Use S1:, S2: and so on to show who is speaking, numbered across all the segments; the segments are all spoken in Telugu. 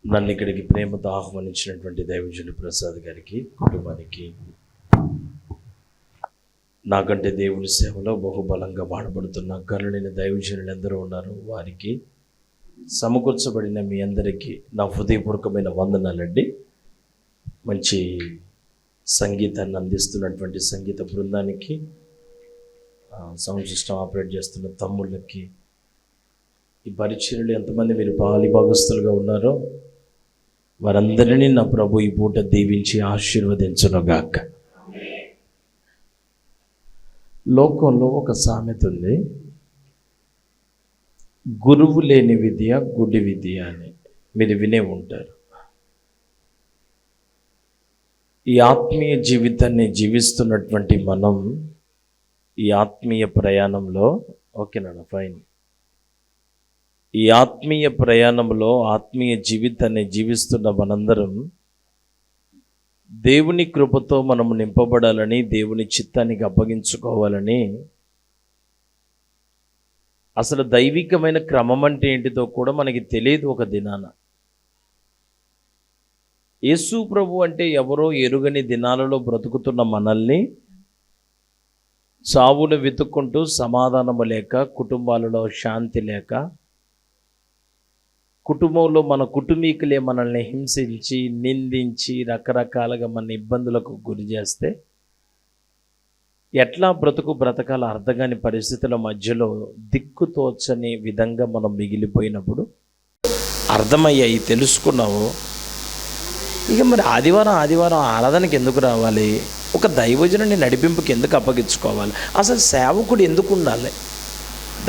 S1: నన్ను ఇక్కడికి ప్రేమతో ఆహ్వానించినటువంటి దైవజనుడు ప్రసాద్ గారికి, కుటుంబానికి, నాకంటే దేవుని సేవలో బహుబలంగా వాడబడుతున్న కరుణైన దైవజనులు ఎందరో ఉన్నారు. వారికి, సమకూర్చబడిన మీ అందరికీ నా హృదయపూర్వకమైన వందనాలండి. మంచి సంగీతాన్ని అందిస్తున్నటువంటి సంగీత బృందానికి, సౌండ్ సిస్టమ్ ఆపరేట్ చేస్తున్న తమ్ముళ్ళకి, ఈ పరిచర్యలు ఎంతమంది మీరు భాగస్తులుగా ఉన్నారో వారందరినీ నా ప్రభు ఈ పూట దీవించి ఆశీర్వదించునుగాక. లోకంలో ఒక సామెత ఉంది, గురువు లేని విద్య గుడి విద్య అని. మీరు వినే ఉంటారు. ఈ ఆత్మీయ జీవితాన్ని జీవిస్తున్నటువంటి మనం ఈ ఆత్మీయ ప్రయాణంలో ఓకేనా ఫైన్ ఈ ఆత్మీయ ప్రయాణంలో ఆత్మీయ జీవితాన్ని జీవిస్తున్న మనందరం దేవుని కృపతో మనము నింపబడాలని, దేవుని చిత్తానికి అప్పగించుకోవాలని, అసలు దైవికమైన క్రమం అంటే ఏంటిదో కూడా మనకి తెలియదు. ఒక దినాన యేసు ప్రభు అంటే ఎవరో ఎరుగని దినాలలో బ్రతుకుతున్న మనల్ని చావును వెతుక్కుంటూ, సమాధానము లేక, కుటుంబాలలో శాంతి లేక, కుటుంబంలో మన కుటుంబీకులే మనల్ని హింసించి, నిందించి, రకరకాలుగా మన ఇబ్బందులకు గురి చేస్తే ఎట్లా బ్రతకాల అర్థం కాని పరిస్థితుల మధ్యలో దిక్కుతోచని విధంగా మనం మిగిలిపోయినప్పుడు అర్థమయ్యాయి, తెలుసుకున్నావు. ఇక మరి ఆదివారం ఆరాధనకి ఎందుకు రావాలి? ఒక దైవజనుని నడిపింపుకి ఎందుకు అప్పగించుకోవాలి? అసలు సేవకుడు ఎందుకు ఉండాలి?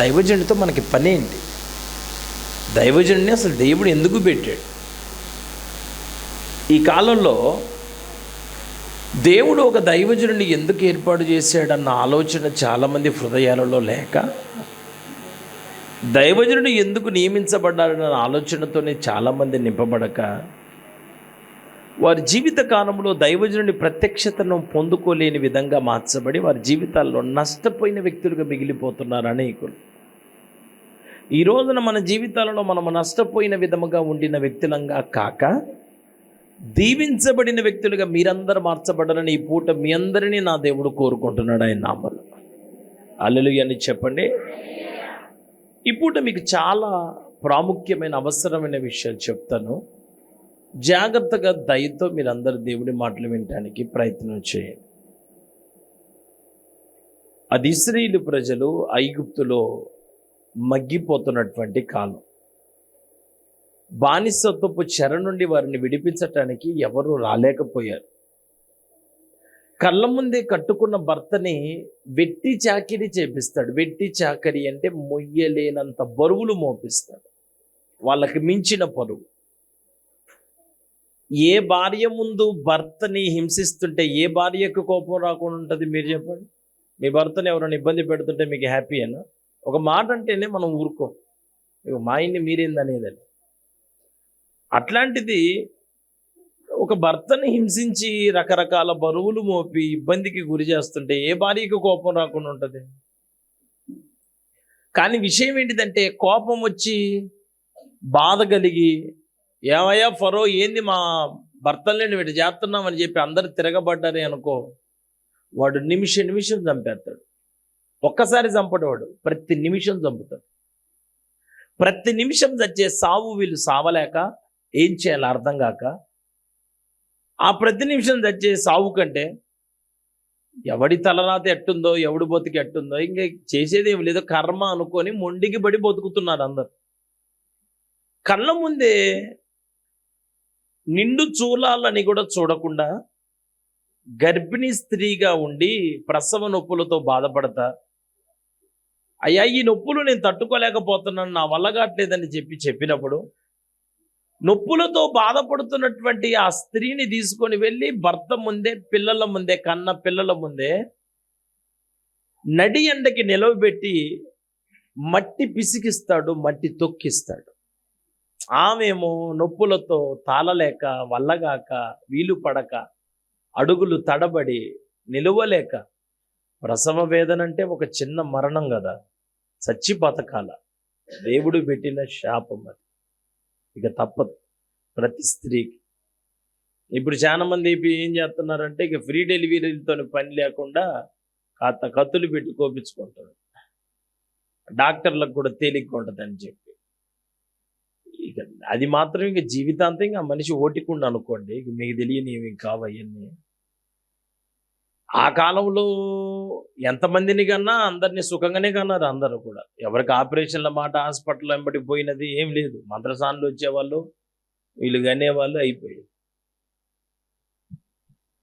S1: దైవజనుడితో మనకి పని ఏంటి? దైవజనుడిని అసలు దేవుడు ఎందుకు పెట్టాడు? ఈ కాలంలో దేవుడు ఒక దైవజనుడిని ఎందుకు ఏర్పాటు చేశాడన్న ఆలోచన చాలామంది హృదయాలలో లేక, దైవజనుడు ఎందుకు నియమించబడ్డాడన్న ఆలోచనతోనే చాలామంది నింపబడక, వారి జీవిత కాలంలో దైవజనుని ప్రత్యక్షతను పొందుకోలేని విధంగా మార్చబడి వారి జీవితాల్లో నష్టపోయిన వ్యక్తులుగా మిగిలిపోతున్నారు అనేకులు. ఈ రోజున మన జీవితాలలో మనము నష్టపోయిన విధముగా ఉండిన వ్యక్తులంగా కాక, దీవించబడిన వ్యక్తులుగా మీరందరూ మార్చబడాలని ఈ పూట మీ అందరినీ నా దేవుడు కోరుకుంటున్నాడు. ఆయన నామములో హల్లెలూయా అని చెప్పండి. ఈ పూట మీకు చాలా ప్రాముఖ్యమైన అవసరమైన విషయాలు చెప్తాను. జాగ్రత్తగా దయతో మీరందరూ దేవుడి మాటలు వినడానికి ప్రయత్నం చేయండి. అది ఇశ్రాయేలు ప్రజలు ఐగుప్తులో మగ్గిపోతున్నటువంటి కాలం. బానిసత్వపు చెర నుండి వారిని విడిపించటానికి ఎవరు రాలేకపోయారు. కళ్ళ ముందే కట్టుకున్న భర్తని వెట్టి చాకిరీ చేపిస్తాడు. వెట్టి చాకరీ అంటే మొయ్యలేనంత బరువులు మోపిస్తాడు, వాళ్ళకి మించిన బరువు. ఏ భార్య ముందు భర్తని హింసిస్తుంటే ఏ భార్యకు కోపం రాకుండా ఉంటుంది? మీరు చెప్పండి. మీ భర్తని ఎవరైనా ఇబ్బంది పెడుతుంటే మీకు హ్యాపీయేనా? ఒక మాట అంటేనే మనం ఊరుకోం, మా ఆయన్ని మీరేందనేదని. అట్లాంటిది ఒక భర్తని హింసించి రకరకాల బరువులు మోపి ఇబ్బందికి గురి చేస్తుంటే ఏ భార్యకు కోపం రాకుండా ఉంటుంది? కానీ విషయం ఏంటిదంటే, కోపం వచ్చి బాధ కలిగి, ఏమయ్యా ఫరో, ఏంది మా భర్తల్ని వీటి చేస్తున్నామని చెప్పి అందరు తిరగబడ్డారే అనుకో, వాడు నిమిషం చంపేస్తాడు. ఒక్కసారి చంపడవాడు, ప్రతి నిమిషం చంపుతాడు. ప్రతి నిమిషం చచ్చే సావు వీళ్ళు సావలేక ఏం చేయాలి అర్థం కాక, ఆ ప్రతి నిమిషం చచ్చే సావు కంటే ఎవడి తలరాత ఎట్టుందో, ఎవడి బతికి ఎట్టుందో, ఇంకా చేసేది ఏమి లేదో కర్మ అనుకొని మొండికి బడి బతుకుతున్నారు అందరు. కళ్ళ ముందే నిండు చూలాలని కూడా చూడకుండా గర్భిణీ స్త్రీగా ఉండి ప్రసవ నొప్పులతో బాధపడతా, అయ్యా ఈ నొప్పులు నేను తట్టుకోలేకపోతున్నాను, నా వల్ల కావట్లేదని చెప్పినప్పుడు నొప్పులతో బాధపడుతున్నటువంటి ఆ స్త్రీని తీసుకొని వెళ్ళి భర్త ముందే, పిల్లల ముందే, కన్న పిల్లల ముందే నడి ఎండకి నిలవబెట్టి మట్టి పిసికిస్తాడు, మట్టి తొక్కిస్తాడు. ఆమెమో నొప్పులతో తాళలేక, వల్లగాక, వీలు పడక, అడుగులు తడబడి నిలువలేక, ప్రసవ వేదన అంటే ఒక చిన్న మరణం కదా, చచ్చి బతకాల. దేవుడు పెట్టిన శాపం అది, ఇక తప్పదు. ప్రతి స్త్రీకి. ఇప్పుడు చాలా మంది ఏం చేస్తున్నారంటే ఇక ఫ్రీ డెలివరీలతో పని లేకుండా కత్తులు పెట్టి కోపించుకుంటారు. డాక్టర్లకు కూడా తేలిగ్గా ఉంటుందని చెప్పి. ఇక అది మాత్రం ఇక జీవితాంతం ఇంకా మనిషి ఓటికుండా అనుకోండి. ఇక మీకు తెలియని ఏమి కావన్నీ. ఆ కాలంలో ఎంతమందిని కన్నా అందరినీ సుఖంగానే కన్నారు. అందరూ కూడా ఎవరికి ఆపరేషన్ల మాట హాస్పిటల్ వెంబడి పోయినది ఏం లేదు. మంత్రసానులు వచ్చేవాళ్ళు, వీళ్ళు కనేవాళ్ళు, అయిపోయాయి.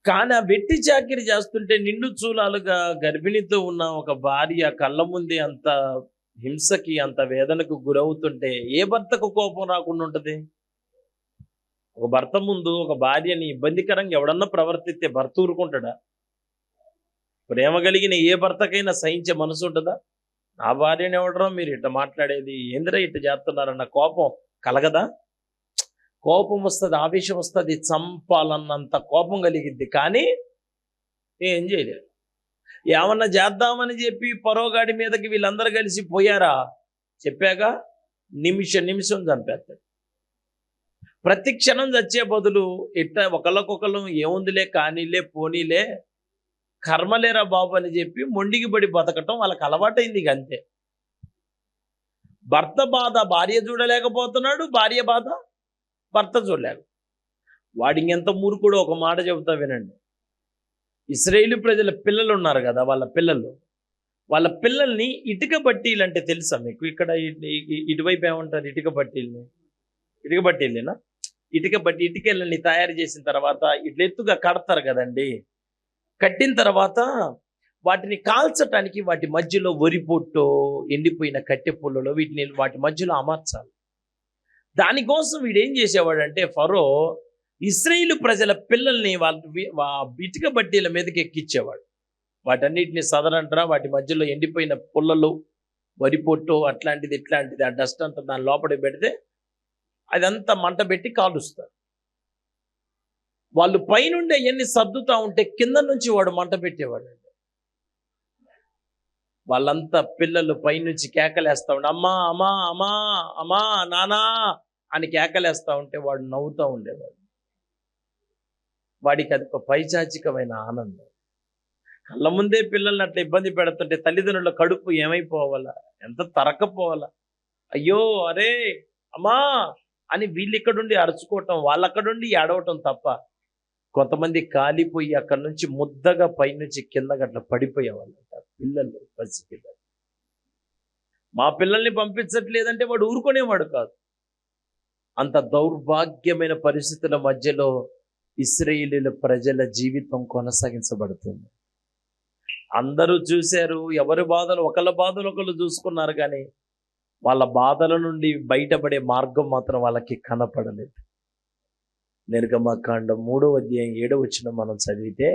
S1: కానీ ఆ వెట్టి చాకిరి చేస్తుంటే నిండు చూలాలుగా గర్భిణితో ఉన్న ఒక భార్య కళ్ళ ముందే అంత హింసకి అంత వేదనకు గురవుతుంటే ఏ భర్తకు కోపం రాకుండా ఉంటుంది? ఒక భర్త ముందు ఒక భార్యని ఇబ్బందికరంగా ఎవడన్నా ప్రవర్తిస్తే భర్త ఊరుకుంటాడా? ప్రేమ కలిగిన ఏ భర్తకైనా సహించే మనసు ఉంటుందా? నా భార్యని ఎవడరా మీరు ఇట్లా మాట్లాడేది, ఏందిరా ఇట్లా చేస్తున్నారన్న కోపం కలగదా? కోపం వస్తుంది, ఆవేశం వస్తుంది, చంపాలన్నంత కోపం కలిగిద్ది. కానీ ఏం చేయలేదు. ఏమన్నా చేద్దామని చెప్పి పరోగాడి మీదకి వీళ్ళందరూ కలిసి పోయారా? చెప్పాక నిమిషం చంపేస్తాడు. ప్రతి క్షణం చచ్చే బదులు ఇట్లా ఒకళ్ళకొకళ్ళు ఏముందిలే, కానీలే, పోనీలే, కర్మలేరా బాబు అని చెప్పి మొండికి పడి బతకటం వాళ్ళకి అలవాటైంది. ఇక అంతే. భర్త బాధ భార్య చూడలేకపోతున్నాడు, భార్య బాధ భర్త చూడలేక. వాడి ఇంకెంత మూర్ఖుడు ఒక మాట చెబుతా వినండి. ఇశ్రాయేలు ప్రజల పిల్లలు ఉన్నారు కదా, వాళ్ళ పిల్లల్ని ఇటుక బట్టీలు అంటే తెలుసా మీకు? ఇక్కడ ఇటువైపు ఏమంటారు? ఇటుక బట్టీలేనా? ఇటుకలని తయారు చేసిన తర్వాత ఇట్లా ఎత్తుగా కడతారు కదండి. కట్టిన తర్వాత వాటిని కాల్చటానికి వాటి మధ్యలో వరి పొట్టో ఎండిపోయిన కట్టె పుల్లలో వాటి మధ్యలో అమర్చాలి. దానికోసం వీడేం చేసేవాడంటే ఫరో ఇశ్రాయేలు ప్రజల పిల్లల్ని ఇటుక బట్టీల మీదకి ఎక్కించేవాడు. వాటన్నిటిని సదరంటారా, వాటి మధ్యలో ఎండిపోయిన పుల్లలు, వరి పొట్టు, అట్లాంటిది ఇట్లాంటిది ఆ డస్ట్ అంతా దాని లోపల పెడితే అదంతా మంట పెట్టి కాలుస్తారు. వాళ్ళు పైనుండి అవన్నీ సర్దుతా ఉంటే కింద నుంచి వాడు మంట పెట్టేవాడు. వాళ్ళంతా పిల్లలు పైనుంచి కేకలేస్తా ఉండే అమ్మా అమ్మా అమ్మా అమ్మా నానా అని కేకలేస్తా ఉంటే వాడు నవ్వుతూ ఉండేవాడు. వాడికి అది ఒక పైచాచికమైన ఆనందం. కళ్ళ ముందే పిల్లల్ని అట్లా ఇబ్బంది పెడుతుంటే తల్లిదండ్రుల కడుపు ఏమైపోవాలా, ఎంత తరకపోవాలా. అయ్యో అరే అమ్మా అని వీళ్ళు ఇక్కడుండి అరుచుకోవటం, వాళ్ళక్కడుండి ఏడవటం తప్ప. కొంతమంది కాలిపోయి అక్కడి నుంచి ముద్దగా పైనుంచి కిందకి అట్లా పడిపోయేవాళ్ళు పిల్లలు, పసి పిల్లలు. మా పిల్లల్ని పంపించట్లేదంటే వాడు ఊరుకునేవాడు కాదు. అంత దౌర్భాగ్యమైన పరిస్థితుల మధ్యలో ఇశ్రాయేలీయుల ప్రజల జీవితం కొనసాగించబడుతుంది. అందరూ చూశారు, ఎవరి బాధలు ఒకళ్ళ బాధలు ఒకళ్ళు చూసుకున్నారు, కానీ వాళ్ళ బాధల నుండి బయటపడే మార్గం మాత్రం వాళ్ళకి కనపడలేదు. నిర్గమకాండం 3వ అధ్యాయం 7వ వచనం మనం చదివితే,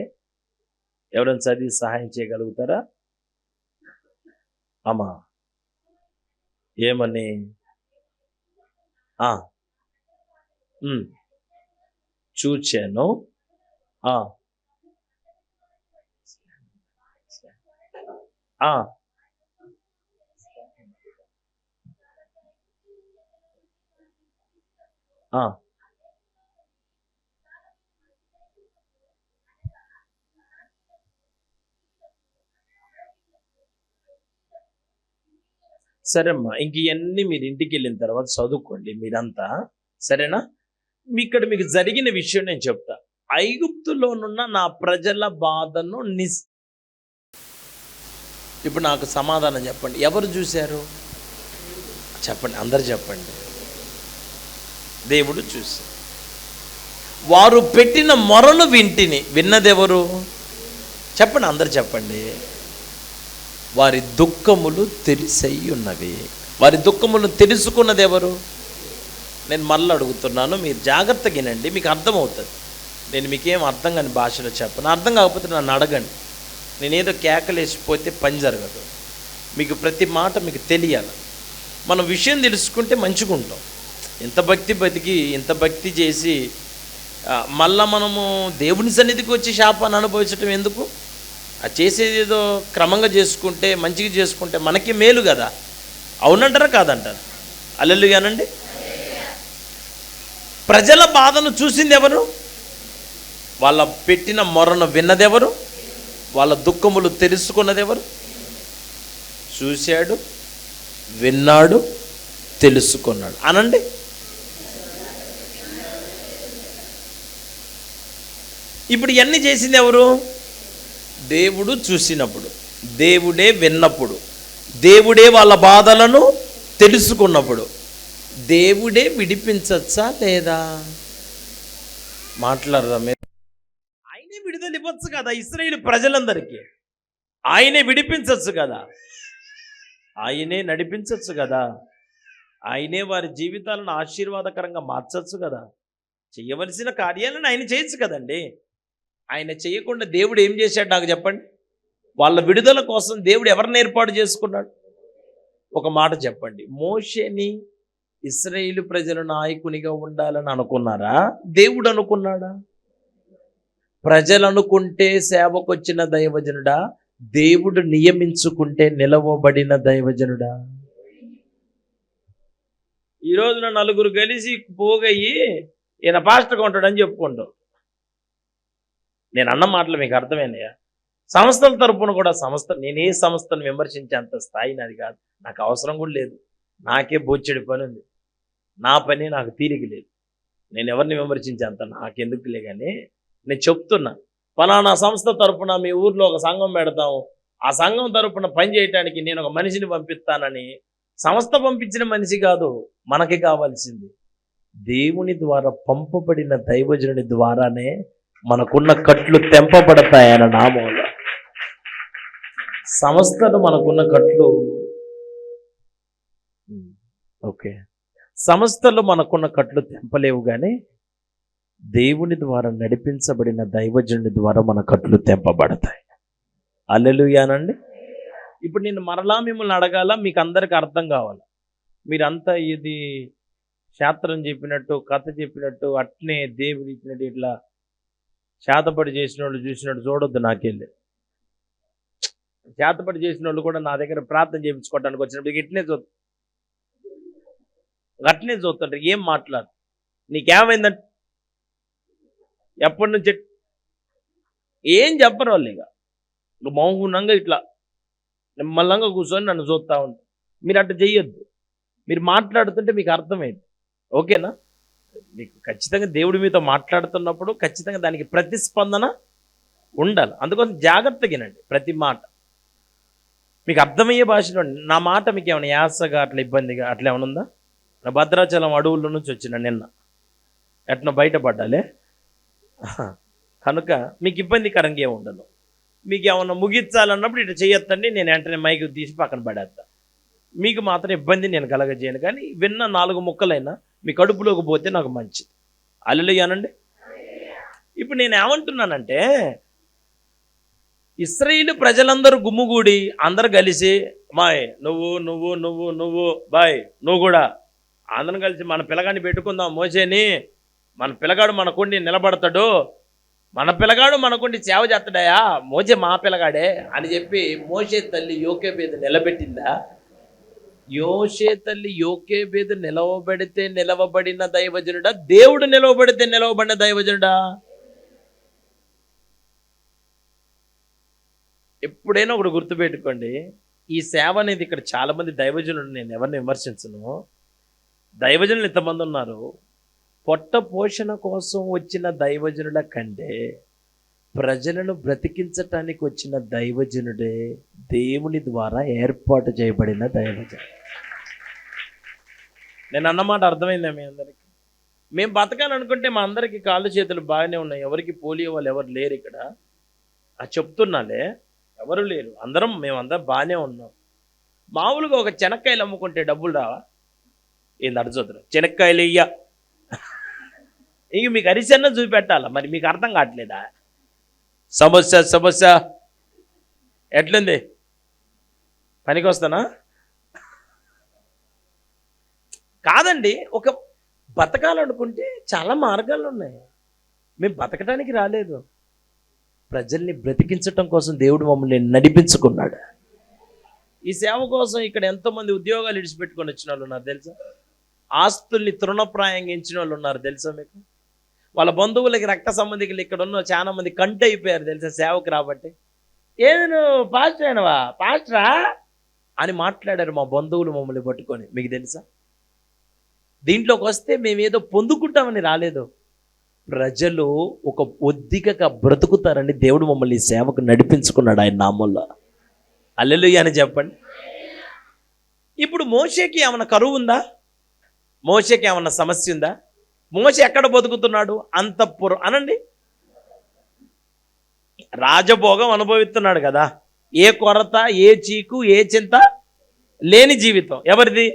S1: ఎవరైనా చదివి సహాయం చేయగలుగుతారా? అమ్మా ఏమని? చూచాను. సరేమ్మా, ఇంక ఇవన్నీ మీరు ఇంటికి వెళ్ళిన తర్వాత చదువుకోండి మీరంతా, సరేనా? ఇక్కడ మీకు జరిగిన విషయం నేను చెప్తా. ఐగుప్తులోనున్న నా ప్రజల బాధను ఇప్పుడు నాకు సమాధానం చెప్పండి. ఎవరు చూశారు? చెప్పండి, అందరు చెప్పండి. దేవుడు చూశారు. వారు పెట్టిన మొరను విన్నదెవరు? చెప్పండి, అందరు చెప్పండి. వారి దుఃఖములు తెరిసై ఉన్నవి. వారి దుఃఖములు తెలుసుకున్నది ఎవరు? నేను మళ్ళీ అడుగుతున్నాను, మీరు జాగ్రత్తగా వినండి, మీకు అర్థమవుతుంది. నేను మీకేం అర్థం కాని భాషలో చెప్పను. అర్థం కాకపోతే నన్ను అడగండి. నేనేదో కేకలేసిపోతే పని జరగదు. మీకు ప్రతి మాట మీకు తెలియాలి. మనం విషయం తెలుసుకుంటే మంచిగా ఉంటాం. ఇంత భక్తి బతికి ఇంత భక్తి చేసి మళ్ళా మనము దేవుని సన్నిధికి వచ్చి శాపాన్ని అనుభవించడం ఎందుకు? అది చేసేది ఏదో క్రమంగా చేసుకుంటే, మంచిగా చేసుకుంటే మనకి మేలు కదా. అవునంటారా కాదంటారా? హల్లెలూయానండి. ప్రజల బాధను చూసింది ఎవరు? వాళ్ళ పెట్టిన మొరను విన్నదెవరు? వాళ్ళ దుఃఖములు తెలుసుకున్నది ఎవరు? చూశాడు, విన్నాడు, తెలుసుకున్నాడు అనండి. ఇప్పుడు ఇవన్నీ చేసింది ఎవరు? దేవుడు చూసినప్పుడు, దేవుడే విన్నప్పుడు, దేవుడే వాళ్ళ బాధలను తెలుసుకున్నప్పుడు, దేవుడే విడిపించచ్చా లేదా? మాట్లాడదా మీరు? ఆయనే విడుదల ఇవ్వచ్చు కదా ఇశ్రాయేలు ప్రజలందరికీ. ఆయనే విడిపించవచ్చు కదా, ఆయనే నడిపించవచ్చు కదా, ఆయనే వారి జీవితాలను ఆశీర్వాదకరంగా మార్చచ్చు కదా. చేయవలసిన కార్యాలను ఆయన చేయొచ్చు కదండి. ఆయన చేయకుండా దేవుడు ఏం చేశాడు నాకు చెప్పండి? వాళ్ళ విడుదల కోసం దేవుడు ఎవరిని ఏర్పాటు చేసుకున్నాడు? ఒక మాట చెప్పండి. మోషేని ఇశ్రాయేలు ప్రజల నాయకునిగా ఉండాలని అనుకున్నారా? దేవుడు అనుకున్నాడా? ప్రజలు అనుకుంటే సేవకొచ్చిన దైవజనుడా? దేవుడు నియమించుకుంటే నిలవబడిన దైవజనుడా? ఈ రోజున నలుగురు కలిసి పోగయ్యి ఈయన పాస్టర్గా ఉంటాడని చెప్పుకుంటారు. నేను అన్న మాటలు మీకు అర్థమైనాయా? సంస్థల తరపున కూడా నేను ఏ సంస్థను విమర్శించే అంత స్థాయి నాది కాదు. నాకు అవసరం కూడా లేదు. నాకే బొచ్చెడి పని ఉంది. నా పని నాకు తీరిక లేదు. నేను ఎవరిని విమర్శించే అంత నాకెందుకులే. కానీ నేను చెప్తున్నా, ఫలానా సంస్థ తరపున మీ ఊర్లో ఒక సంఘం పెడతాము, ఆ సంఘం తరపున పని చేయటానికి నేను ఒక మనిషిని పంపిస్తానని సంస్థ పంపించిన మనిషి కాదు మనకి కావాల్సింది. దేవుని ద్వారా పంపబడిన దైవజనుని ద్వారానే మనకున్న కట్లు తెంపబడతాయన్న నామంలో. సంస్థలు మనకున్న కట్లు ఓకే, సంస్థలు మనకున్న కట్లు తెంపలేవు, కానీ దేవుని ద్వారా నడిపించబడిన దైవజనుని ద్వారా మన కట్లు తెంపబడతాయి. హల్లెలూయానండి. ఇప్పుడు నేను మరలా మిమ్మల్ని అడగాల, మీకు అందరికి అర్థం కావాలి. మీరంతా ఇది శాస్త్రం చెప్పినట్టు, కథ చెప్పినట్టు, అట్నే దేవుడు ఇచ్చినట్టు ఇట్లా శాతపడి చేసిన వాళ్ళు చూసినట్టు చూడొద్దు. నాకెళ్ళి శాతపడి చేసిన వాళ్ళు కూడా నా దగ్గర ప్రార్థన చేయించుకోవడానికి వచ్చినప్పుడు అట్నే చూస్తుంటారు. ఏం మాట్లాడు, నీకేమైందంటే ఎప్పటి నుంచి ఏం చెప్పరు వాళ్ళు. ఇక మౌనంగా ఇట్లా నిమ్మల్లంగా కూర్చొని నన్ను చూస్తూ ఉంటారు. మీరు అట్లా చెయ్యొద్దు. మీరు మాట్లాడుతుంటే మీకు అర్థమైంది, ఓకేనా? మీకు ఖచ్చితంగా దేవుడి మీతో మాట్లాడుతున్నప్పుడు ఖచ్చితంగా దానికి ప్రతిస్పందన ఉండాలి. అందుకోసం జాగ్రత్తగా వినండి ప్రతి మాట. మీకు అర్థమయ్యే భాషలో. నా మాట మీకు ఏమైనా యాసగా అట్లా ఇబ్బందిగా అట్లా ఏమైనా ఉందా? నా భద్రాచలం అడవుల నుంచి వచ్చిన నిన్న ఎట్లా బయటపడ్డాలే, కనుక మీకు ఇబ్బందికరంగా ఏమి ఉండదు. మీకు ఏమన్నా ముగించాలన్నప్పుడు ఇట్లా చేయొద్దండి, నేను వెంటనే మైకు తీసి పక్కన పడేస్తా. మీకు మాత్రం ఇబ్బంది నేను కలగజేయను, కానీ విన్న 4 ముక్కలైనా మీ కడుపులోకి పోతే నాకు మంచిది. హల్లెలూయానండి. ఇప్పుడు నేను ఏమంటున్నానంటే, ఇశ్రాయేలు ప్రజలందరూ గుమ్ముగూడి అందరు కలిసి మాయ్ నువ్వు నువ్వు నువ్వు నువ్వు బాయ్ నువ్వు కూడా అందరం కలిసి మన పిల్లగాడిని పెట్టుకుందాం మోసేని, మన పిల్లగాడు మనకుండి నిలబడతాడు, మన పిల్లగాడు మనకుండి సేవ చేస్తాడయా, మోసే మా పిల్లగాడే అని చెప్పి మోసే తల్లి యోకేబేదు నిలబెట్టిందా? యోసే తల్లి యోకేబేదు నిలవబడితే నిలవబడిన దైవజనుడా? దేవుడు నిలవబడితే నిలవబడిన దైవజనుడా? ఎప్పుడైనా ఒకటి గుర్తుపెట్టుకోండి, ఈ సేవ అనేది ఇక్కడ చాలామంది దైవజనులు, నేను ఎవరిని విమర్శించను, దైవజనులు ఇంతమంది ఉన్నారు. పొట్ట పోషణ కోసం వచ్చిన దైవజనుల కంటే ప్రజలను బ్రతికించటానికి వచ్చిన దైవజనుడే దేవుని ద్వారా ఏర్పాటు చేయబడిన దైవజనుడు. నేను అన్నమాట అర్థమైందా మీ అందరికీ? మేము బతకాలనుకుంటే మా అందరికీ కాళ్ళు చేతులు బాగానే ఉన్నాయి. ఎవరికి పోలియో వాళ్ళు ఎవరు లేరు ఇక్కడ. చెప్తున్నాలే, ఎవరు లేరు, మేమందరం బాగానే ఉన్నాం. మామూలుగా ఒక చెనక్కాయలు అమ్ముకుంటే డబ్బులు రావా? ఏంది అడుగుతున్నారు? చెనక్కాయలు ఇయ్య ఇంక మీకు అరిసెన్న చూపెట్టాలా? మరి మీకు అర్థం కావట్లేదా? సమస్య ఎట్లుంది? పనికి వస్తానా? కాదండి, ఒక బతకాలనుకుంటే చాలా మార్గాలు ఉన్నాయి. మేము బతకడానికి రాలేదు, ప్రజల్ని బ్రతికించటం కోసం దేవుడు మమ్మల్ని నడిపించుకున్నాడు. ఈ సేవ కోసం ఇక్కడ ఎంతోమంది ఉద్యోగాలు విడిచిపెట్టుకొని వచ్చిన వాళ్ళు నాకు తెలుసా. ఆస్తుల్ని తృణప్రాయంగా ఎంచిన వాళ్ళు ఉన్నారు తెలుసా మీకు? వాళ్ళ బంధువులకి, రక్త సంబంధికులు ఇక్కడ ఉన్న చాలా మంది కంటి అయిపోయారు తెలుసా సేవకు రాబట్టి. ఏది నువ్వు పాస్టర్ అయినవా, పాస్టరా అని మాట్లాడారు మా బంధువులు మమ్మల్ని పట్టుకొని. మీకు తెలుసా? దీంట్లోకి వస్తే మేమేదో పొందుకుంటామని రాలేదు. ప్రజలు ఒక ఒద్దికగా బ్రతుకుతారని దేవుడు మమ్మల్ని ఈ సేవకు నడిపించుకున్నాడు ఆయన నామంలో. హల్లెలూయా అని చెప్పండి. ఇప్పుడు మోషేకి ఏమన్నా కరువు ఉందా? మోషేకి ఏమన్నా సమస్య ఉందా? మోషే ఎక్కడ బతుకుతున్నాడు? అంతఃపురం అనండి. రాజభోగం అనుభవిస్తున్నాడు కదా. ఏ కొరత, ఏ చీకు, ఏ చింత లేని జీవితం ఎవరిది?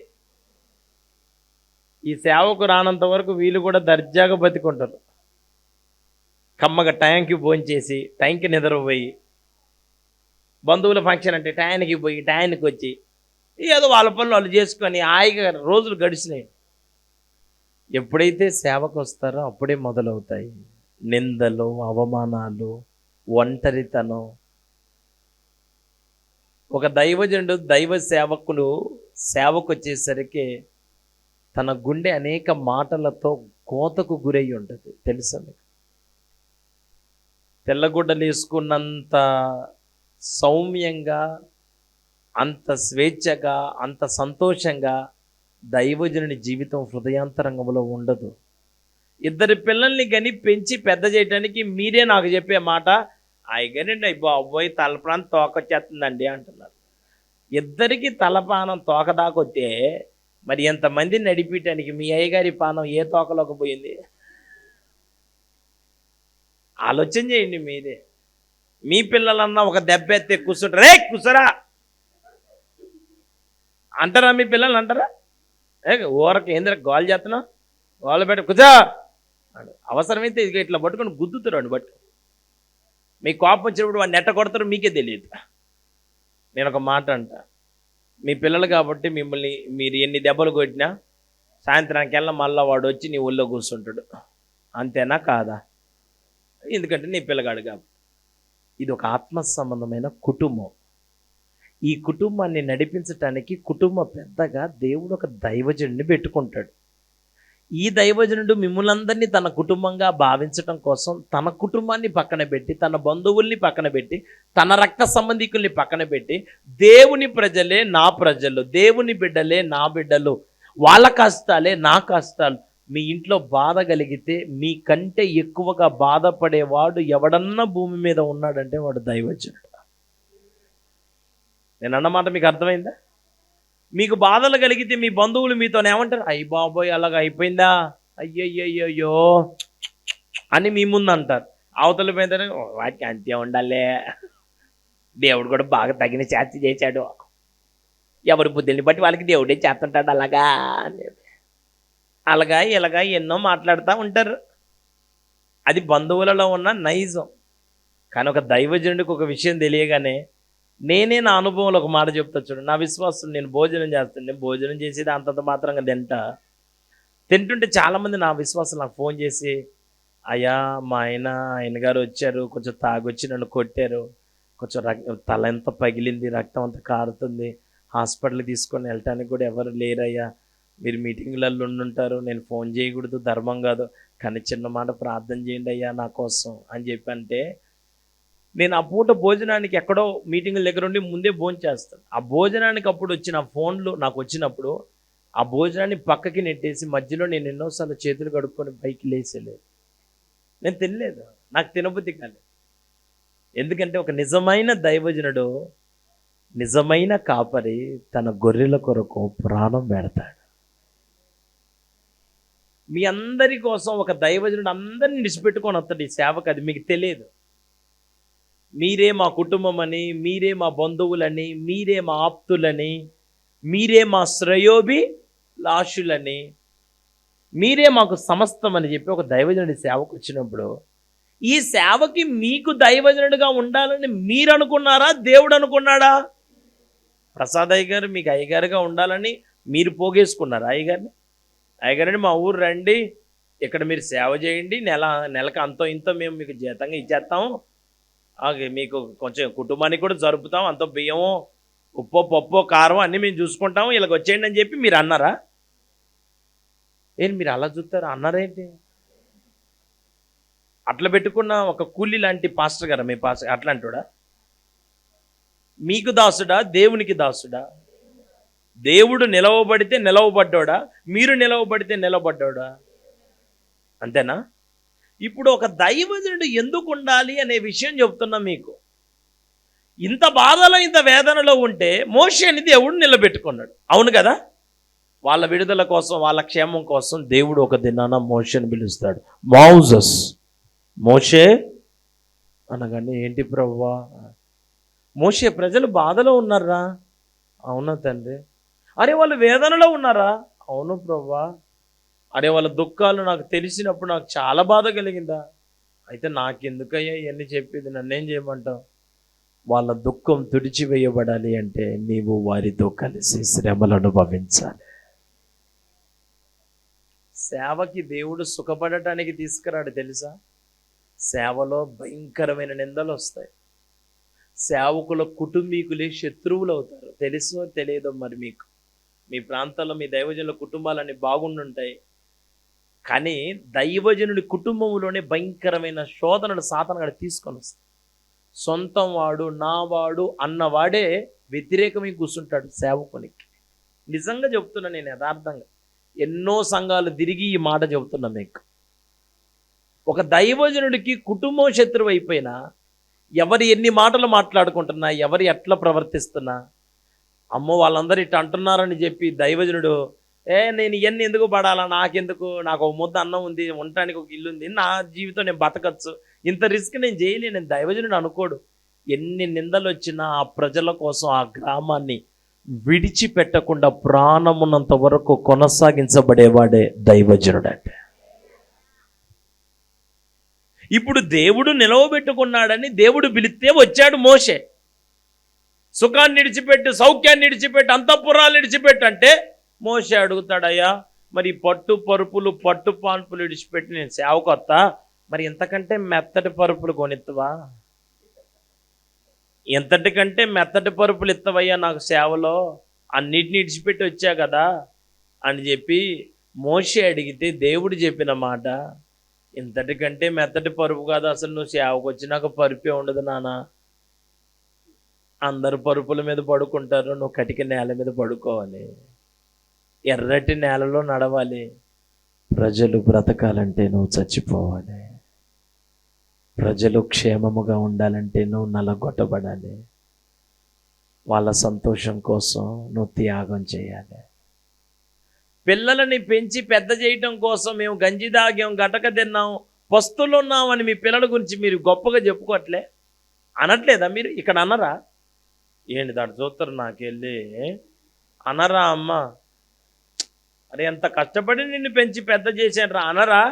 S1: ఈ సేవకు రానంత వరకు వీళ్ళు కూడా దర్జాగా బతికుంటారు. కమ్మగా టైంకి భోంచేసి, టైంకి నిద్రపోయి, బంధువుల ఫంక్షన్ అంటే టైంకి పోయి టైంకి వచ్చి ఏదో వాళ్ళ పనులు వాళ్ళు చేసుకొని హాయిగా రోజులు గడిచినాయి. ఎప్పుడైతే సేవకు వస్తారో అప్పుడే మొదలవుతాయి నిందలు, అవమానాలు, ఒంటరితనం. ఒక దైవజనుడు, దైవ సేవకులు సేవకు వచ్చేసరికి తన గుండె అనేక మాటలతో కోతకు గురై ఉంటుంది తెలుసా మీకు? తెల్లగుడ్డలు వేసుకున్నంత సౌమ్యంగా, అంత స్వేచ్ఛగా, అంత సంతోషంగా దైవజనుని జీవితం హృదయాంతరంగంలో ఉండదు. ఇద్దరు పిల్లల్ని గని పెంచి పెద్ద చేయడానికి మీరే నాకు చెప్పే మాట, అయ్యగానండి అబ్బాయి తలప్రాణం తోకొచ్చేస్తుందండి అంటున్నారు. ఇద్దరికి తలపానం తోక దాకొస్తే మరి ఎంతమందిని నడిపించడానికి మీ అయ్యగారి పానం ఏ తోకలోకి పోయింది? ఆలోచన చేయండి మీరే. మీ పిల్లలన్నా ఒక దెబ్బ ఎత్తే కూర్చుంటారు, రే కూర్చోరా అంటారా? మీ పిల్లలు అంటారా? ఊరకి ఏంద్ర గోల్ చేస్తున్నావు, గోల పెట్టి కూర్చో. అవసరమైతే ఇది ఇట్లా పట్టుకొని గుద్దుతారు అండి. బట్టు మీ కోపం వచ్చినప్పుడు వాడిని నెట్ట కొడతారు, మీకే తెలియదు. నేను ఒక మాట అంట, మీ పిల్లలు కాబట్టి మిమ్మల్ని మీరు ఎన్ని దెబ్బలు కొట్టినా సాయంత్రానికెల్లా మళ్ళీ వాడు వచ్చి నీ ఒళ్ళో కూర్చుంటాడు. అంతేనా కాదా? ఎందుకంటే నీ పిల్లగాడు కాబట్టి. ఇది ఒక ఆత్మ సంబంధమైన కుటుంబం. ఈ కుటుంబాన్ని నడిపించటానికి కుటుంబ పెద్దగా దేవుడు ఒక దైవజనుడిని పెట్టుకుంటాడు. ఈ దైవజనుడు మిమ్మల్ని అందరినీ తన కుటుంబంగా భావించటం కోసం తన కుటుంబాన్ని పక్కన పెట్టి, తన బంధువుల్ని పక్కన పెట్టి, తన రక్త సంబంధికుల్ని పక్కన పెట్టి, దేవుని ప్రజలే నా ప్రజలు, దేవుని బిడ్డలే నా బిడ్డలు, వాళ్ళ కష్టాలే నా కష్టాలు. మీ ఇంట్లో బాధ కలిగితే మీకంటే ఎక్కువగా బాధపడేవాడు ఎవడన్నా భూమి మీద ఉన్నాడంటే వాడు దైవజనుడు. నేను అన్నమాట మీకు అర్థమైందా? మీకు బాధలు కలిగితే మీ బంధువులు మీతో ఏమంటారు? అయ్యి బాబోయ్ అలాగ అయిపోయిందా, అయ్యయ్యో అని మీ ముందు అంటారు. అవతల మీద వాటికి అంతే ఉండాలే, దేవుడు కూడా బాగా తగిన చేతి చేశాడు, ఎవరి బుద్ధిని బట్టి వాళ్ళకి దేవుడే చేస్తుంటాడు అలాగా అలాగా ఇలాగా ఎన్నో మాట్లాడుతూ ఉంటారు. అది బంధువులలో ఉన్న నైజం. కానీ ఒక దైవజనుడికి ఒక విషయం తెలియగానే, నేనే నా అనుభవంలో ఒక మాట చెప్తా చూడండి. నా విశ్వాసం, నేను భోజనం చేస్తాను, నేను భోజనం చేసేది అంతంత మాత్రంగా తింటుంటే చాలామంది నా విశ్వాసం నాకు ఫోన్ చేసి, అయ్యా మా ఆయన గారు వచ్చారు, కొంచెం తాగొచ్చి నన్ను కొట్టారు, కొంచెం తల ఎంత పగిలింది, రక్తం అంతా కారుతుంది, హాస్పిటల్కి తీసుకొని వెళ్ళటానికి కూడా ఎవరు లేరయ్యా, మీరు మీటింగ్లలో ఉండుంటారు, నేను ఫోన్ చేయకూడదు, ధర్మం కాదు, కానీ చిన్న మాట ప్రార్థన చేయండి అయ్యా నా కోసం అని చెప్పి అంటే, నేను ఆ పూట భోజనానికి ఎక్కడో మీటింగుల దగ్గర ఉండి ముందే భోజనం చేస్తాను. ఆ భోజనానికి అప్పుడు వచ్చిన ఫోన్లు నాకు వచ్చినప్పుడు ఆ భోజనాన్ని పక్కకి నెట్టేసి మధ్యలో నేను ఎన్నోసార్లు చేతులు కడుక్కొని పైకి లేచలేదు. నేను తినలేదు, నాకు తినబుద్ధి కాలేదు. ఎందుకంటే ఒక నిజమైన దైవజనుడు, నిజమైన కాపరి తన గొర్రెల కొరకు ప్రాణం పెడతాడు. మీ అందరి కోసం ఒక దైవజనుడు అందరిని విడిచిపెట్టుకొని వస్తాడు ఈ సేవకు. అది మీకు తెలియదు. మీరే మా కుటుంబం అని, మీరే మా బంధువులని, మీరే మా ఆప్తులని, మీరే మా శ్రేయోభి లాషులని, మీరే మాకు సమస్తం అని చెప్పి ఒక దైవజనుడి సేవకు వచ్చినప్పుడు, ఈ సేవకి మీకు దైవజనుడిగా ఉండాలని మీరు అనుకున్నారా, దేవుడు అనుకున్నాడా? ప్రసాద్ అయ్య గారు మీకు అయ్యగారుగా ఉండాలని మీరు పోగేసుకున్నారా అయ్యగారిని మా ఊరు రండి, ఇక్కడ మీరు సేవ చేయండి, నెలకు అంతో ఇంతో మేము మీకు జీతంగా ఇచ్చేస్తాము, మీకు కొంచెం కుటుంబానికి కూడా జరుపుతాం, అంత బియ్యమో ఉప్పో పప్పో కారం అన్నీ మేము చూసుకుంటాము, ఇలాగ వచ్చేయండి అని చెప్పి మీరు అన్నారా? ఏంటి మీరు అలా చూస్తారా అన్నారేంటి? అట్లా పెట్టుకున్న ఒక కూలీ లాంటి పాస్టర్ గారా మీ పాస్టర్ అట్లాంటోడా? మీకు దాసుడా, దేవునికి దాసుడా? దేవుడు నిలవబడితే నిలవబడ్డాడా, మీరు నిలవబడితే నిలబడ్డాడా? అంతేనా? ఇప్పుడు ఒక దైవజనుడు ఎందుకు ఉండాలి అనే విషయం చెప్తున్నా మీకు. ఇంత బాధలో ఇంత వేదనలో ఉంటే మోషేని దేవుడు నిలబెట్టుకున్నాడు, అవును కదా? వాళ్ళ విడుదల కోసం, వాళ్ళ క్షేమం కోసం దేవుడు ఒక దినాన మోషేని పిలుస్తాడు. మోషే అనగానే ఏంటి ప్రభువా? మోషే ప్రజలు బాధలో ఉన్నారా? అవునా తండ్రి. అరే వాళ్ళు వేదనలో ఉన్నారా? అవును ప్రభువా. అరే వాళ్ళ దుఃఖాలు నాకు తెలిసినప్పుడు నాకు చాలా బాధ కలిగిందా? అయితే నాకెందుకయ్యా ఇవన్నీ చెప్పేది, నన్నేం చేయమంటావు? వాళ్ళ దుఃఖం తుడిచివేయబడాలి అంటే నీవు వారితో కలిసి శ్రమలు అనుభవించాలి. సేవకి దేవుడు సుఖపడటానికి తీసుకురాడు తెలుసా? సేవలో భయంకరమైన నిందలు వస్తాయి. సేవకుల కుటుంబీకులే శత్రువులు అవుతారు. తెలుసో తెలియదో మరి మీకు. మీ ప్రాంతాల్లో మీ దైవజనుల కుటుంబాలన్నీ బాగుండుంటాయి, కానీ దైవజనుడి కుటుంబంలోనే భయంకరమైన శోధనలు సాతానుగాడు తీసుకొని వస్తాయి. సొంతం వాడు, నా వాడు అన్నవాడే వ్యతిరేకమై కూర్చుంటాడు సేవకునికి. నిజంగా చెప్తున్నా, నేను యథార్థంగా ఎన్నో సంఘాలు తిరిగి ఈ మాట చెబుతున్నా మీకు. ఒక దైవజనుడికి కుటుంబం శత్రువు అయిపోయినా, ఎవరు ఎన్ని మాటలు మాట్లాడుకుంటున్నా, ఎవరు ఎట్లా ప్రవర్తిస్తున్నా, అమ్మో వాళ్ళందరూ ఇట్లా అంటున్నారని చెప్పి దైవజనుడు నేను ఇవన్నీ ఎందుకు పడాలా, నాకెందుకు, నాకు ఒక ముద్ద అన్నం ఉంది, ఉండటానికి ఒక ఇల్లు ఉంది, నా జీవితం నేను బతకచ్చు, ఇంత రిస్క్ నేను చేయలేను, నేను దైవజనుడు అనుకోడు. ఎన్ని నిందలు వచ్చినా ఆ ప్రజల కోసం ఆ గ్రామాన్ని విడిచిపెట్టకుండా ప్రాణమున్నంత వరకు కొనసాగించబడేవాడే దైవజనుడు అంటే. ఇప్పుడు దేవుడు నిలవబెట్టుకున్నాడని దేవుడు పిలిస్తే వచ్చాడు మోషే. సుఖాన్ని విడిచిపెట్టి, సౌఖ్యాన్ని విడిచిపెట్టి, అంతఃపురాలు విడిచిపెట్టి అంటే మోషే అడుగుతాడయ్యా, మరి పట్టు పరుపులు, పట్టు పాన్పులు విడిచిపెట్టి నేను సేవకొత్తా, మరి ఇంతకంటే మెత్తటి పరుపులు కొనిత్తవా? ఎంతటికంటే మెత్తటి పరుపులు ఇత్తవయ్యా నాకు సేవలో, అన్నిటిని విడిచిపెట్టి వచ్చా కదా అని చెప్పి మోషే అడిగితే దేవుడు చెప్పిన మాట, ఇంతటికంటే మెత్తటి పరుపు కాదు, అసలు నువ్వు సేవకు వచ్చినాక పరుపే ఉండదు నాన్న, అందరు పరుపుల మీద పడుకుంటారు, నువ్వు కటిక నేల మీద పడుకోవాలి, ఎర్రటి నేలలో నడవాలి, ప్రజలు బ్రతకాలంటే నువ్వు చచ్చిపోవాలి, ప్రజలు క్షేమముగా ఉండాలంటే నువ్వు నలగొట్టబడాలి, వాళ్ళ సంతోషం కోసం నువ్వు త్యాగం చేయాలి. పిల్లలని పెంచి పెద్ద చేయటం కోసం మేము గంజి దాగాం, గటక తిన్నాం, పస్తులు ఉన్నామని మీ పిల్లల గురించి మీరు గొప్పగా చెప్పుకోవట్లే, అనట్లేదా మీరు? ఇక్కడ అనరా? ఏంటి దాన్ని చూస్తారు నాకెళ్ళి అనరా? అమ్మ అరే ఎంత కష్టపడి నిన్ను పెంచి పెద్ద చేశాను అనరా?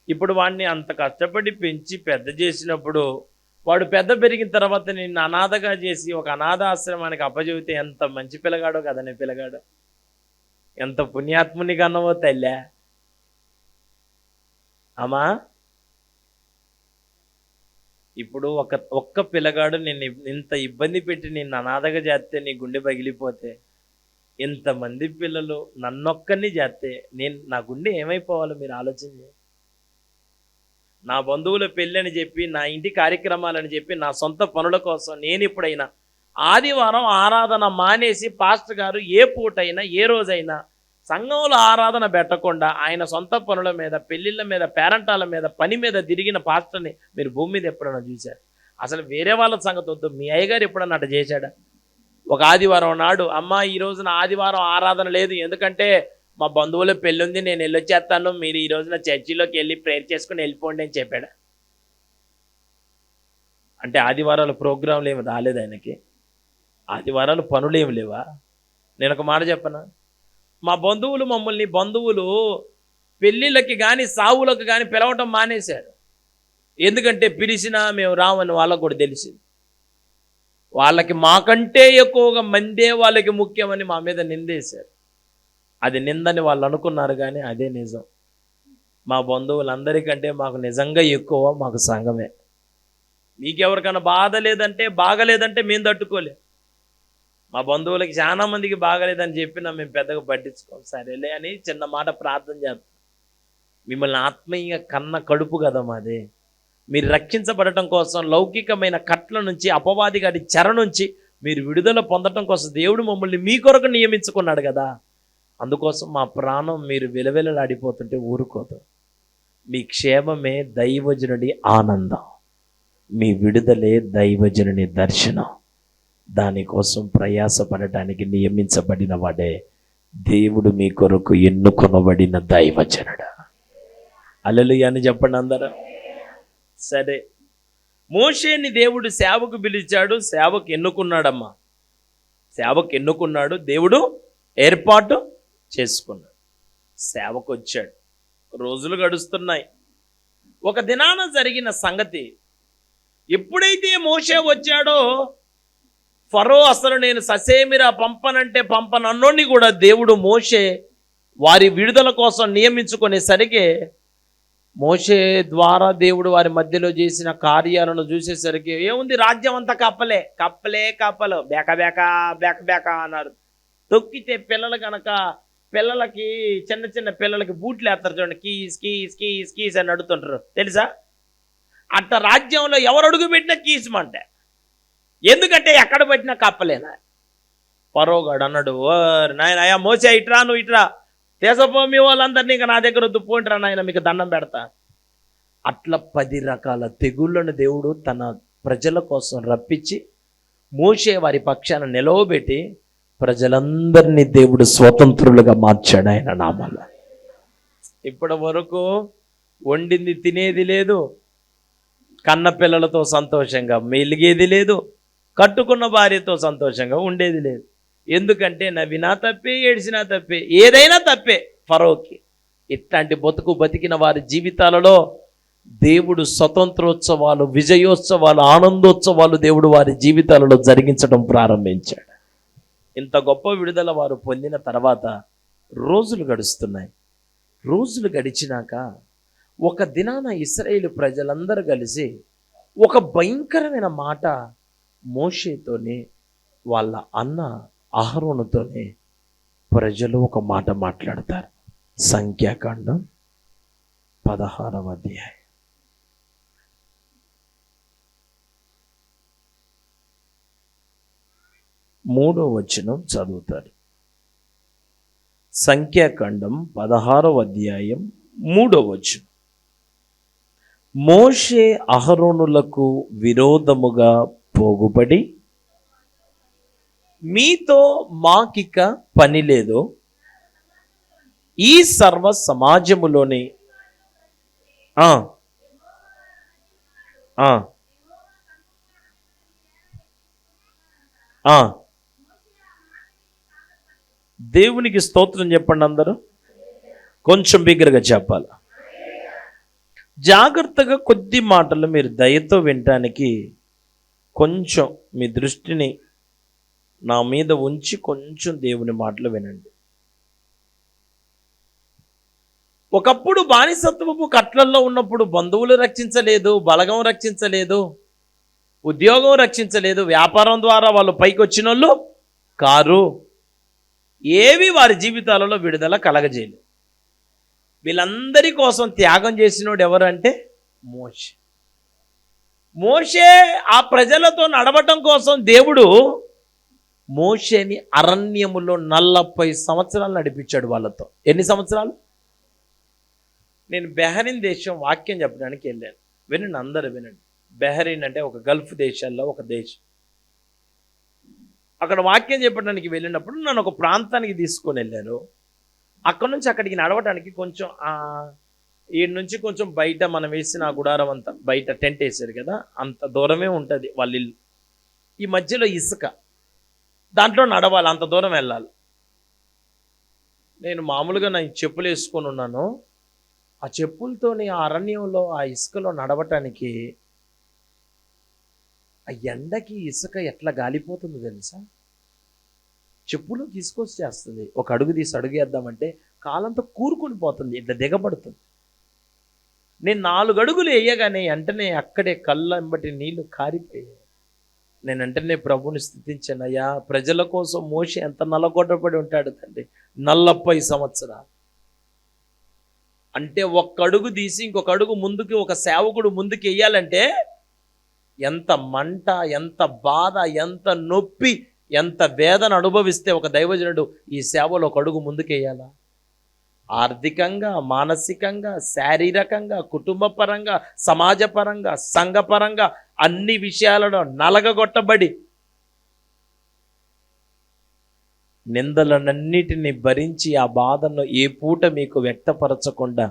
S1: ఇప్పుడు వాడిని అంత కష్టపడి పెంచి పెద్ద చేసినప్పుడు వాడు పెద్ద పెరిగిన తర్వాత నిన్ను అనాథగా చేసి ఒక అనాథాశ్రమానికి అప్పచెబితే ఎంత మంచి పిల్లగాడో కదా నీ పిల్లగాడు, ఎంత పుణ్యాత్ముని కన్నవో తల్లే. అమ్మా ఇప్పుడు ఒక్క పిల్లగాడు నిన్ను ఇంత ఇబ్బంది పెట్టి నిన్ను అనాథగా చేస్తే నీ గుండె పగిలిపోతే, ఇంతమంది పిల్లలు నన్నొక్కరిని చేస్తే నా గుండె ఏమైపోవాలో మీరు ఆలోచన. నా బంధువుల పెళ్ళి అని చెప్పి, నా ఇంటి కార్యక్రమాలని చెప్పి, నా సొంత పనుల కోసం నేను ఎప్పుడైనా ఆదివారం ఆరాధన మానేసి పాస్టర్ గారు ఏ పూటైనా ఏ రోజైనా సంఘంలో ఆరాధన పెట్టకుండా ఆయన సొంత పనుల మీద, పెళ్ళిళ్ళ మీద, పేరంటాల మీద, పని మీద తిరిగిన పాస్టర్ని మీరు భూమి మీద ఎప్పుడైనా చూశారు? అసలు వేరే వాళ్ళ సంగతి వద్దు, మీ అయ్యగారు ఎప్పుడన్నా అట్ట చేశాడా? ఒక ఆదివారం నాడు అమ్మ ఈ రోజున ఆదివారం ఆరాధన లేదు, ఎందుకంటే మా బంధువుల పెళ్ళి ఉంది, నేను వెళ్ళొచ్చేస్తాను, మీరు ఈ రోజున చర్చిలోకి వెళ్ళి ప్రేయర్ చేసుకుని వెళ్ళిపోండి అని చెప్పాడా? అంటే ఆదివారాలు ప్రోగ్రాంలు ఏమి రాలేదు ఆయనకి? ఆదివారాలు పనులు ఏమి లేవా? నేను ఒక మాట చెప్పనా, మా బంధువులు పెళ్ళిళ్ళకి కానీ సావులకు కానీ పిలవటం మానేశారు. ఎందుకంటే పిలిచినా మేము రామని వాళ్ళకు కూడా తెలిసింది. వాళ్ళకి మాకంటే ఎక్కువగా మందే వాళ్ళకి ముఖ్యమని మా మీద నిందేశారు. అది నిందని వాళ్ళు అనుకున్నారు, కానీ అదే నిజం. మా బంధువులందరికంటే మాకు నిజంగా ఎక్కువ మాకు సంఘమే. మీకెవరికైనా బాధ లేదంటే, బాగలేదంటే మేము తట్టుకోలే. మా బంధువులకి చాలా మందికి బాగలేదని చెప్పినా మేము పెద్దగా పట్టించుకోం, సరేలే అని చిన్న మాట ప్రార్థన చేస్తాం. మిమ్మల్ని ఆత్మీయంగా కన్న కడుపు కదా మాది. మీరు రక్షించబడటం కోసం, లౌకికమైన కట్ల నుంచి, అపవాది గారి చెర నుంచి మీరు విడుదల పొందటం కోసం దేవుడు మమ్మల్ని మీ కొరకు నియమించుకున్నాడు కదా. అందుకోసం మా ప్రాణం మీరు విలవిలలాడిపోతుంటే ఊరుకోదు. మీ క్షేమమే దైవజనుడి ఆనందం, మీ విడుదలే దైవజనుని దర్శనం. దానికోసం ప్రయాసపడటానికి నియమించబడిన వాడే దేవుడు మీ కొరకు ఎన్నుకొనబడిన దైవజనుడు. హల్లెలూయా అని చెప్పండి అందరూ. సరే, మోషేని దేవుడు సేవకు పిలిచాడు, సేవకు ఎన్నుకున్నాడమ్మా. సేవకు ఎన్నుకున్నాడు, దేవుడు ఏర్పాటు చేసుకున్నాడు. సేవకు వచ్చాడు, రోజులు గడుస్తున్నాయి. ఒక దినాన జరిగిన సంగతి, ఎప్పుడైతే మోషే వచ్చాడో ఫరో అసలు నేను ససేమిరా పంపనంటే పంపనన్నోడిని కూడా దేవుడు మోషే వారి విడుదల కోసం నియమించుకునేసరికి, మోషే ద్వారా దేవుడు వారి మధ్యలో చేసిన కార్యాలను చూసేసరికి ఏముంది, రాజ్యం అంతా కప్పలే కప్పలే కప్పలు, బేక బేక బేక బేక అన్నారు. తొక్కితే పిల్లలు కనుక, పిల్లలకి చిన్న చిన్న పిల్లలకి బూట్లు వేస్తారు చూడండి, కీస్ కీస్ కీస్ కీస్ అని అడుగుతుంటారు తెలుసా. అట్ట రాజ్యంలో ఎవరు అడుగు పెట్టినా కీసుమంటే, ఎందుకంటే ఎక్కడ పెట్టినా కప్పలేనా. పరోగాడు అన్నాడు, ఓ నాయన అయ్యా మోసే ఇట్రా, నువ్వు ఇట్రా, దేశపో మీ వాళ్ళందరినీ ఇంకా నా దగ్గర వద్దు, పోండిరా నాయన మీకు దండం పెడతా. అట్లా 10 రకాల తెగుళ్ళను దేవుడు తన ప్రజల కోసం రప్పించి మోషే వారి పక్షాన నిలవబెట్టి ప్రజలందరినీ దేవుడు స్వతంత్రులుగా మార్చాడు ఆయన నామాల. ఇప్పటి వరకు వండింది తినేది లేదు, కన్న పిల్లలతో సంతోషంగా మెలిగేది లేదు, కట్టుకున్న భార్యతో సంతోషంగా ఉండేది లేదు. ఎందుకంటే నవ్వినా తప్పే, ఏడ్చినా తప్పే, ఏదైనా తప్పే ఫరోకి. ఇట్లాంటి బతికిన వారి జీవితాలలో దేవుడు స్వతంత్రోత్సవాలు, విజయోత్సవాలు, ఆనందోత్సవాలు దేవుడు వారి జీవితాలలో జరిగించడం ప్రారంభించాడు. ఇంత గొప్ప విడుదల వారు పొందిన తర్వాత రోజులు గడుస్తున్నాయి. రోజులు గడిచినాక ఒక దినాన ఇశ్రాయేలు ప్రజలందరూ కలిసి ఒక భయంకరమైన మాట మోషేతోనే, వాళ్ళ అన్న అహరోనుతోనే ప్రజలు ఒక మాట మాట్లాడతారు. సంఖ్యాకాండం 16వ అధ్యాయం 3వ వచనం చదువుతారు. సంఖ్యాకాండం 16వ అధ్యాయం 3వ వచనం. మోషే అహరోనులకు విరోధముగా పోగుపడి, మీతో మాకిక పని లేదు, ఈ సర్వ సమాజములోని దేవునికి స్తోత్రం చెప్పండి అందరూ. కొంచెం బిగ్గరగా చెప్పాలి. జాగ్రత్తగా కొద్ది మాటలు మీరు దయతో వినటానికి కొంచెం మీ దృష్టిని నా మీద ఉంచి కొంచెం దేవుని మాటలు వినండి. ఒకప్పుడు బానిసత్వపు కట్లల్లో ఉన్నప్పుడు బంధువులు రక్షించలేదు, బలగం రక్షించలేదు, ఉద్యోగం రక్షించలేదు, వ్యాపారం ద్వారా వాళ్ళు పైకి వచ్చిన వాళ్ళు కారు, ఏవి వారి జీవితాలలో విడుదల కలగజేయలేదు. వీళ్ళందరి కోసం త్యాగం చేసినోడు ఎవరంటే మోషే. మోషే ఆ ప్రజలతో నడవటం కోసం దేవుడు మోషేని అరణ్యములో 40 సంవత్సరాలు నడిపించాడు వాళ్ళతో. ఎన్ని సంవత్సరాలు? నేను బెహరీన్ దేశం వాక్యం చెప్పడానికి వెళ్ళాను. వినండి, అందరూ వినండి. బెహరీన్ అంటే ఒక గల్ఫ్ దేశాల్లో ఒక దేశం. అక్కడ వాక్యం చెప్పడానికి వెళ్ళినప్పుడు నన్ను ఒక ప్రాంతానికి తీసుకొని వెళ్ళారు. అక్కడ నుంచి అక్కడికి నడవడానికి కొంచెం ఈడ నుంచి కొంచెం బయట మనం వేసిన గుడారం అంతా బయట టెంట్ వేసారు కదా, అంత దూరమే ఉంటుంది వాళ్ళ ఇల్లు. ఈ మధ్యలో ఇసుక, దాంట్లో నడవాలి, అంత దూరం వెళ్ళాలి. నేను మామూలుగా నా చెప్పులు వేసుకొని ఉన్నాను. ఆ చెప్పులతోని ఆ అరణ్యంలో ఆ ఇసుకలో నడవటానికి ఆ ఎండకి ఇసుక ఎట్లా గాలిపోతుందో తెలుసా. చెప్పులు తీసుకొచ్చేస్తుంది. ఒక అడుగు తీసి అడుగేద్దామంటే కాలంతో కూరుకొని పోతుంది, ఇట్లా దిగబడుతుంది. నేను 4 అడుగులు వేయగానే వెంటనే అక్కడే కళ్ళెంబటి నీళ్లు కారిపోయాయి. నేను వెంటనే ప్రభుని స్తుతించాను. అయ్యా, ప్రజల కోసం మోషే ఎంత నల్లగొట్టబడి ఉంటాడు తండ్రి, 40 సంవత్సరాలు. అంటే ఒక్క అడుగు తీసి ఇంకొక అడుగు ముందుకి ఒక సేవకుడు ముందుకు వెయ్యాలంటే ఎంత మంట, ఎంత బాధ, ఎంత నొప్పి, ఎంత వేదన అనుభవిస్తే ఒక దైవజనుడు ఈ సేవలో ఒక అడుగు ముందుకేయాలా? ఆర్థికంగా, మానసికంగా, శారీరకంగా, కుటుంబపరంగా, సమాజపరంగా, సంఘపరంగా అన్ని విషయాలలో నలగగొట్టబడి నిందలనన్నిటిని భరించి ఆ బాధను ఏ పూట మీకు వ్యక్తపరచకుండా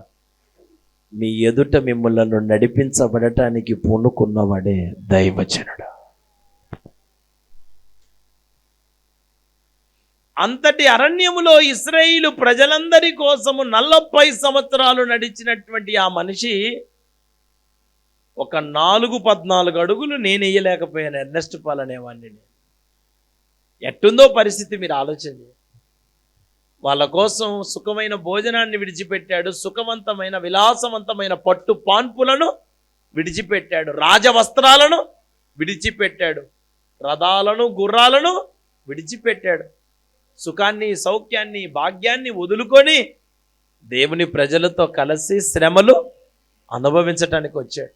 S1: మీ ఎదుట మిమ్మల్ని నడిపించబడటానికి పూనుకున్నవాడే దైవజనుడు. అంతటి అరణ్యములో ఇశ్రాయేలు ప్రజలందరి కోసము 40 సంవత్సరాలు నడిచినటువంటి ఆ మనిషి ఒక 14 అడుగులు నేను వేయలేకపోయాను. ఎర్నెస్ట్ పాల్ అనేవాడిని. ఎట్టుందో పరిస్థితి మీరు ఆలోచించండి. వాళ్ళ కోసం సుఖమైన భోజనాన్ని విడిచిపెట్టాడు, సుఖవంతమైన విలాసవంతమైన పట్టు పాన్పులను విడిచిపెట్టాడు, రాజవస్త్రాలను విడిచిపెట్టాడు, రథాలను గుర్రాలను విడిచిపెట్టాడు, సుఖాన్ని సౌఖ్యాన్ని భాగ్యాన్ని వదులుకొని దేవుని ప్రజలతో కలిసి శ్రమలు అనుభవించటానికి వచ్చాడు.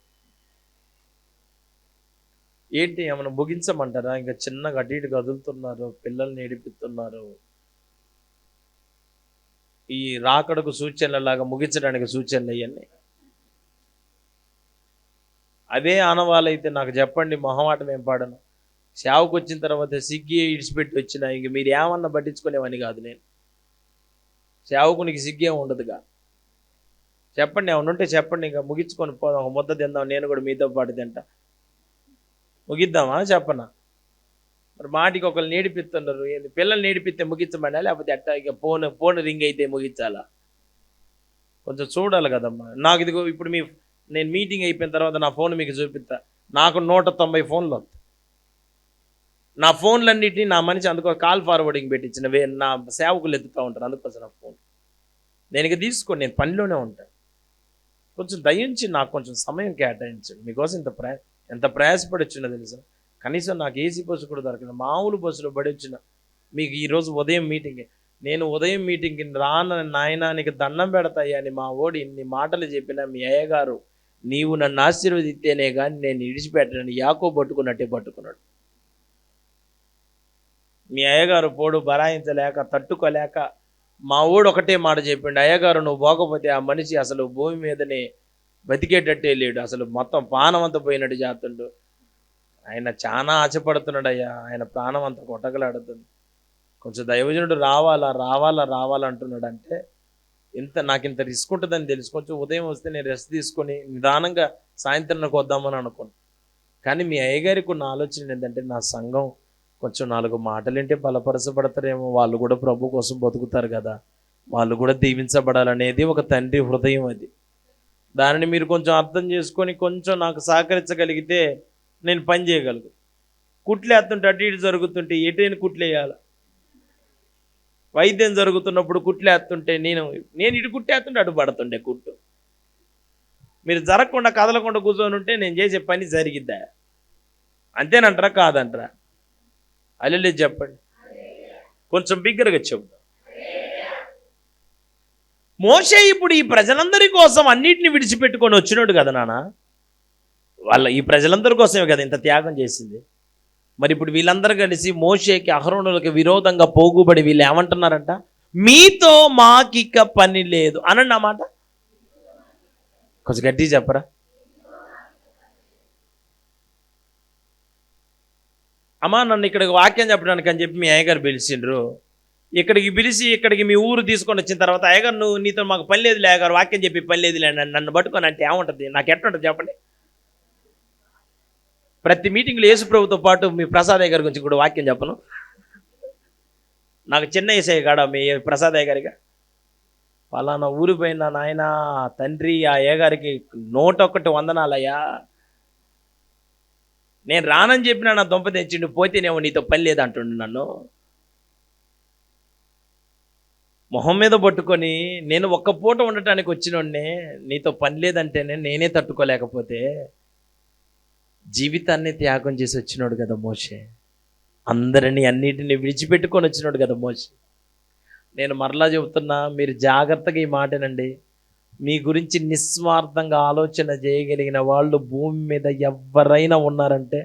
S1: ఏంటి ఏమైనా ముగించమంటారా? ఇంకా చిన్నగా అటు ఇటు కదులుతున్నారు, పిల్లల్ని ఏడిపిస్తున్నారు. ఈ రాకడకు సూచనలాగా ముగించడానికి సూచనలు అయ్యండి. అదే ఆనవాళ్ళైతే నాకు చెప్పండి, మొహమాటం ఏం పాడను. సేవకు వచ్చిన తర్వాత సిగ్గి ఇడిచిపెట్టి వచ్చినా ఇంక మీరు ఏమన్నా పట్టించుకునేవని కాదు. నేను సేవకునికి సిగ్గేం ఉండదుగా. చెప్పండి, ఏమన్నా ఉంటే చెప్పండి, ఇంకా ముగించుకొని పోదాం. ఒక ముద్ద తిందాం, నేను కూడా మీతో పాటు తింటా. ముగిద్దామా చెప్పనా? మరి మాటికి ఒకళ్ళు నేడిపిస్తున్నారు. పిల్లల్ని నేడిపిస్తే ముగించమన్నా, లేకపోతే ఎట్టా ఇక ఫోన్ రింగ్ అయితే ముగించాలా? కొంచెం చూడాలి కదమ్మా. నాకు ఇదిగో ఇప్పుడు నేను మీటింగ్ అయిపోయిన తర్వాత నా ఫోన్ మీకు చూపిస్తా. నాకు 190 ఫోన్లు వస్తాయి. నా ఫోన్లన్నింటినీ నా మనిషి అందుకో కాల్ ఫార్వర్డింగ్ పెట్టించిన నా సేవకులు ఎత్తుతూ ఉంటారు. అందుకోసం నా ఫోన్ నేను ఇక తీసుకోండి, నేను పనిలోనే ఉంటాను. కొంచెం దయించి నాకు కొంచెం సమయం కేటాయించండి. మీకోసం ఎంత ప్రయాసపడి వచ్చినా తెలుసా? కనీసం నాకు ఏసీ బస్సు కూడా దొరకదు, మామూలు బస్సులో పడి వచ్చిన. మీకు ఈరోజు ఉదయం మీటింగ్, నేను ఉదయం మీటింగ్కి రాన నాయనానికి దండం పెడతాయ్యా అని మా ఓడి ఇన్ని మాటలు చెప్పిన మీ అయ్యగారు, నీవు నన్ను ఆశీర్వదిస్తేనే కానీ నేను విడిచిపెట్టను, యాకో పట్టుకున్నట్టే పట్టుకున్నాడు. మీ అయ్యగారు పోడు బరాయించలేక తట్టుకోలేక మా ఊడు ఒకటే మాట చెప్పిండు, అయ్యగారు నువ్వు పోకపోతే ఆ మనిషి అసలు భూమి మీదనే బతికేటట్టే లేడు, అసలు మొత్తం ప్రాణం అంతా పోయినట్టు చేస్తుండు. ఆయన చాలా ఆశపడుతున్నాడు అయ్యా, ఆయన ప్రాణం అంతా కొట్టగలాడుతుంది. కొంచెం దైవజనుడు రావాలా అంటున్నాడు. అంటే నాకు ఇంత రిస్క్ ఉంటుందని తెలుసు. కొంచెం ఉదయం వస్తే నేను రెస్ట్ తీసుకొని నిదానంగా సాయంత్రానికి వద్దామని అనుకోను. కానీ మీ అయ్యగారికి ఉన్న ఆలోచన ఏంటంటే, నా సంఘం కొంచెం 4 మాటలుంటే బలపరచబడతారేమో, వాళ్ళు కూడా ప్రభు కోసం బతుకుతారు కదా, వాళ్ళు కూడా దీవించబడాలనేది ఒక తండ్రి హృదయం. అది దానిని మీరు కొంచెం అర్థం చేసుకొని కొంచెం నాకు సహకరించగలిగితే నేను పని చేయగలను. కుట్లేస్తుంటే అటు ఇటు జరుగుతుంటే ఎటైనా కుట్లేయాలి. వైద్యం జరుగుతున్నప్పుడు కుట్లేస్తుంటే నేను ఇటు కుట్టేస్తుంటే అటు పడుతుండే కుట్టు. మీరు జరగకుండా కదలకుండా కూర్చొని ఉంటే నేను చేసే పని జరిగిద్దా? అంతేనంటారా కాదంటారా? అల్లెలే చెప్పండి, కొంచెం బిగ్గరగా చెబుతాం. మోషే ఇప్పుడు ఈ ప్రజలందరి కోసం అన్నిటిని విడిచిపెట్టుకొని వచ్చినాడు కదా నాన్న. ఈ ప్రజలందరి కోసమే కదా ఇంత త్యాగం చేసింది. మరి ఇప్పుడు వీళ్ళందరూ కలిసి మోషేకి అహరోనులకు విరోధంగా పోగుబడి వీళ్ళు ఏమంటున్నారంట? మీతో మాకిక పని లేదు అనండి. ఆ మాట కొంచెం గట్టిగా చెప్పరా? అమ్మా నన్ను ఇక్కడికి వాక్యం చెప్పడానికి అని చెప్పి మీ అయ్యగారు పిలిచిండ్రు. ఇక్కడికి మీ ఊరు తీసుకొని వచ్చిన తర్వాత అయ్యగారు నీతో మాకు పని లేదు అయ్యగారు, వాక్యం చెప్పి పని లేదు నన్ను పట్టుకొని అంటే ఏముంటుంది? నాకు ఎట్లుంటుంది చెప్పండి? ప్రతి మీటింగ్లో యేసు ప్రభుతో పాటు మీ ప్రసాద్ అయ్య గారి గురించి కూడా వాక్యం చెప్పను. నాకు చిన్న ఏసయ్య కాడ మీ ప్రసాద్ అయ్య గారిగా పలానా ఊరి పోయినా నాయన తండ్రి ఆ అయ్యగారికి 101 వందనాలయ్యా, నేను రానని చెప్పినా నా దొంప తెచ్చిండు, పోతేనేమో నీతో పని లేదు అంటుండు. నన్ను మొహం మీద పట్టుకొని నేను ఒక్క పూట ఉండటానికి వచ్చినోడ్నే నీతో పని లేదంటేనే నేనే తట్టుకోలేకపోతే జీవితాన్ని త్యాగం చేసి వచ్చినాడు కదా మోషే. అందరినీ అన్నిటిని విడిచిపెట్టుకొని వచ్చినాడు కదా మోషే. నేను మరలా చెబుతున్నా, మీరు జాగ్రత్తగా ఈ మాటనండి. మీ గురించి నిస్వార్థంగా ఆలోచన చేయగలిగిన వాళ్ళు భూమి మీద ఎవరైనా ఉన్నారంటే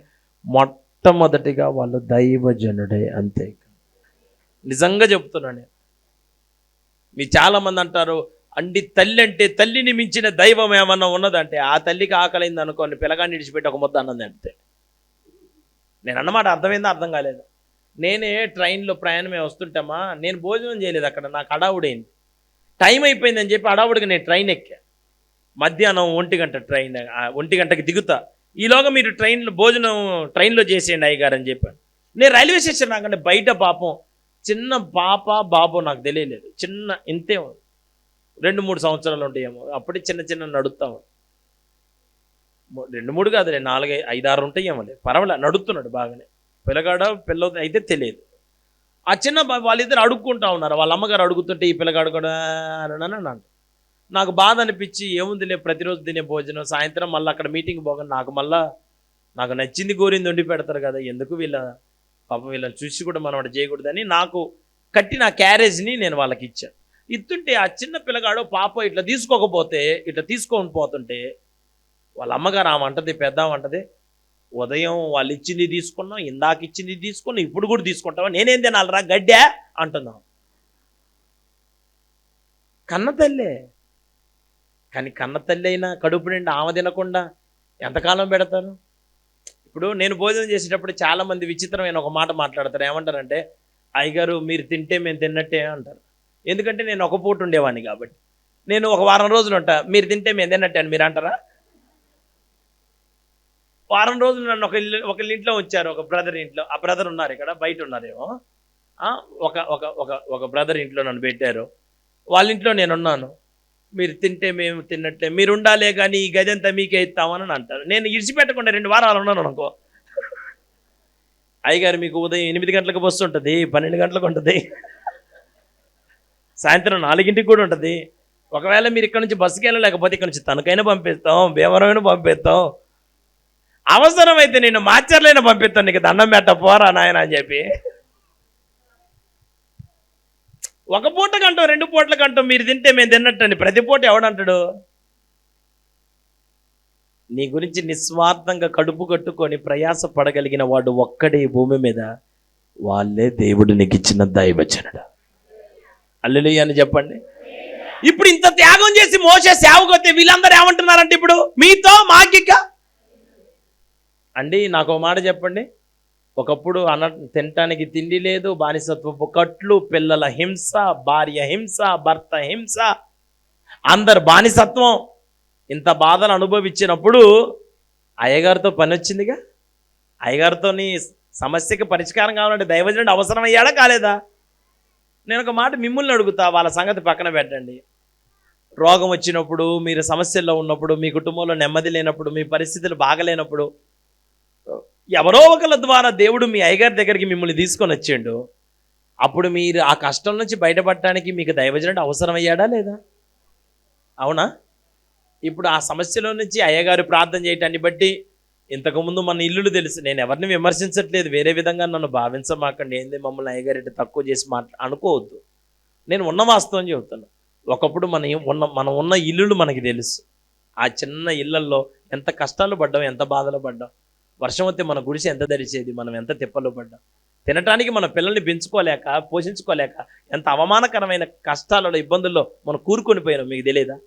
S1: మొట్టమొదటిగా వాళ్ళు దైవజనుడే, అంతే. నిజంగా చెప్తున్నాను. మీ చాలామంది అంటారు, తల్లి అంటే తల్లిని మించిన దైవం ఏమన్నా ఉన్నదంటే ఆ తల్లికి ఆకలింది అనుకోని పిల్లగాన్ని విడిచిపెట్టి ఒక ముద్ద అన్నది అంతే. నేను అన్నమాట అర్థమైందా అర్థం కాలేదు. నేనే ట్రైన్లో ప్రయాణమే వస్తుంటామా, నేను భోజనం చేయలేదు అక్కడ, నాకు హడావుడైంది. టైం అయిపోయిందని చెప్పి హడావుడికి నేను ట్రైన్ ఎక్కా. మధ్యాహ్నం 1 గంట ట్రైన్, 1 గంటకి దిగుతా. ఈలోగా మీరు భోజనం ట్రైన్లో చేసేయండి అయ్యగారు అని చెప్పాను. నేను రైల్వే స్టేషన్ రాకంటే బయట పాపం చిన్న పాప బాబు నాకు తెలియలేదు, చిన్న ఇంతే 2-3 సంవత్సరాలు ఉంటాయేమో, అప్పుడే చిన్న నడుస్తాము. 2-3 కాదులే, 4-5-6 ఉంటాయేమో, పర్వాలే నడుస్తున్నాడు బాగానే. పిల్ల అయితే తెలియదు. ఆ చిన్న వాళ్ళిద్దరు అడుక్కుంటా ఉన్నారు, వాళ్ళ అమ్మగారు అడుగుతుంటే ఈ పిల్లగాడు కూడా అని అంట. నాకు బాధ అనిపించి, ఏముందిలే ప్రతిరోజు తినే భోజనం, సాయంత్రం మళ్ళీ అక్కడ మీటింగ్ పోగా నాకు నచ్చింది కోరింది వండి పెడతారు కదా, ఎందుకు వీళ్ళని చూసి కూడా మనం అటు చేయకూడదని నాకు కట్టి నా క్యారేజ్ని నేను వాళ్ళకి ఇచ్చాను. ఇస్తుంటే ఆ చిన్న పిల్లగాడు పాప ఇట్లా తీసుకొని పోతుంటే వాళ్ళ అమ్మగారు ఆమె పెద్దామంటది, ఉదయం వాళ్ళు ఇచ్చింది తీసుకున్నాం, ఇందాక ఇచ్చింది తీసుకున్నాం, ఇప్పుడు కూడా తీసుకుంటావా, నేనేం తినాలరా గడ్డా అంటున్నాం. కన్నతల్లే, కానీ కన్నతల్లి అయినా కడుపు నిండా ఆమె తినకుండా ఎంతకాలం పెడతారు? ఇప్పుడు నేను భోజనం చేసేటప్పుడు చాలామంది విచిత్రమైన ఒక మాట మాట్లాడతారు. ఏమంటారంటే, అయ్యగారు మీరు తింటే మేము తిన్నట్టే అంటారు. ఎందుకంటే నేను ఒక పూట ఉండేవాడిని కాబట్టి. నేను ఒక వారం రోజులు ఉంటా, మీరు తింటే మేము తిన్నట్టే అని మీరు అంటారా? వారం రోజులు నన్ను ఒకళ్ళ ఇంట్లో వచ్చారు, ఒక బ్రదర్ ఇంట్లో. ఆ బ్రదర్ ఉన్నారు ఇక్కడ, బయట ఉన్నారేమో. ఒక బ్రదర్ ఇంట్లో నన్ను పెట్టారు. వాళ్ళ ఇంట్లో నేనున్నాను. మీరు తింటే మేము తిన్నట్లే, మీరు ఉండాలే కానీ ఈ గది అంతా మీకే ఇస్తామని అంటారు. నేను ఇడిచిపెట్టకుండా 2 వారాలు ఉన్నాను అనుకో. అయ్యగారు మీకు ఉదయం 8 గంటలకు బస్సు ఉంటుంది, 12 గంటలకు ఉంటుంది, సాయంత్రం 4ంటికి కూడా ఉంటుంది. ఒకవేళ మీరు ఇక్కడ నుంచి బస్సుకి వెళ్ళలేకపోతే ఇక్కడ నుంచి తనకైనా పంపిస్తాం, భీమవరమైనా పంపిస్తాం, అవసరమైతే నేను మాచర్లైనా పంపిస్తాను, నీకు దండం పెట్ట పోరా నాయన అని చెప్పి. ఒక పూట కంటాం, 2 పూటల కంటాం, మీరు తింటే మేము తిన్నట్టండి. ప్రతి పూట ఎవడంటాడు? నీ గురించి నిస్వార్థంగా కడుపు కట్టుకొని ప్రయాస పడగలిగిన వాడు ఒక్కడే భూమి మీద, వాళ్ళే దేవుడు నీకు ఇచ్చిన దైవజనుడు. హల్లెలూయా అని చెప్పండి. ఇప్పుడు ఇంత త్యాగం చేసి మోసే సేవకొస్తే వీళ్ళందరూ ఏమంటున్నారంటే, ఇప్పుడు మీతో మాకిక అండి. నాకు మాట చెప్పండి, ఒకప్పుడు తినటానికి తిండి లేదు, బానిసత్వపు కట్లు, పిల్లల హింస, భార్య హింస, భర్త హింస, అందరు బానిసత్వం, ఇంత బాధలు అనుభవించినప్పుడు అయ్యగారితో పని వచ్చిందిగా. అయ్యగారితో నీ సమస్యకి పరిష్కారం కావాలంటే దైవజనుడు అవసరం అయ్యాడా కాలేదా? నేను ఒక మాట మిమ్మల్ని అడుగుతా, వాళ్ళ సంగతి పక్కన పెట్టండి. రోగం వచ్చినప్పుడు, మీరు సమస్యల్లో ఉన్నప్పుడు, మీ కుటుంబంలో నెమ్మది లేనప్పుడు, మీ పరిస్థితులు బాగలేనప్పుడు, ఎవరో ఒకళ్ళ ద్వారా దేవుడు మీ అయ్యగారి దగ్గరికి మిమ్మల్ని తీసుకొని వచ్చిండు. అప్పుడు మీరు ఆ కష్టం నుంచి బయటపడటానికి మీకు దైవజనుడు అవసరం అయ్యాడా లేదా? అవునా? ఇప్పుడు ఆ సమస్యలో నుంచి అయ్యగారు ప్రార్థన చేయటాన్ని బట్టి, ఇంతకుముందు మన ఇల్లులు తెలుసు. నేను ఎవరిని విమర్శించట్లేదు, వేరే విధంగా నన్ను భావించమాకండి. ఏంది మమ్మల్ని అయ్యగారి తక్కువ చేసి అనుకోవద్దు. నేను ఉన్న వాస్తవం చెబుతాను. ఒకప్పుడు మనం ఉన్న ఇల్లులు మనకి తెలుసు. ఆ చిన్న ఇళ్లల్లో ఎంత కష్టాలు పడ్డాం, ఎంత బాధలు పడ్డాం. వర్షం వస్తే మన గుడిసె ఎంత ధరిచేది, మనం ఎంత తిప్పలు పడ్డాం. తినటానికి మన పిల్లల్ని పెంచుకోలేక, పోషించుకోలేక ఎంత అవమానకరమైన కష్టాలలో, ఇబ్బందుల్లో మనం కూరుకొని పోయినాం, మీకు తెలియదా?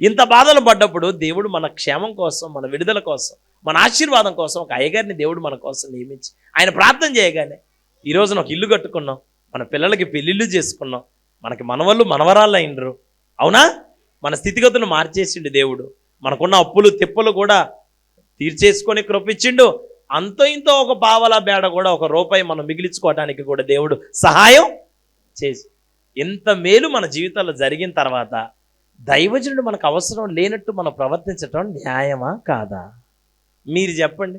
S1: ఇంత బాధలు పడ్డప్పుడు దేవుడు మన క్షేమం కోసం, మన విడుదల కోసం, మన ఆశీర్వాదం కోసం ఒక అయ్యగారిని దేవుడు మన కోసం నియమించి, ఆయన ప్రార్థన చేయగానే ఈరోజు ఒక ఇల్లు కట్టుకున్నాం, మన పిల్లలకి పెళ్ళిళ్ళు చేసుకున్నాం, మనకి మనవళ్ళు మనవరాళ్ళు అయినరు. అవునా? మన స్థితిగతులు మార్చేసిండు దేవుడు. మనకున్న అప్పులు తిప్పలు కూడా తీర్చేసుకొని కృపించిండు. అంతో ఇంతో ఒక పావలా బేడ కూడా, ఒక రూపాయి మనం మిగిలించుకోవడానికి కూడా దేవుడు సహాయం చేసి, ఎంత మేలు మన జీవితాల్లో జరిగిన తర్వాత దైవజనుడు మనకు అవసరం లేనట్టు మనం ప్రవర్తించటం న్యాయమా కాదా? మీరు చెప్పండి.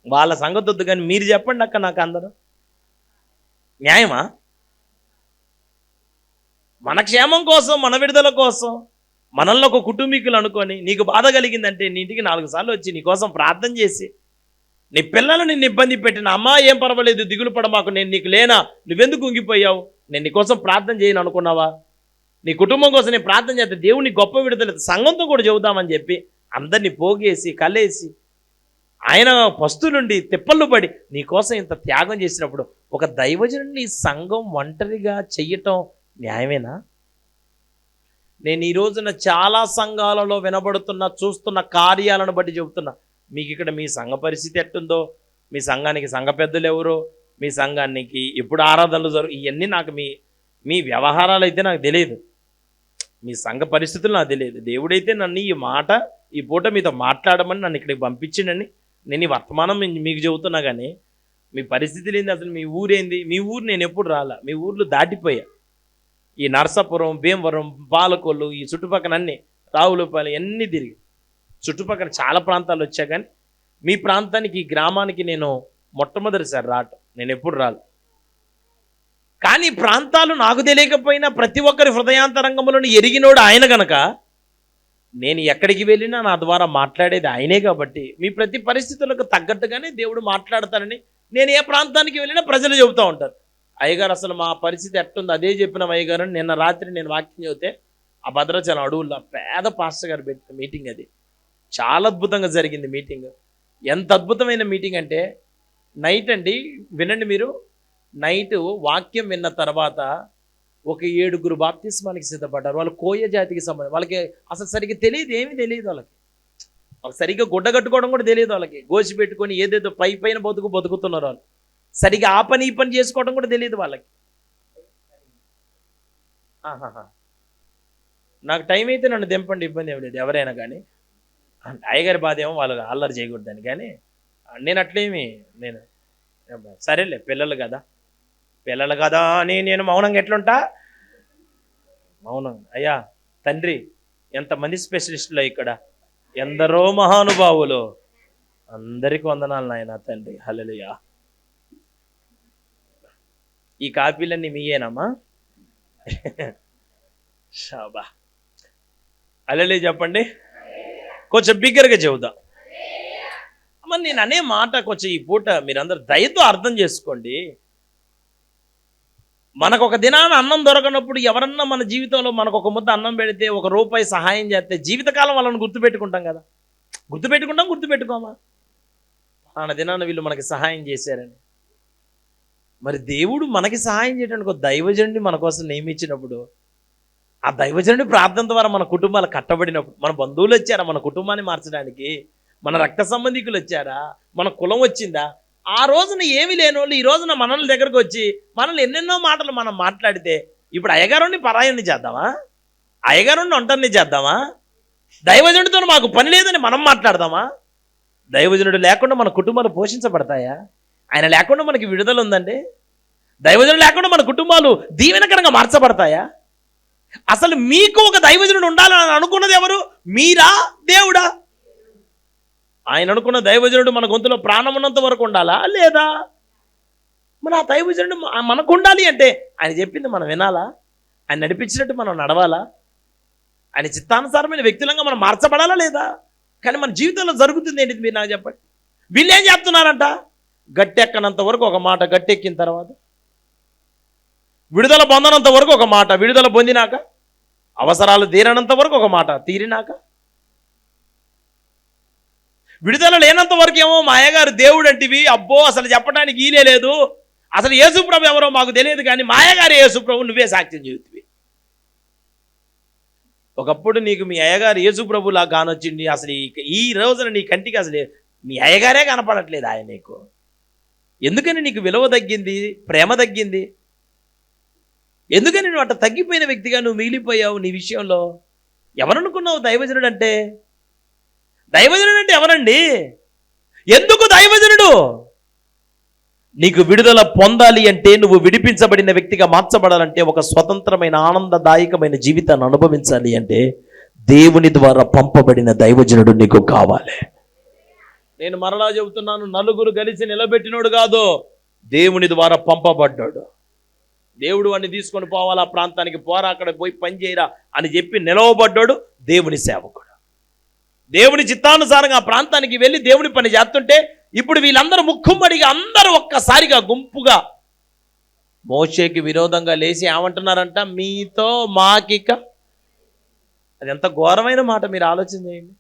S1: వాళ్ళ సంగతి వద్దు కానీ మీరు చెప్పండి అక్క, నాకు అందరూ న్యాయమా? మన క్షేమం కోసం, మన విడుదల కోసం, మనల్ని ఒక కుటుంబీకులు అనుకొని నీకు బాధ కలిగిందంటే నీ ఇంటికి 4 సార్లు వచ్చి నీ కోసం ప్రార్థన చేసి, నీ పిల్లలు నిన్ను ఇబ్బంది పెట్టిన అమ్మా ఏం పర్వాలేదు దిగులు పడ మాకు, నేను నీకు లేనా, నువ్వెందుకు ఉంగిపోయావు, నేను నీ కోసం ప్రార్థన చేయను అనుకున్నావా, నీ కుటుంబం కోసం నేను ప్రార్థన చేస్తే దేవుని గొప్ప విడుదల సంఘంతో కూడా చెబుదామని చెప్పి అందరినీ పోగేసి కలేసి ఆయన పస్తులుండి తిప్పళ్ళు పడి నీ కోసం ఇంత త్యాగం చేసినప్పుడు ఒక దైవజనుడిని సంఘం ఒంటరిగా చెయ్యటం న్యాయమేనా? నేను ఈ రోజున చాలా సంఘాలలో వినబడుతున్న చూస్తున్న కార్యాలను బట్టి చెబుతున్నా. మీకు ఇక్కడ మీ సంఘ పరిస్థితి ఎట్టుందో, మీ సంఘానికి సంఘ పెద్దలు ఎవరో, మీ సంఘానికి ఎప్పుడు ఆరాధనలు ఇవన్నీ నాకు మీ వ్యవహారాలు అయితే నాకు తెలియదు, మీ సంఘ పరిస్థితులు నాకు తెలియదు. దేవుడైతే నన్ను ఈ పూట మీతో మాట్లాడమని నన్ను ఇక్కడికి పంపించిండని నేను ఈ వర్తమానం మీకు చెబుతున్నా. కానీ మీ పరిస్థితులు ఏంది, అసలు మీ ఊరేంది, మీ ఊరు నేను ఎప్పుడు రాలా, మీ ఊర్లు దాటిపోయా. ఈ నరసాపురం, భీమవరం, పాలకొల్లు, ఈ చుట్టుపక్కల అన్నీ రావులపాలెం అన్నీ తిరిగి చుట్టుపక్కల చాలా ప్రాంతాలు వచ్చా. కానీ మీ ప్రాంతానికి, ఈ గ్రామానికి నేను మొట్టమొదటిసారి రావటం, నేను ఎప్పుడు రాలి. కానీ ప్రాంతాలు నాకు తెలియకపోయినా ప్రతి ఒక్కరి హృదయాంతరంగంలోని ఎరిగినోడు ఆయన గనక నేను ఎక్కడికి వెళ్ళినా నా ద్వారా మాట్లాడేది ఆయనే. కాబట్టి మీ ప్రతి పరిస్థితులకు తగ్గట్టుగానే దేవుడు మాట్లాడతానని నేను ఏ ప్రాంతానికి వెళ్ళినా ప్రజలు చెబుతూ ఉంటారు. అయ్యగారు అసలు మా పరిస్థితి ఎట్టుంది అదే చెప్పిన అయ్యగారు. నిన్న రాత్రి నేను వాక్యం చెబితే ఆ భద్రాచలం అడవుల్లో పేద పాస్టర్ గారు పెట్టిన మీటింగ్, అది చాలా అద్భుతంగా జరిగింది మీటింగ్. ఎంత అద్భుతమైన మీటింగ్ అంటే నైట్ అండి, వినండి మీరు, నైట్ వాక్యం విన్న తర్వాత ఒక 7 బాప్తిస్మానికి సిద్ధపడ్డారు. వాళ్ళు కోయ జాతికి సంబంధం, వాళ్ళకి అసలు సరిగ్గా తెలియదు, ఏమీ తెలియదు వాళ్ళకి సరిగ్గా గుడ్డ కట్టుకోవడం కూడా తెలియదు వాళ్ళకి. గోసి పెట్టుకొని ఏదేదో పైన బతుకుతున్నారు వాళ్ళు. సరిగ్గా ఆ పని ఈ పని చేసుకోవడం కూడా తెలియదు వాళ్ళకి. నాకు టైం అయితే నన్ను దింపండి, ఇబ్బంది ఏమి లేదు ఎవరైనా. కానీ అయ్యగారి బాధ ఏమో వాళ్ళు అల్లరి చేయకూడదని. కానీ నేను అట్లేమి నేను సరేలే, పిల్లలు కదా అని నేను మౌనంగా ఎట్లుంటా, మౌనం. అయ్యా తండ్రి, ఎంతమంది స్పెషలిస్టులు ఇక్కడ, ఎందరో మహానుభావులు, అందరికీ వందనాలు నాయన తండ్రి. హల్లెలూయా. ఈ కాపీలన్నీ మీయేనమ్మా? షాబా, హల్లెలూయా చెప్పండి కొంచెం బిగ్గరగా చెబుదాం. అమ్మ నేను అనే మాట కొంచెం ఈ పూట మీరందరూ దయతో అర్థం చేసుకోండి. మనకు ఒక దినాన అన్నం దొరకనప్పుడు ఎవరన్నా మన జీవితంలో మనకు ఒక ముద్ద అన్నం పెడితే, 1 రూపాయి సహాయం చేస్తే జీవితకాలం వాళ్ళని గుర్తుపెట్టుకుంటాం కదా. గుర్తుపెట్టుకోమా ఆన దినాన వీళ్ళు మనకి సహాయం చేశారని. మరి దేవుడు మనకి సహాయం చేయడానికి ఒక దైవజనుడిని మన కోసం నియమించినప్పుడు, ఆ దైవజనుడి ప్రార్థన ద్వారా మన కుటుంబాలు కట్టబడినప్పుడు, మన బంధువులు వచ్చారా మన కుటుంబాన్ని మార్చడానికి, మన రక్త సంబంధికులు వచ్చారా, మన కులం వచ్చిందా, ఆ రోజున ఏమి లేని వాళ్ళు ఈ రోజున మనల్ని దగ్గరకు వచ్చి మనల్ని ఎన్నెన్నో మాటలు మనం మాట్లాడితే, ఇప్పుడు అయ్యగారుని పరాయణ్ణి చేద్దామా, అయ్యగారుని ఒంటరిని చేద్దామా, దైవజనుడితో మాకు పని లేదని మనం మాట్లాడదామా? దైవజనుడు లేకుండా మన కుటుంబాలు పోషించబడతాయా? ఆయన లేకుండా మనకి విడుదల ఉందండి? దైవజనుడు లేకుండా మన కుటుంబాలు దీవెనకరంగా మార్చబడతాయా? అసలు మీకు ఒక దైవజనుడు ఉండాలని అనుకున్నది ఎవరు? మీరా, దేవుడా? ఆయన అనుకున్న దైవజనుడు మన గొంతులో ప్రాణం ఉన్నంత వరకు ఉండాలా లేదా? మరి ఆ దైవజనుడు మనకు ఉండాలి అంటే ఆయన చెప్పింది మనం వినాలా? ఆయన నడిపించినట్టు మనం నడవాలా? ఆయన చిత్తానుసారమైన వ్యక్తులంగా మనం మార్చబడాలా లేదా? కానీ మన జీవితంలో జరుగుతుంది ఏంటి మీరు నాకు చెప్పండి. వీళ్ళు ఏం చెప్తున్నారంట, గట్టెక్కనంత వరకు ఒక మాట, గట్టెక్కిన తర్వాత విడుదల పొందనంత వరకు ఒక మాట, విడుదల పొందినాక అవసరాలు తీరనంత వరకు ఒక మాట, తీరినాక విడుదల లేనంత వరకు ఏమో మా అయ్యగారు దేవుడు అంటివి, అబ్బో అసలు చెప్పడానికి ఈలే లేదు, అసలు యేసుప్రభు ఎవరో మాకు తెలియదు, కానీ మా అయ్యగారు యేసుప్రభు నువ్వే సాక్ష్యం చెబుతుంది. ఒకప్పుడు నీకు మీ అయ్యగారు యేసుప్రభులా కానొచ్చింది, అసలు ఈ రోజున నీ కంటికి అసలు మీ అయ్యగారే కనపడట్లేదు ఆయన నీకు. ఎందుకని నీకు విలువ తగ్గింది, ప్రేమ తగ్గింది? ఎందుకని నువ్వు అట్లా తగ్గిపోయిన వ్యక్తిగా నువ్వు మిగిలిపోయావు నీ విషయంలో? ఎవరనుకున్నావు దైవజనుడు అంటే? దైవజనుడు అంటే ఎవరండి? ఎందుకు దైవజనుడు? నీకు విడుదల పొందాలి అంటే, నువ్వు విడిపించబడిన వ్యక్తిగా మార్చబడాలంటే, ఒక స్వతంత్రమైన ఆనందదాయకమైన జీవితాన్ని అనుభవించాలి అంటే, దేవుని ద్వారా పంపబడిన దైవజనుడు నీకు కావాలి. నేను మరలా చెబుతున్నాను, నలుగురు కలిసి నిలబెట్టినోడు కాదు, దేవుని ద్వారా పంపబడ్డాడు. దేవుడు వాడిని తీసుకొని పోవాలా ప్రాంతానికి, పోరా అక్కడ పోయి పని చేయరా అని చెప్పి నిలవబడ్డాడు. దేవుని సేవకుడు. దేవుని చిత్తానుసారంగా ఆ ప్రాంతానికి వెళ్ళి దేవుని పని చేస్తుంటే ఇప్పుడు వీళ్ళందరూ ముక్కుమ్మడిగా అందరూ ఒక్కసారిగా గుంపుగా మోషేకి విరోధంగా లేచి ఏమంటున్నారంట, మీతో మాకిక. అది ఎంత ఘోరమైన మాట, మీరు ఆలోచన చేయండి.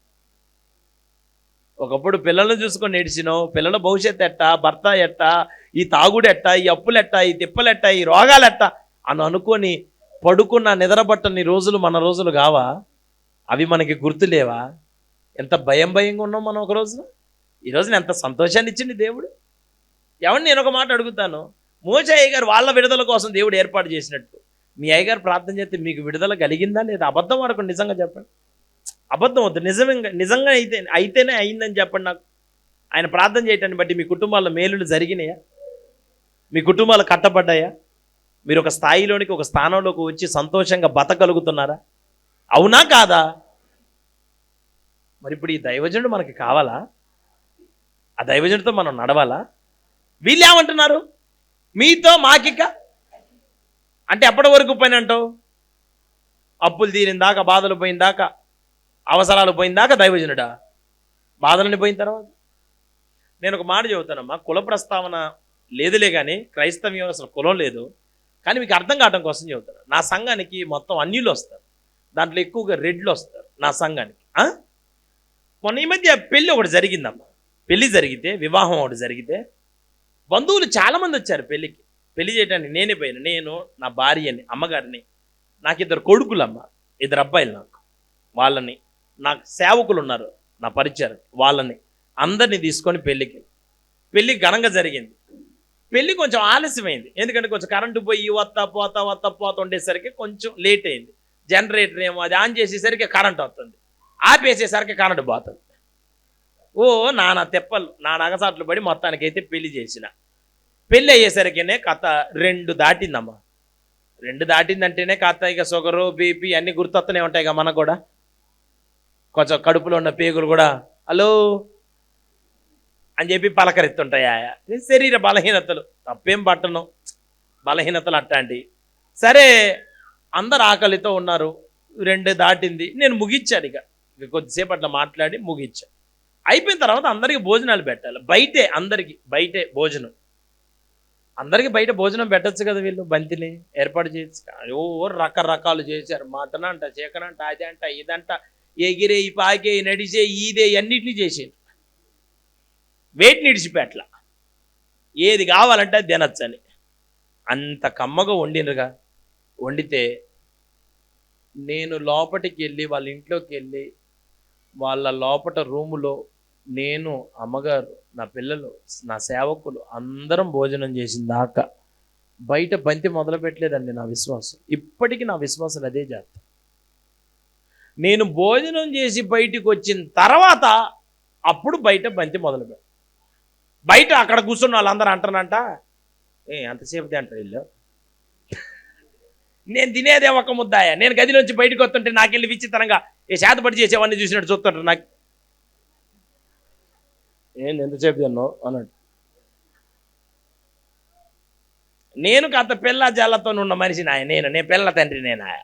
S1: ఒకప్పుడు పిల్లలను చూసుకొని నేర్చినావు, పిల్లల భవిష్యత్తు ఎట్టా, భర్త ఎట్టా, ఈ తాగుడు ఎట్టా, ఈ అప్పులెట్టా, ఈ తిప్పలెట్టా, ఈ రోగాలెట్టా అని అనుకొని పడుకున్న నిద్రపట్టని రోజులు మన రోజులు కావా? అవి మనకి గుర్తులేవా? ఎంత భయంగా ఉన్నాం మనం ఒక రోజున. ఈ రోజున ఎంత సంతోషాన్ని ఇచ్చింది దేవుడు. ఏమన్నా నేను ఒక మాట అడుగుతాను, మోషే అయ్యగారు వాళ్ళ విడుదల కోసం దేవుడు ఏర్పాటు చేసినట్టు మీ అయ్యగారు ప్రార్థన చేస్తే మీకు విడుదల కలిగిందా లేదా? అబద్ధం ఆడకుండా నిజంగా చెప్పండి. అబద్ధం వద్దు, నిజంగా అయితేనే అయిందని చెప్పండి నాకు. ఆయన ప్రార్థన చేయటాన్ని బట్టి మీ కుటుంబాల్లో మేలులు జరిగినాయా? మీ కుటుంబాలు కట్టబడ్డాయా? మీరు ఒక స్థాయిలోనికి, ఒక స్థానంలోకి వచ్చి సంతోషంగా బతకగలుగుతున్నారా? అవునా కాదా? మరి ఇప్పుడు ఈ దైవజనుడు మనకి కావాలా? ఆ దైవజనుడితో మనం నడవాలా? వీళ్ళు ఏమంటున్నారు, మీతో మాకిక అంటే ఎప్పటి వరకు పని అంటావు? అప్పులు తీరిందాకా, బాధలు పోయిందాకా, అవసరాలు పోయిందాకా దైవజనుడా? బాధలని పోయిన తర్వాత నేను ఒక మాట చెబుతానమ్మా, కుల ప్రస్తావన లేదులే కానీ క్రైస్తవ్యం అసలు కులం లేదు, కానీ మీకు అర్థం కావడం కోసం చెబుతాను. నా సంఘానికి మొత్తం అన్యులు వస్తారు, దాంట్లో ఎక్కువగా రెడ్లు వస్తారు నా సంఘానికి. మొన్న ఈ మధ్య పెళ్ళి ఒకటి జరిగిందమ్మా. పెళ్ళి జరిగితే, వివాహం ఒకటి జరిగితే బంధువులు చాలామంది వచ్చారు పెళ్ళికి. పెళ్లి చేయడానికి నేనే పోయాను, నేను, నా భార్యని, అమ్మగారిని, నాకు 2 కొడుకులమ్మ, 2 అబ్బాయిలు నాకు. వాళ్ళని, నాకు సేవకులు ఉన్నారు నా పరిచయం, వాళ్ళని అందరినీ తీసుకొని పెళ్ళి ఘనంగా జరిగింది. పెళ్ళి కొంచెం ఆలస్యమైంది, ఎందుకంటే కొంచెం కరెంటు పోయి వత్తా ఉండేసరికి కొంచెం లేట్ అయింది. జనరేటర్ ఏమో అది ఆన్ చేసేసరికి కరెంట్ వస్తుంది, ఆపేసేసరికి కరెంటు పోతుంది. నానా తెప్పలు, నా నగసాట్లు పడి మొత్తానికైతే పెళ్లి చేసిన. పెళ్ళి అయ్యేసరికినే కథ 2 దాటిందమ్మా. 2 దాటిందంటేనే కథ ఇక షుగరు, బీపీ అన్నీ గుర్తొస్తూనే ఉంటాయి కదా మనకు కూడా. కొంచెం కడుపులో ఉన్న పేగులు కూడా హలో అని చెప్పి పలకరిస్తుంటాయా. శరీర బలహీనతలు, తప్పేం పట్టను, బలహీనతలు అట్లాంటివి. సరే, అందరు ఆకలితో ఉన్నారు, 2 దాటింది, నేను ముగిచ్చాను. ఇక కొద్దిసేపు అట్లా మాట్లాడి ముగిచ్చా. అయిపోయిన తర్వాత అందరికీ భోజనాలు పెట్టాలి, అందరికీ బయటే భోజనం. అందరికీ బయట భోజనం పెట్టచ్చు కదా, వీళ్ళు బంతిని ఏర్పాటు చేయొచ్చు. రకరకాలు చేశారు, మటన్ అంట, చికెన్ అంట, అది అంట, ఇదంట, ఎగిరే, పాకే, నడిచే, ఈదే, అన్నిటినీ చేసేది. వేటిని ఇడిచిపెట్ల, ఏది కావాలంటే అది తినచ్చని అంత కమ్మగా వండినరుగా. వండితే నేను లోపలికి వెళ్ళి, వాళ్ళ ఇంట్లోకి వెళ్ళి, వాళ్ళ లోపల రూములో నేను, అమ్మగారు, నా పిల్లలు, నా సేవకులు అందరం భోజనం చేసిన దాకా బయట బంతి మొదలు పెట్టలేదండి నా విశ్వాసం. ఇప్పటికీ నా విశ్వాసం అదే చేస్తా. నేను భోజనం చేసి బయటికి వచ్చిన తర్వాత అప్పుడు బయట బంతి మొదలు పెట్ట. బయట అక్కడ కూర్చున్న వాళ్ళందరూ అంటారంట, అంతసేపు అంటారు వీళ్ళు, నేను తినేదే ఒక ముద్దాయ, నేను గదిలోంచి బయటకు వస్తుంటే నాకెళ్ళి విచిత్రంగా చేతపడి చేసేవాడిని చూసినట్టు చూస్తుంటారు. నాకు ఎంతసేపు తిన్నావు అన్నట్టు. నేను కాస్త పిల్ల జల్లతో ఉన్న మనిషిని నేను పిల్లల తండ్రి నేనాయ.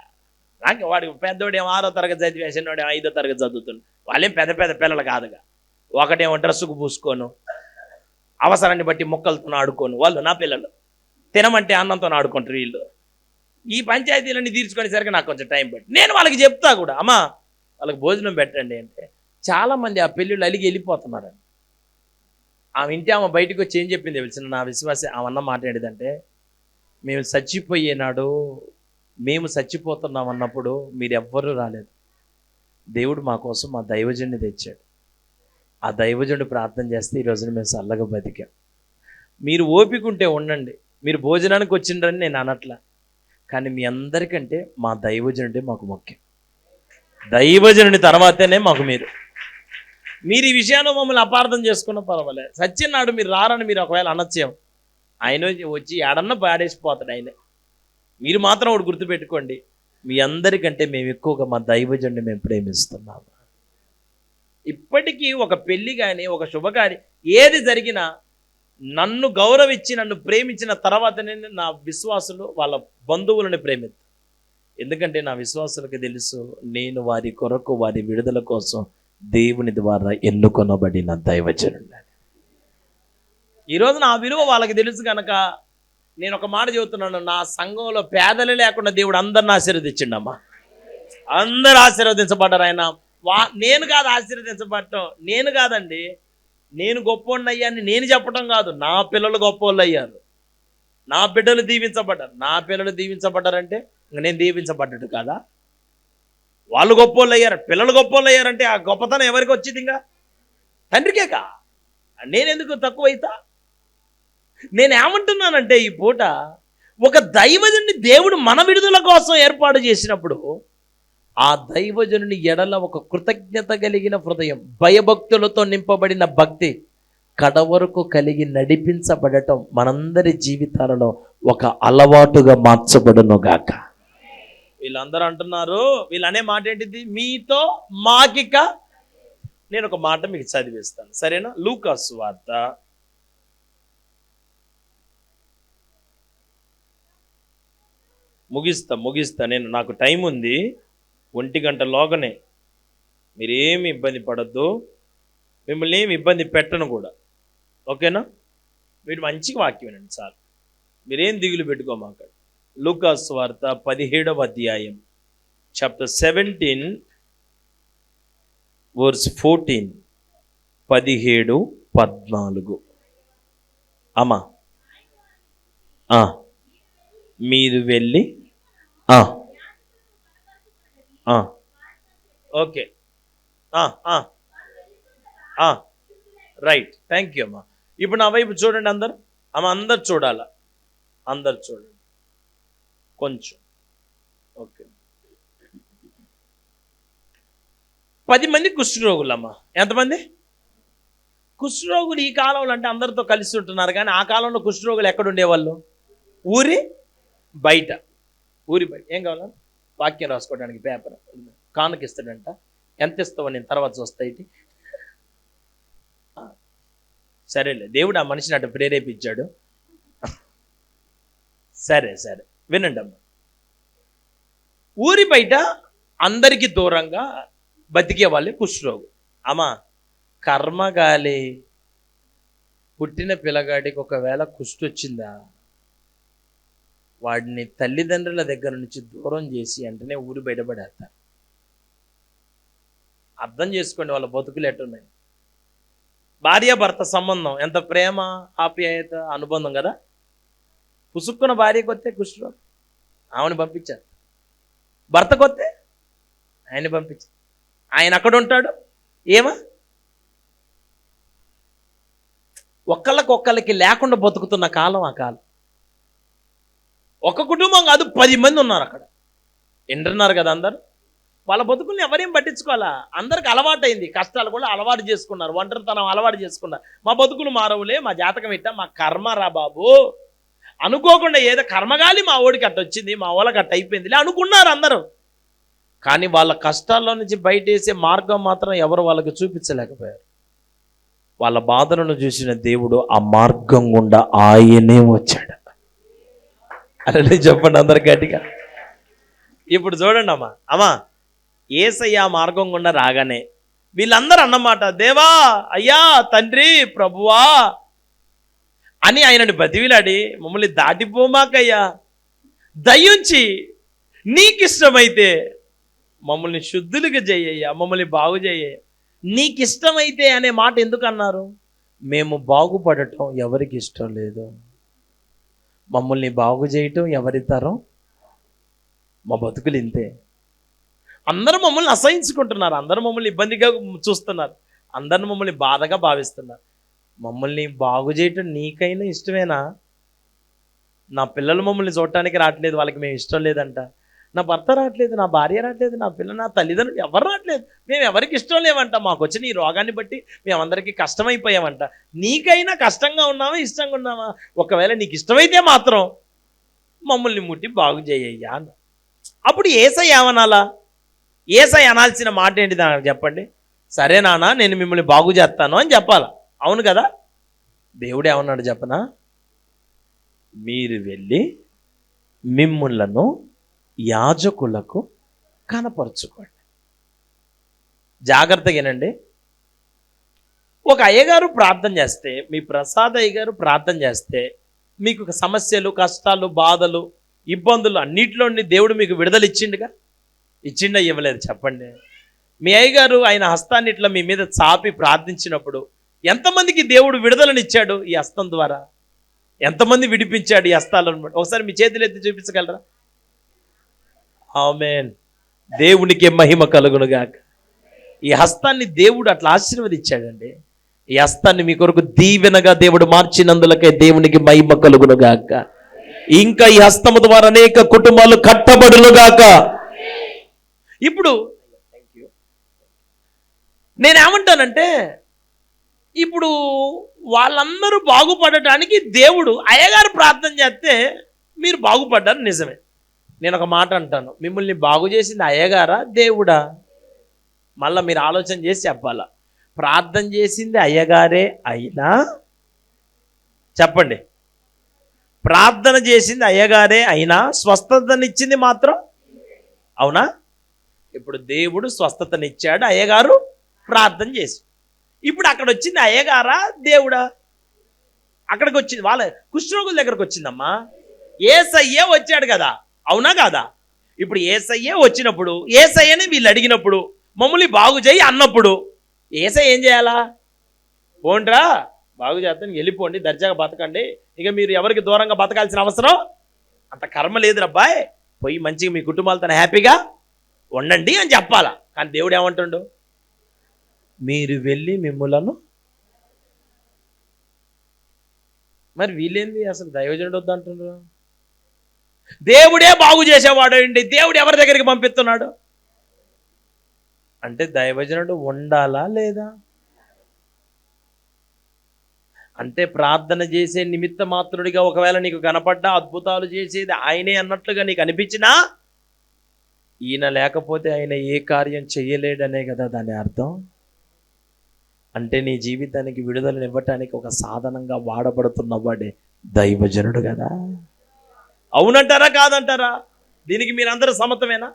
S1: నాకు వాడికి పెద్దోడేమో 6వ తరగతి చదివేసినోడేమో 5వ తరగతి చదువుతున్నాడు. వాళ్ళేం పెద్ద పెద్ద పిల్లలు కాదుగా. ఒకటేమో డ్రెస్సుకు పూసుకోను, అవసరాన్ని బట్టి మొక్కలతో ఆడుకోను. వాళ్ళు నా పిల్లలు తినమంటే అన్నంతో ఆడుకుంటారు వీళ్ళు. ఈ పంచాయతీలన్నీ తీర్చుకునేసరికి నాకు కొంచెం టైం పట్టి నేను వాళ్ళకి చెప్తా కూడా, అమ్మా వాళ్ళకి భోజనం పెట్టండి అంటే చాలామంది ఆ పెళ్ళిళ్ళు అలిగి వెళ్ళిపోతున్నారండి. ఆమె ఇంటి ఆమె బయటకు వచ్చి ఏం చెప్పింది తెలిసిన నా విశ్వాసం, ఆమెన్న మాట్లాడేదంటే, మేము చచ్చిపోయేనాడు, మేము చచ్చిపోతున్నాం అన్నప్పుడు మీరెవ్వరూ రాలేదు, దేవుడు మా కోసం మా దైవజనుని తెచ్చాడు, ఆ దైవజనుడు ప్రార్థన చేస్తే ఈ రోజున మేము చల్లగా బతికాం. మీరు ఓపిక ఉంటే ఉండండి, మీరు భోజనానికి వచ్చిండ్రని నేను అనట్లా, కానీ మీ అందరికంటే మా దైవజనుడే మాకు ముఖ్యం. దైవజనుని తర్వాతనే మాకు మీరు ఈ విషయాన్ని మమ్మల్ని అపార్థం చేసుకున్న పర్వాలేదు. సత్యనాడు మీరు రారని మీరు ఒకవేళ అనొచ్చేం, ఆయన వచ్చి ఏడన్నా పాడేసిపోతాడు ఆయన. మీరు మాత్రం ఒకటి గుర్తుపెట్టుకోండి, మీ అందరికంటే మేము ఎక్కువగా మా దైవజనుడిని మేము ప్రేమిస్తున్నాము. ఇప్పటికీ ఒక పెళ్లి కానీ, ఒక శుభకార్యం ఏది జరిగినా నన్ను గౌరవించి నన్ను ప్రేమించిన తర్వాతనే నా విశ్వాసులు వాళ్ళ బంధువులను ప్రేమిస్తారు. ఎందుకంటే నా విశ్వాసులకు తెలుసు, నేను వారి కొరకు, వారి విడుదల కోసం దేవుని ద్వారా ఎన్నుకొనబడిన దైవజనుడు. ఈరోజు నా విలువ వాళ్ళకి తెలుసు కనుక నేను ఒక మాట చెబుతున్నాను, నా సంఘంలో పేదలు లేకుండా దేవుడు అందరిని ఆశీర్వదించిండమ్మా. అందరు ఆశీర్వదించబడ్డారు. ఆయన నేను కాదు ఆశీర్వదించబడటం, నేను కాదండి, నేను గొప్పోడిని అయ్యాన్ని నేను చెప్పడం కాదు, నా పిల్లలు గొప్పోళ్ళు అయ్యారు, నా బిడ్డలు దీవించబడ్డారు. నా పిల్లలు దీవించబడ్డారంటే నేను దీవించబడ్డట్టు కాదా? వాళ్ళు గొప్పోళ్ళు అయ్యారు, పిల్లలు గొప్పోళ్ళు అయ్యారంటే ఆ గొప్పతనం ఎవరికి వచ్చింది? ఇంకా తండ్రికేకా. నేనెందుకు తక్కువైతా? నేనేమంటున్నానంటే ఈ పూట ఒక దైవజనుని దేవుడు మన విడుదల కోసం ఏర్పాటు చేసినప్పుడు ఆ దైవజనుని ఎడల ఒక కృతజ్ఞత కలిగిన హృదయం, భయభక్తులతో నింపబడిన భక్తి కడవరకు కలిగి నడిపించబడటం మనందరి జీవితాలలో ఒక అలవాటుగా మార్చబడును గాక. వీళ్ళందరూ అంటున్నారు, వీళ్ళు అనే మాట ఏంటిది? మీతో మాకిక. నేను ఒక మాట మీకు చదివిస్తాను, సరేనా? లూకా సువార్త ముగిస్తా నేను, నాకు టైం ఉంది, 1 గంటలోగానే. మీరేమి ఇబ్బంది పడద్దు, మిమ్మల్ని ఏమి ఇబ్బంది పెట్టను కూడా, ఓకేనా? మీరు మంచిగా వాక్యం వినండి చాలు, మీరేం దిగులు పెట్టుకోమాక. లూకా సువార్త 17వ అధ్యాయం, చాప్టర్ 17 వర్స్ 14, 17, 14. అమ్మా మీరు వెళ్ళి ఓకే, రైట్, థ్యాంక్ యూ అమ్మా. ఇప్పుడు నా వైపు చూడండి అందరు, అందరు చూడాలా, అందరు చూడండి కొంచెం, ఓకే. 10 మంది కుష్ఠరోగులమ్మా. ఎంతమంది కుష్ఠరోగులు? ఈ కాలంలో అంటే అందరితో కలిసి ఉంటున్నారు, కానీ ఆ కాలంలో కుష్ఠరోగులు ఎక్కడ ఉండేవాళ్ళు? ఊరి బయట. ఏం కావాలా? వాక్యం రాసుకోవడానికి పేపర్ కానుక ఇస్తాడంట. ఎంత ఇస్తావో నేను తర్వాత చూస్తా. ఇది సరేలే, దేవుడు ఆ మనిషిని అటు ప్రేరేపించాడు. సరే వినండి అమ్మ. ఊరి బయట అందరికీ దూరంగా బతికే వాళ్ళే కుష్ఠరోగు. అమ్మా కర్మగాలి పుట్టిన పిల్లగాడికి ఒకవేళ కుష్టి వచ్చిందా, వాడిని తల్లిదండ్రుల దగ్గర నుంచి దూరం చేసి వెంటనే ఊరి బయటపడేస్తారు. అర్థం చేసుకోండి వాళ్ళ బతుకులు ఎట్టున్నాయి. భార్యాభర్త సంబంధం ఎంత ప్రేమ, ఆప్యాయత, అనుబంధం కదా. పుసుక్కున్న భార్యకు వస్తే కుష్ఠరోగం, ఆమెను పంపించారు. భర్తకు వస్తే ఆయన్ని పంపించారు. ఆయన అక్కడ ఉంటాడు. ఒక్కళ్ళకి లేకుండా బతుకుతున్న కాలం ఆ కాలం. ఒక కుటుంబం కాదు, 10 మంది ఉన్నారు అక్కడ. వింటున్నారు కదా అందరు. వాళ్ళ బతుకుల్ని ఎవరేం పట్టించుకోవాలా? అందరికి అలవాటైంది, కష్టాలు కూడా అలవాటు చేసుకున్నారు, ఒంటరితనం అలవాటు చేసుకున్నారు. మా బతుకులు మారవులే, మా జాతకం ఇట్టా, మా కర్మ రా బాబు అనుకోకుండా ఏదో కర్మగాలి మా ఓడికి అట్ట వచ్చింది, మా వాళ్ళకి అట్ట అయిపోయిందిలే అనుకున్నారు అందరూ. కానీ వాళ్ళ కష్టాల్లో నుంచి బయటేసే మార్గం మాత్రం ఎవరు వాళ్ళకి చూపించలేకపోయారు. వాళ్ళ బాధలను చూసిన దేవుడు ఆ మార్గం గుండా ఆయనే వచ్చాడు. అరే చెప్పండి అందరు గట్టిగా. ఇప్పుడు చూడండి అమ్మా యేసయ్య మార్గం గుండా రాగానే వీళ్ళందరూ అన్నమాట, దేవా, అయ్యా, తండ్రి, ప్రభువా అని ఆయనని బతివిలాడి, మమ్మల్ని దాటిపోమాకయ్యా, దయించి నీకిష్టమైతే మమ్మల్ని శుద్ధులుగా చేయయ్యా, మమ్మల్ని బాగు చేయయ్యా. నీకిష్టమైతే అనే మాట ఎందుకు అన్నారు? మేము బాగుపడటం ఎవరికి ఇష్టం లేదు, మమ్మల్ని బాగు చేయటం ఎవరి తరం? మా బతుకులు ఇంతే. అందరూ మమ్మల్ని అసహించుకుంటున్నారు, అందరూ మమ్మల్ని ఇబ్బందిగా చూస్తున్నారు, అందరూ మమ్మల్ని బాధగా భావిస్తున్నారు. మమ్మల్ని బాగు చేయటం నీకైనా ఇష్టమేనా? నా పిల్లలు మమ్మల్ని చూడటానికి రావట్లేదు, వాళ్ళకి మేము ఇష్టం లేదంట. నా భర్త రావట్లేదు, నా భార్య రావట్లేదు, నా పిల్లలు, నా తల్లిదండ్రులు ఎవరు రావట్లేదు, మేము ఎవరికి ఇష్టం లేవంట. మాకు వచ్చిన ఈ రోగాన్ని బట్టి మేమందరికీ కష్టమైపోయామంట. నీకైనా కష్టంగా ఉన్నావా, ఇష్టంగా ఉన్నావా? ఒకవేళ నీకు ఇష్టమైతే మాత్రం మమ్మల్ని ముట్టి బాగు చేయయ్యా అన్న. అప్పుడు యేసయ్య ఏమనాలా? యేసయ్య అనాల్సిన మాట ఏంటి నాకు చెప్పండి? సరే నాన్న, నేను మిమ్మల్ని బాగు చేస్తాను అని చెప్పాలా, అవును కదా? దేవుడు ఏమన్నాడు చెప్పనా? మీరు వెళ్ళి మిమ్ములను యాజకులకు కనపరుచుకోండి. జాగ్రత్తగానండి. ఒక అయ్యగారు ప్రార్థన చేస్తే, మీ ప్రసాద్ అయ్యగారు ప్రార్థన చేస్తే, మీకు సమస్యలు, కష్టాలు, బాధలు, ఇబ్బందులు అన్నిటిలో దేవుడు మీకు విడుదల ఇచ్చిండుగా. ఇచ్చిండా ఇవ్వలేదు చెప్పండి. మీ అయ్యగారు ఆయన హస్తాన్ని ఇట్లా మీ మీద చాపి ప్రార్థించినప్పుడు ఎంతమందికి దేవుడు విడుదలనిచ్చాడు ఈ హస్తం ద్వారా? ఎంతమంది విడిపించాడు ఈ హస్తాలను? ఒకసారి మీ చేతులు ఎత్తి చూపించగలరా? ఆమేన్. దేవునికి మహిమ కలుగునుగాక. ఈ హస్తాన్ని దేవుడు అట్లా ఆశీర్వదించాడండి. ఈ హస్తాన్ని మీ కొరకు దీవెనగా దేవుడు మార్చినందులకే దేవునికి మహిమ కలుగునుగాక. ఇంకా ఈ హస్తము ద్వారా అనేక కుటుంబాలు కట్టబడునుగాక. ఇప్పుడు నేనేమంటానంటే, ఇప్పుడు వాళ్ళందరూ బాగుపడటానికి దేవుడు అయ్యగారు ప్రార్థన చేస్తే మీరు బాగుపడ్డారు, నిజమే. నేను ఒక మాట అంటాను, మిమ్మల్ని బాగు చేసింది అయ్యగారా దేవుడా? మళ్ళీ మీరు ఆలోచన చేసి చెప్పాలా. ప్రార్థన చేసింది అయ్యగారే అయినా, చెప్పండి, ప్రార్థన చేసింది అయ్యగారే అయినా స్వస్థతనిచ్చింది మాత్రం అవునా? ఇప్పుడు దేవుడు స్వస్థతనిచ్చాడు, అయ్యగారు ప్రార్థన చేసి. ఇప్పుడు అక్కడ వచ్చింది అయ్యగారా దేవుడా? అక్కడికి వచ్చింది వాళ్ళ కుష్ఠరోగుల దగ్గరకు వచ్చిందమ్మా. యేసయ్యే వచ్చాడు కదా, అవునా కాదా? ఇప్పుడు యేసయ్యే వచ్చినప్పుడు, యేసయ్యని వీళ్ళు అడిగినప్పుడు, మమ్మల్ని బాగు చేయి అన్నప్పుడు యేసయ్య ఏం చేయాలా? పోండ్రా, బాగు చేస్తాను, వెళ్ళిపోండి, దర్జాగా బతకండి, ఇక మీరు ఎవరికి దూరంగా బతకాల్సిన అవసరం అంత కర్మ లేదు రబ్బాయ్, పోయి మంచిగా మీ కుటుంబాలతో హ్యాపీగా ఉండండి అని చెప్పాలా. కానీ దేవుడు ఏమంటుండు? మీరు వెళ్ళి మిమ్ములను. మరి వీళ్ళేంది అసలు దైవజనుడు వద్దంటున్నారు? దేవుడే బాగు చేసేవాడు అండి, దేవుడు ఎవరి దగ్గరికి పంపిస్తున్నాడు అంటే దైవజనుడు ఉండాలా లేదా? అంటే ప్రార్థన చేసే నిమిత్త మాత్రుడిగా ఒకవేళ నీకు కనపడ్డా, అద్భుతాలు చేసేది ఆయనే అన్నట్లుగా నీకు అనిపించినా, ఈయన లేకపోతే ఆయన ఏ కార్యం చెయ్యలేడనే కదా దాని అర్థం. అంటే నీ జీవితానికి విడుదలను ఇవ్వటానికి ఒక సాధనంగా వాడబడుతున్న వాడే దైవజనుడు కదా. అవునంటారా కాదంటారా? దీనికి మీరందరూ సమ్మతమేనా?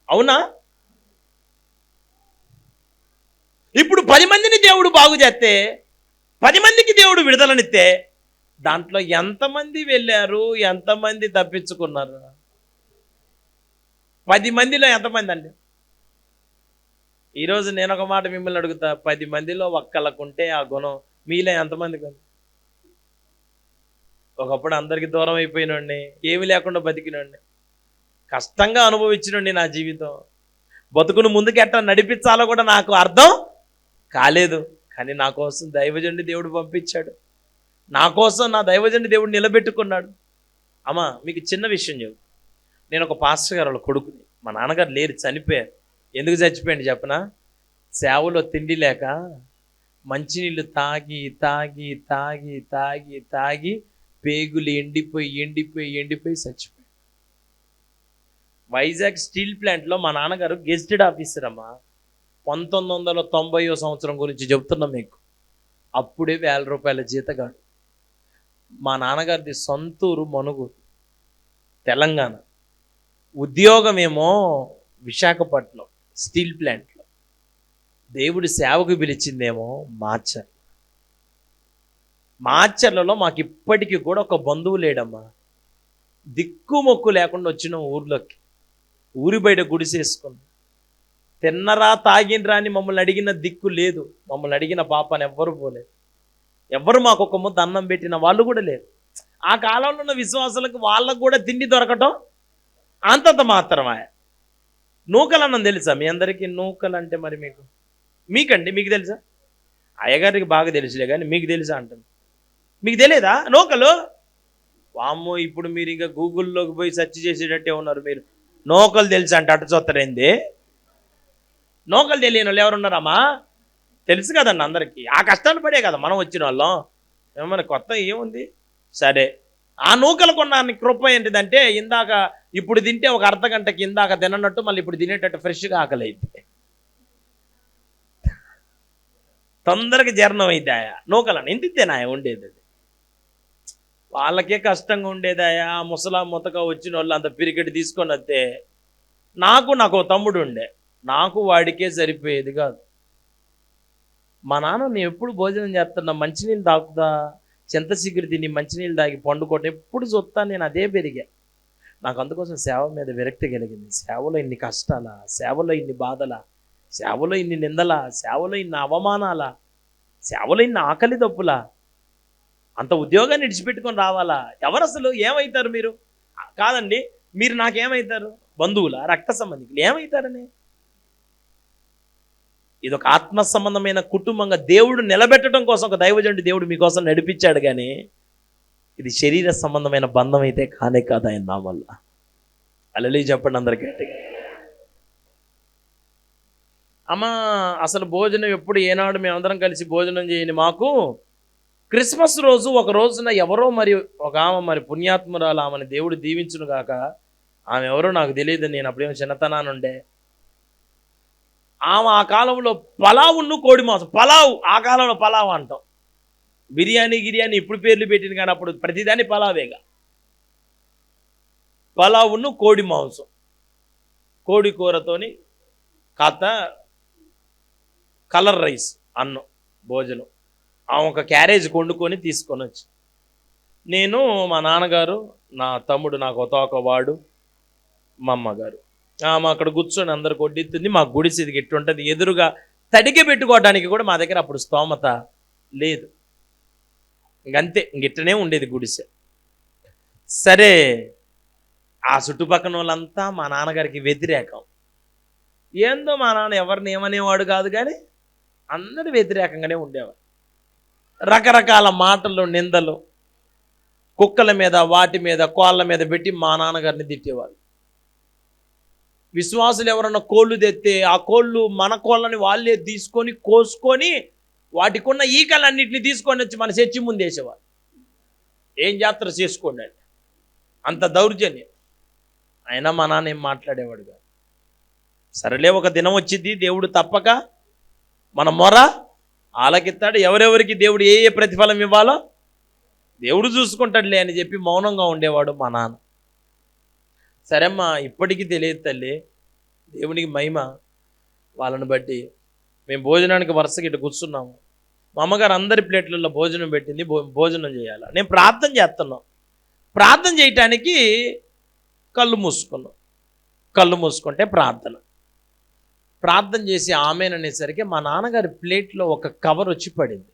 S1: అవునా? ఇప్పుడు 10 మందిని దేవుడు బాగు చేస్తే, 10 మందికి దేవుడు విడుదలనిస్తే, దాంట్లో ఎంతమంది వెళ్ళారు, ఎంతమంది తప్పించుకున్నారు? 10 మందిలో ఎంతమంది అండి? ఈరోజు నేను ఒక మాట మిమ్మల్ని అడుగుతా, 10 మందిలో ఒక్కళ్ళకుంటే ఆ గుణం మీలో ఎంతమందికి ఉంది? ఒకప్పుడు అందరికి దూరం అయిపోయినండి, ఏమి లేకుండా బతికినండి, కష్టంగా అనుభవించినండి నా జీవితం, బతుకును ముందుకెట్ట నడిపించాలో కూడా నాకు అర్థం కాలేదు. కానీ నా కోసం దైవజనుడి దేవుడు పంపించాడు, నా కోసం నా దైవజనుడి దేవుడు నిలబెట్టుకున్నాడు. అమ్మా మీకు చిన్న విషయం చెప్పు. నేను ఒక పాస్టర్ గారు వాళ్ళ కొడుకుని, మా నాన్నగారు లేరు, చనిపోయారు. ఎందుకు చచ్చిపోయింది చెప్పనా? సేవలో తిండి లేక మంచినీళ్ళు తాగి తాగి తాగి తాగి తాగి పేగులు ఎండిపోయి చచ్చిపోయాడు. వైజాగ్ స్టీల్ ప్లాంట్లో మా నాన్నగారు గెజిటెడ్ ఆఫీసర్ అమ్మా. 1990 సంవత్సరం గురించి చెప్తున్నా మీకు. అప్పుడే 1000 రూపాయల జీతగాడు. మా నాన్నగారిది సొంతూరు మనుగూరు, తెలంగాణ. ఉద్యోగమేమో విశాఖపట్నం స్టీల్ ప్లాంట్లో. దేవుడి సేవకు పిలిచిందేమో మాచర్లలో మాకు ఇప్పటికీ కూడా ఒక బంధువు లేడమ్మా. దిక్కుమొక్కు లేకుండా వచ్చిన ఊర్లోకి, ఊరి బయట గుడిసేసుకుని తిన్నరా తాగినరా అని మమ్మల్ని అడిగిన దిక్కు లేదు, మమ్మల్ని అడిగిన పాపని ఎవ్వరు పోలేదు, ఎవ్వరు మాకు ఒక ముద్ద అన్నం పెట్టిన వాళ్ళు కూడా లేరు. ఆ కాలంలో ఉన్న విశ్వాసాలకు వాళ్ళకు కూడా తిండి దొరకటం అంతంత మాత్రమే. నూకలు అన్నం తెలుసా మీ అందరికీ? నూకలు అంటే మరి మీకండి మీకు తెలుసా? అయ్యగారికి బాగా తెలుసులే, కానీ మీకు తెలుసా అంటాను. మీకు తెలియదా నూకలు? వామ్మో, ఇప్పుడు మీరు ఇంకా గూగుల్లోకి పోయి సెర్చ్ చేసేటట్టే ఉన్నారు మీరు. నూకలు తెలుసా అంటే అటు చూస్తారేంది? నూకలు తెలియని వాళ్ళు ఎవరున్నారమ్మా? తెలుసు కదండి అందరికీ. ఆ కష్టాలు పడే కదా మనం వచ్చిన వాళ్ళం, ఏమన్నా కొత్త ఏముంది? సరే, ఆ నూకలు కొనడానికి కృప ఏంటిదంటే, ఇందాక ఇప్పుడు తింటే ఒక అర్ధగంటకి ఇందాక తినన్నట్టు మళ్ళీ ఇప్పుడు తినేటట్టు ఫ్రెష్గా ఆకలి అయితే తొందరగా జీర్ణం అయితే నూకలని ఇంతితేనా ఉండేది. అది వాళ్ళకే కష్టంగా ఉండేదాయా ముసలా ముతక వచ్చిన వాళ్ళు అంత పిరికెట్ తీసుకొని వస్తే నాకు ఓ తమ్ముడు ఉండే, నాకు వాడికే సరిపోయేది కాదు. మా నాన్న నేను ఎప్పుడు భోజనం చేస్తున్నా మంచినీళ్ళు తాగుతా, చింత చిగురు తిని మంచినీళ్ళు తాగి పండుకోవటం ఎప్పుడు చూస్తాను. నేను అదే పెరిగా. నాకు అందుకోసం సేవ మీద విరక్తి కలిగింది. సేవలో ఇన్ని కష్టాలా, సేవలో ఇన్ని బాధలా, సేవలో ఇన్ని నిందలా, సేవలో ఇన్ని అవమానాలా, సేవలో ఇన్ని ఆకలి దప్పులా, అంత ఉద్యోగాన్ని విడిచిపెట్టుకొని రావాలా? ఎవరు అసలు ఏమవుతారు మీరు? కాదండి, మీరు నాకేమవుతారు? బంధువులా, రక్త సంబంధికులు ఏమవుతారని? ఇది ఒక ఆత్మ సంబంధమైన కుటుంబంగా దేవుడు నిలబెట్టడం కోసం ఒక దైవజనుడు దేవుడు మీకోసం నడిపించాడు, కానీ ఇది శరీర సంబంధమైన బంధం అయితే కానే కాదు ఆయన నా వల్ల. అల్లెలి చెప్పండి అందరికీ. అమ్మా అసలు భోజనం ఎప్పుడు ఏనాడు మేమందరం కలిసి భోజనం చేయని మాకు క్రిస్మస్ రోజు ఒక రోజున ఎవరో మరి ఒక ఆమె మరి పుణ్యాత్మురాలు, ఆమెను దేవుడు దీవించును గాక, ఆమె ఎవరో నాకు తెలియదు, నేను అప్పుడేమో చిన్నతనానుండే. ఆమె ఆ కాలంలో పలావును కోడి మాంసం, పలావు ఆ కాలంలో పలావు అంటాం. బిర్యానీ గిర్యానీ ఇప్పుడు పేర్లు పెట్టింది, కానీ అప్పుడు ప్రతిదాన్ని పలావేగా. పలావును కోడి మాంసం, కోడి కూరతోని కాత కలర్ రైస్ అన్నం భోజనం. ఆమె ఒక క్యారేజ్ కొండుకొని తీసుకొని వచ్చి, నేను మా నాన్నగారు నా తమ్ముడు నాకు ఒక వాడు మా అమ్మగారు ఆమె అక్కడ కూర్చొని అందరికి వడ్డిస్తుంది. మా గుడిసేది గిట్టు ఉంటుంది, ఎదురుగా తడికి పెట్టుకోవడానికి కూడా మా దగ్గర అప్పుడు స్తోమత లేదు. ఇంకంతే, గిట్టనే ఉండేది గుడిసె. సరే, ఆ చుట్టుపక్కల వాళ్ళంతా మా నాన్నగారికి వ్యతిరేకం. ఏందో మా నాన్న ఎవరిని ఏమనేవాడు కాదు, కానీ అందరూ వ్యతిరేకంగానే ఉండేవారు. రకరకాల మాటలు, నిందలు, కుక్కల మీద వాటి మీద కోళ్ళ మీద పెట్టి మా నాన్నగారిని తిట్టేవాళ్ళు. విశ్వాసులు ఎవరన్నా కోళ్ళు తెస్తే ఆ కోళ్ళు మన కోళ్ళని వాళ్ళే తీసుకొని కోసుకొని వాటికున్న ఈకలన్నింటినీ తీసుకొని వచ్చి మన చర్చి ముందు వేసేవాళ్ళు. ఏం జాతర చేసుకోండి అండి, అంత దౌర్జన్యం. అయినా మా నాన్న ఏం మాట్లాడేవాడు కాదు. సరేలే, ఒక దినం వచ్చింది, దేవుడు తప్పక మన మొర ఆలకిస్తాడు. ఎవరెవరికి దేవుడు ఏ ఏ ప్రతిఫలం ఇవ్వాలో దేవుడు చూసుకుంటాడులే అని చెప్పి మౌనంగా ఉండేవాడు మా నాన్న. సరేమ్మా, ఇప్పటికీ తెలియదు తల్లి, దేవునికి మహిమ. వాళ్ళని బట్టి మేము భోజనానికి వరుసగా ఇటు కూర్చున్నాము. మా అమ్మగారు అందరి ప్లేట్లలో భోజనం పెట్టింది, భోజనం చేయాలి. నేను ప్రార్థన చేస్తున్నాం. ప్రార్థన చేయటానికి కళ్ళు మూసుకున్నాం. కళ్ళు మూసుకుంటే ప్రార్థన చేసి ఆమెననేసరికి మా నాన్నగారి ప్లేట్లో ఒక కవర్ వచ్చి పడింది.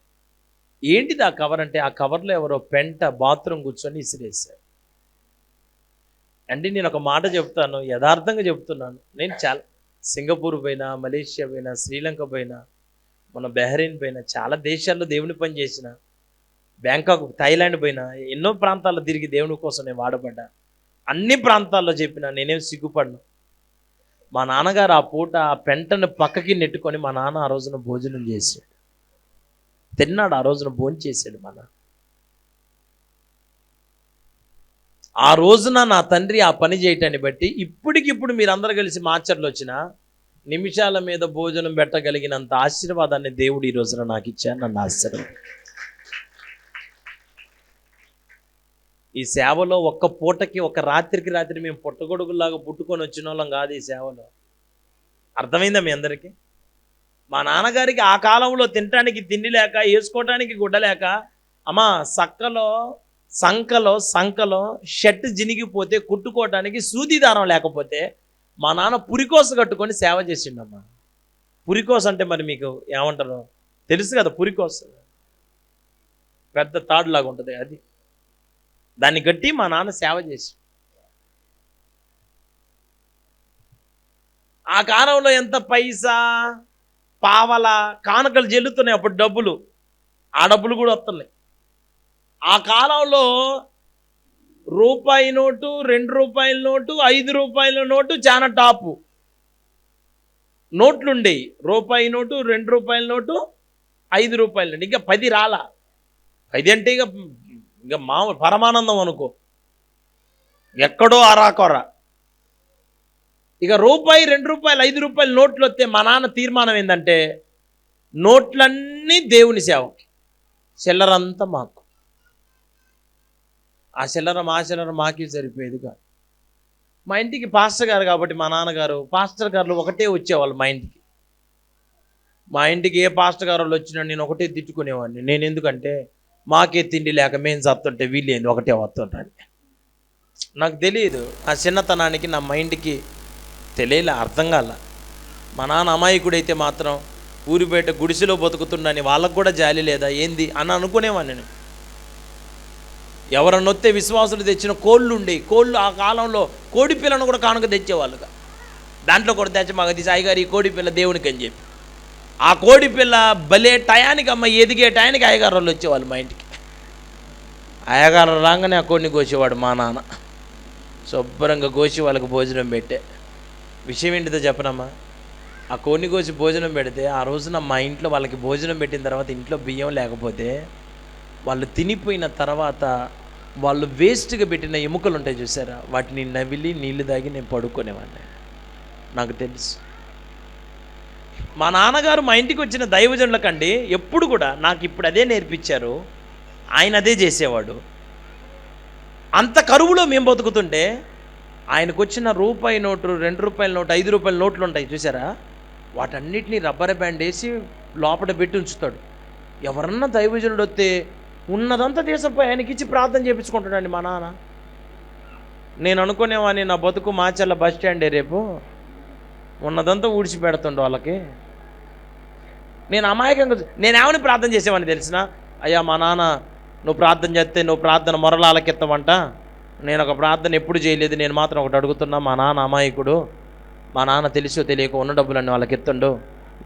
S1: ఏంటిది ఆ కవర్ అంటే, ఆ కవర్లో ఎవరో పెంట బాత్రూమ్ కూర్చొని ఇసిరేశారు. అంటే నేను ఒక మాట చెప్తాను, యథార్థంగా చెప్తున్నాను. నేను చాలా సింగపూర్ పోయినా, మలేషియా పోయినా, శ్రీలంక పోయినా, మన బహ్రెయిన్ పోయినా, చాలా దేశాల్లో దేవుని పని చేసిన, బ్యాంకాక్, థాయిలాండ్ పోయినా, ఎన్నో ప్రాంతాల్లో తిరిగి దేవుని కోసం నేను వాడబడ్డా. అన్ని ప్రాంతాల్లో చెప్పినా నేనేం సిగ్గుపడ్ను. మా నాన్నగారు ఆ పూట ఆ పెంటను పక్కకి నెట్టుకొని మా నాన్న ఆ రోజున భోజనం చేశాడు, తిన్నాడు. ఆ రోజున భోజనం చేశాడు మన. ఆ రోజున నా తండ్రి ఆ పని చేయటాన్ని బట్టి ఇప్పటికిప్పుడు మీరందరూ కలిసి మార్చర్లు వచ్చిన నిమిషాల మీద భోజనం పెట్టగలిగినంత ఆశీర్వాదాన్ని దేవుడు ఈ రోజున నాకు ఇచ్చాను. నన్ను ఆశ్చర్యం. ఈ సేవలో ఒక్క పూటకి, ఒక రాత్రికి రాత్రి మేము పుట్టగొడుగులాగా పుట్టుకొని వచ్చిన వాళ్ళం కాదు ఈ సేవలో. అర్థమైందా మీ అందరికీ? మా నాన్నగారికి ఆ కాలంలో తినటానికి తిండి లేక, వేసుకోవటానికి గుడ్డ లేక, అమ్మా సంకలో షర్ట్ జినిగిపోతే కుట్టుకోవటానికి సూది దారం లేకపోతే మా నాన్న పురికోస కట్టుకొని సేవ చేసిండమ్మా. పురికోస అంటే మరి మీకు ఏమంటారో తెలుసు కదా, పురికోస పెద్ద తాడులాగా ఉంటుంది, అది దాన్ని కట్టి మా నాన్న సేవ చేసి. ఆ కాలంలో ఎంత పైసా, పావల, కానుకలు చెల్లుతున్నాయి అప్పుడు డబ్బులు. ఆ డబ్బులు కూడా వస్తున్నాయి. ఆ కాలంలో రూపాయి నోటు, 2 రూపాయల నోటు, 5 రూపాయల నోటు చాలా టాపు నోట్లుండేవి. రూపాయి నోటు, 2 రూపాయల నోటు, 5 రూపాయల నోటు. ఇంకా 10 రాలా. 10 అంటే ఇక మామూలు పరమానందం అనుకో, ఎక్కడో అరాకొర. ఇక రూపాయి, 2 రూపాయలు, 5 రూపాయల నోట్లు వస్తే మా నాన్న తీర్మానం ఏంటంటే, నోట్లన్నీ దేవుని సేవకి, చిల్లరంతా మాకు. ఆ చిల్లర మాకి సరిపోయేది కాదు. మా ఇంటికి పాస్టర్ గారు కాబట్టి మా నాన్నగారు పాస్టర్ గారు ఒకటే వచ్చేవాళ్ళు మా ఇంటికి. మా ఇంటికి ఏ పాస్టర్ గారు వాళ్ళు వచ్చినా నేను ఒకటే తిట్టుకునేవాడిని. నేను ఎందుకంటే మాకే తిండి లేక మేము చస్తుంటే వీళ్ళు ఏంది ఒకటే వస్తుంటాను. నాకు తెలియదు, ఆ చిన్నతనానికి నా మైండ్కి తెలియలే, అర్థం కాల. మా నాన్న అమాయకుడైతే మాత్రం ఊరి బయట గుడిసెలో బతుకుతున్నాని వాళ్ళకు కూడా జాలి లేదా ఏంది అని అనుకునేవాడిని నేను. ఎవరన్నా వస్తే విశ్వాసులు తెచ్చిన కోళ్ళు ఉండేవి. కోళ్ళు ఆ కాలంలో కోడి పిల్లను కూడా కానుక తెచ్చేవాళ్ళుగా. దాంట్లో కూడా తెచ్చి మాకు తీసి అయ్యగారు ఈ కోడి పిల్ల దేవునికి అని చెప్పి ఆ కోడి పిల్ల భలే టయానికి అమ్మ ఎదిగే టయానికి అయ్యగారు వాళ్ళు వచ్చేవాళ్ళు మా ఇంటికి. అయ్యగారు రాగానే ఆ కోడిని కోసేవాడు మా నాన్న. శుభ్రంగా కోసి వాళ్ళకి భోజనం పెట్టే. విషయం ఏంటిదో చెప్పనమ్మా, ఆ కోడిని కోసి భోజనం పెడితే ఆ రోజున మా ఇంట్లో వాళ్ళకి భోజనం పెట్టిన తర్వాత ఇంట్లో బియ్యం లేకపోతే వాళ్ళు తినిపోయిన తర్వాత వాళ్ళు వేస్ట్గా పెట్టిన ఎముకలు ఉంటాయి చూసారా, వాటిని నవిలి నీళ్లు తాగి నేను పడుకునేవాడిని. నాకు తెలుసు. మా నాన్నగారు మా ఇంటికి వచ్చిన దైవజనుల కంటే ఎప్పుడు కూడా నాకు ఇప్పుడు అదే నేర్పించారు. ఆయన అదే చేసేవాడు. అంత కరువులో మేము బతుకుతుంటే ఆయనకు వచ్చిన రూపాయి నోటు, 2 రూపాయల నోటు, 5 రూపాయల నోట్లు ఉంటాయి చూసారా, వాటన్నిటినీ రబ్బర్ బ్యాండ్ వేసి లోపల పెట్టి ఉంచుతాడు. ఎవరన్నా దైవజనుడు వస్తే ఉన్నదంతా తీసుకుపోయి ఆయనకి ఇచ్చి ప్రార్థన చేయించుకుంటాడండి మా నాన్న. నేను అనుకునేవాడిని నా బతుకు మాచర్ల బస్ స్టాండే, రేపు ఉన్నదంతా ఊడ్చి పెడుతుండు వాళ్ళకి. నేను అమాయకంగా నేనేమని ప్రార్థన చేసేవాడిని తెలిసిన, అయ్యా మా నాన్న నువ్వు ప్రార్థన చేస్తే నువ్వు ప్రార్థన మొరలాలకెత్తమంట, నేను ఒక ప్రార్థన ఎప్పుడు చేయలేదు, నేను మాత్రం ఒకటి అడుగుతున్నా, మా నాన్న అమాయకుడు, మా నాన్న తెలిసో తెలియక ఉన్న డబ్బులన్నీ వాళ్ళకి ఎత్తుండు,